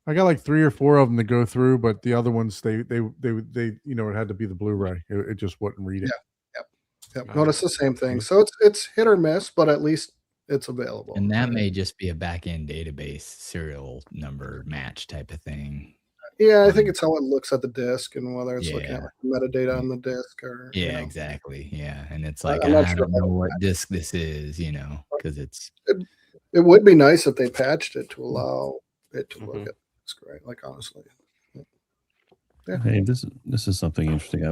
I got like 3 or 4 of them to go through, but the other ones they it had to be the Blu-ray. It just wouldn't read it. Yep. Notice the same thing. So it's hit or miss, but at least it's available. And that may just be a back end database serial number match type of thing. Yeah, I think it's how it looks at the disc and whether it's looking at Yeah. like metadata on the disc or Yeah, exactly. Yeah. And it's I- like, I'm not I sure don't know about what disc this is, because it's It would be nice if they patched it to allow it to look Mhm. at the disc, right? Like honestly. Hey, this is something interesting.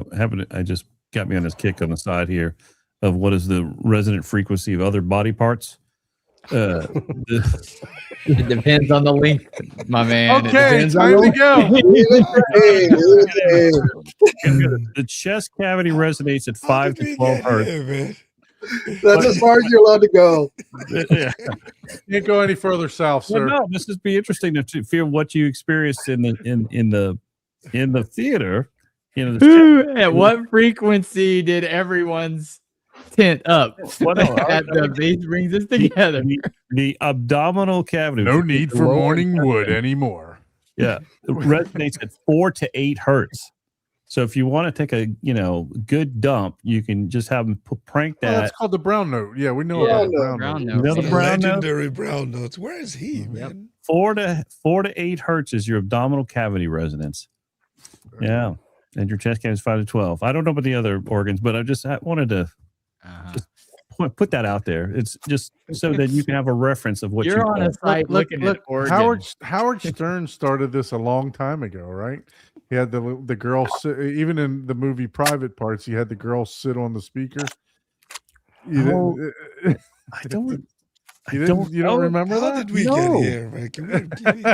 I just got me on this kick on the side here of what is the resonant frequency of other body parts. it depends on the length, my man. It Okay, depends on time the to go. The chest cavity resonates at 5 to 12 hertz. That's as far as you're allowed to go. Yeah. Can't go any further south, Well, sir. no, this would be interesting to feel what you experienced in the theater. At what frequency did everyone's tent up Well, no, that the base brings us together? the abdominal cavity. No need the for lower morning wood intestine, anymore. Yeah, it resonates at 4 to 8 hertz. So if you want to take a good dump, you can just have them prank Well, that. that's called the brown note. Yeah, we know Yeah, about the brown, brown note. note. You know the brown note? Legendary brown notes. Where is he, Yep. man? 4 to 8 hertz is your abdominal cavity resonance. Yeah, and your chest cavity is 5 to 12. I don't know about the other organs, but I wanted to put that out there. It's just so that you can have a reference of what You're on a site Look, looking at Howard organs. Stern started this a long time ago, right? He had the girl sit, even in the movie Private Parts. He had the girl sit on the speaker. You I don't. didn't remember How that? did we No. get here, man?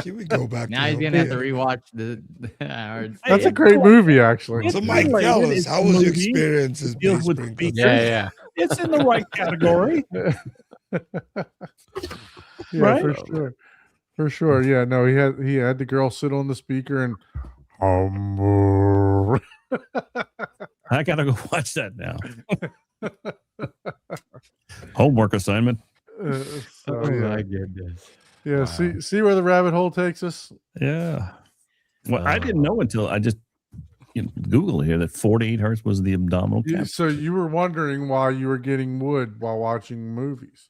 Can we go back? Now to he's Home gonna have to Theater? rewatch the Howard That's a Stern. great movie, actually. So, It's Mike, like- tell us, it's how was your movie. experience as Deals bass with sprinklers? speakers. Yeah. It's in the right category. Yeah, Right? for sure. Yeah, no, he had the girl sit on the speaker and I gotta go watch that now. Homework assignment. So, Oh yeah. my goodness. Yeah, Wow. see where the rabbit hole takes us. Yeah. Well, I Oh. didn't know until I just Google here that 48 hertz was the abdominal cap. So you were wondering why you were getting wood while watching movies.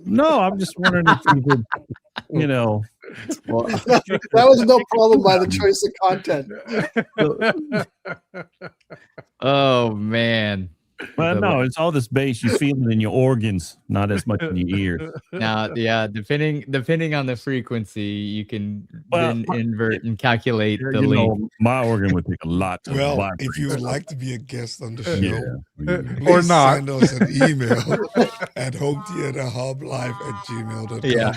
No, I'm just wondering if you could, Well, That was no problem by the choice of content. oh man. well, The- no, it's all this bass you feel it in your organs, not as much in your ears. Now, yeah, depending on the frequency, you can Well, then invert and calculate the You length. know, my organ would take a lot to Well, vibrate. if you would like to be a guest on the show, yeah. Or please not. send us an email at hometheaterhublive@gmail.com. Yeah.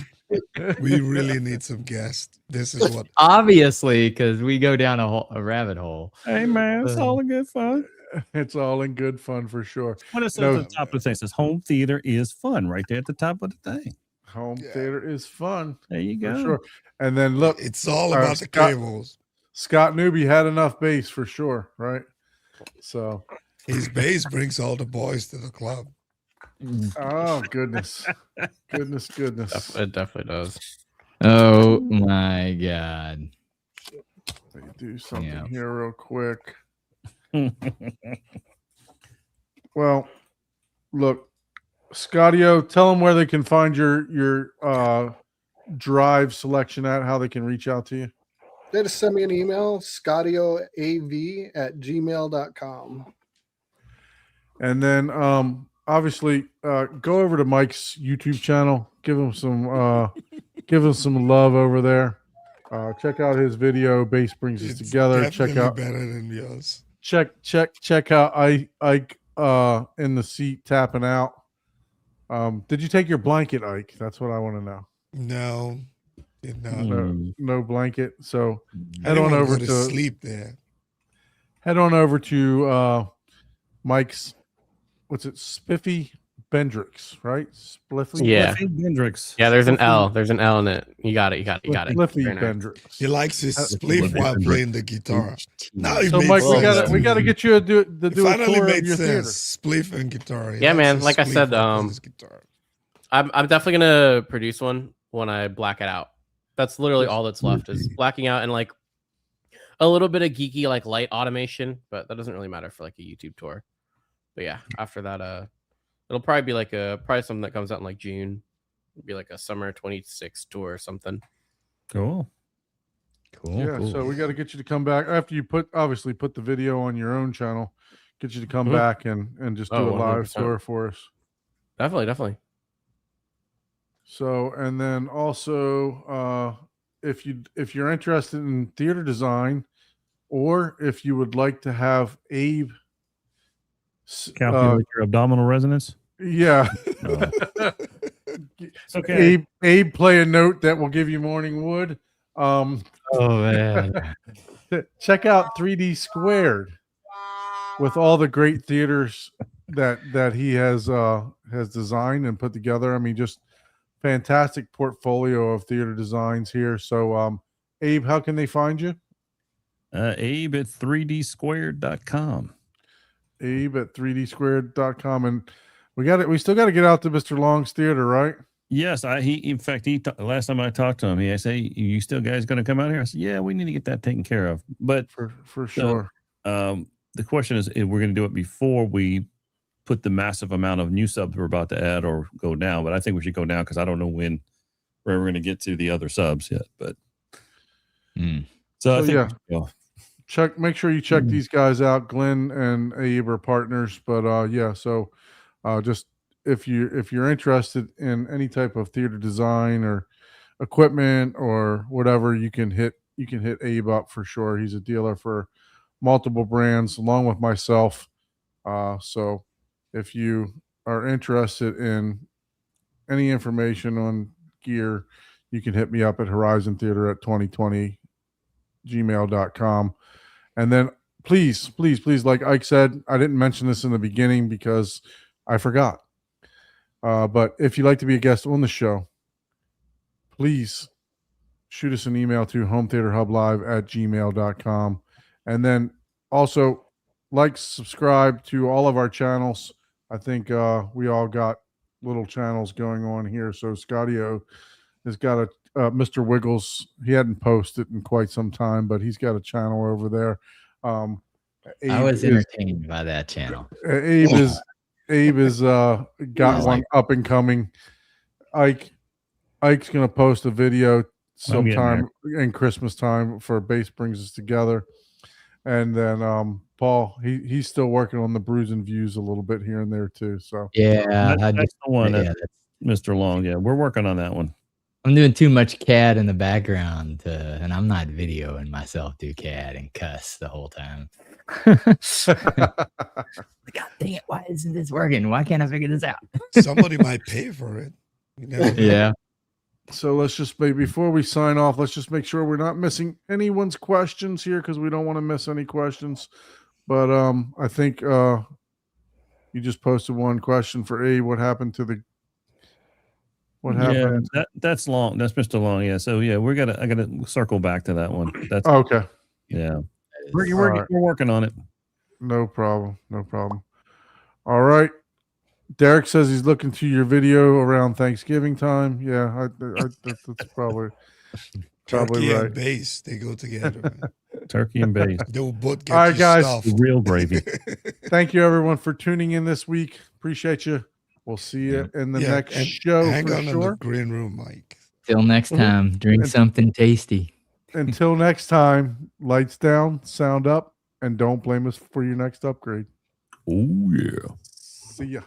We really need some guests. This is what Obviously, because we go down a rabbit hole. Hey man, it's all in good fun. It's all in good fun for sure. What it says No. at the top of the thing, it says home theater is fun right there at the top of the thing. Home Yeah. theater is fun There you for go. sure. And then look, it's all Our about the Scott- cables. Scott Newby had enough bass for sure, right? So, His bass brings all the boys to the club. oh goodness, goodness. It definitely does. Oh my god. Let me do something Yeah. here real quick. Well, look, Scottio, tell them where they can find your drive selection at, how they can reach out to you. They just send me an email, scottioav@gmail.com. And then obviously go over to Mike's YouTube channel, give him some love over there. Check out his video, Bass Brings Us It's Together. Check definitely out better than yours. check out Ike in the seat tapping out. Did you take your blanket, Ike? That's what I want to know. No, did not. No blanket. So I head didn't on wanna over go to sleep there. head on over to Mike's, what's it, Spiffy Bendrix, right? Spliffy? Yeah. Hendrix. Yeah, there's an L. There's an L in it. You got it. Spliffy Very nice. Bendrix. He likes his That's spliff while Hendrix. playing the guitar. Now it So makes Mike, sense. we gotta get you to do It a finally tour of made your theater. sense. Spliff and guitar. He Yeah, likes man, his like I spliff said, while playing his guitar. I'm definitely gonna produce one when I black it out. That's literally all that's left is blacking out and like a little bit of geeky like light automation, but that doesn't really matter for like a YouTube tour. But yeah, after that, it'll probably be like probably something that comes out in like June. It'll be like a summer 26 tour or something. Cool. Cool. Yeah, cool. so we got to get you to come back after you put the video on your own channel. Get you to come Mhm. back and just do Oh, a live 100%. tour for us. Definitely. So, and then also, if you're interested in theater design, or if you would like to have Abe, Calculate your abdominal resonance. yeah, It's okay. Abe play a note that will give you morning wood. Oh man. Check out 3D Squared with all the great theaters that he has designed and put together. I mean, just fantastic portfolio of theater designs here. So, Abe, how can they find you? Abe at 3dsquared.com. Abe at 3dsquared.com. And we still got to get out to Mr. Long's theater, right? Yes, last time I talked to him, I say, "You still guys going to come out here?" I said, "Yeah, we need to get that taken care of." But For sure. the question is, if we're going to do it before we put the massive amount of new subs we're about to add, or go down. But I think we should go down because I don't know when we're ever going to get to the other subs yet. But so I think yeah. we should go. Make sure you check these guys out. Glenn and Abe are partners, but yeah, so just if you're interested in any type of theater design or equipment or whatever, you can hit Abe up for sure. He's a dealer for multiple brands along with myself. So if you are interested in any information on gear, you can hit me up at Horizon Theater at 2020 gmail.com. And then please, like Ike said, I didn't mention this in the beginning because I forgot. But if you'd like to be a guest on the show, please shoot us an email to hometheaterhublive@gmail.com. And then also subscribe to all of our channels. I think we all got little channels going on here. So Scotty O has got a Mr. Wiggles. He hadn't posted in quite some time, but he's got a channel over there. I was entertained by that channel. Abe is got one up and coming. Ike's gonna post a video sometime in Christmas time for Base Brings Us Together. And then Paul, he's still working on the Brews and Views a little bit here and there too. So Yeah, that's the one. yeah, Mr. Long. Yeah, we're working on that one. I'm doing too much CAD in the background, and I'm not videoing myself do CAD and cuss the whole time. God dang it! Why isn't this working? Why can't I figure this out? Somebody might pay for it. You never know. Yeah. So let's just before we sign off, let's just make sure we're not missing anyone's questions here because we don't want to miss any questions. But I think you just posted one question for A. What happened to the? What happened? Yeah, that's Long. That's Mr. Long. Yeah. So yeah, I gotta circle back to that one. That's Okay. yeah. All right. We're working on it. No problem. No problem. All right. Derek says he's looking to your video around Thanksgiving time. Yeah, that's probably Turkey right. and base, they go together. Man. Turkey and base. They will both get All right, you guys. stuffed. The real gravy. Thank you, everyone, for tuning in this week. Appreciate you. We'll see you in the next and show hang for on in the sure. green room, Mike. Till next time, drink something tasty. Until next time, lights down, sound up, and don't blame us for your next upgrade. Oh yeah. See ya.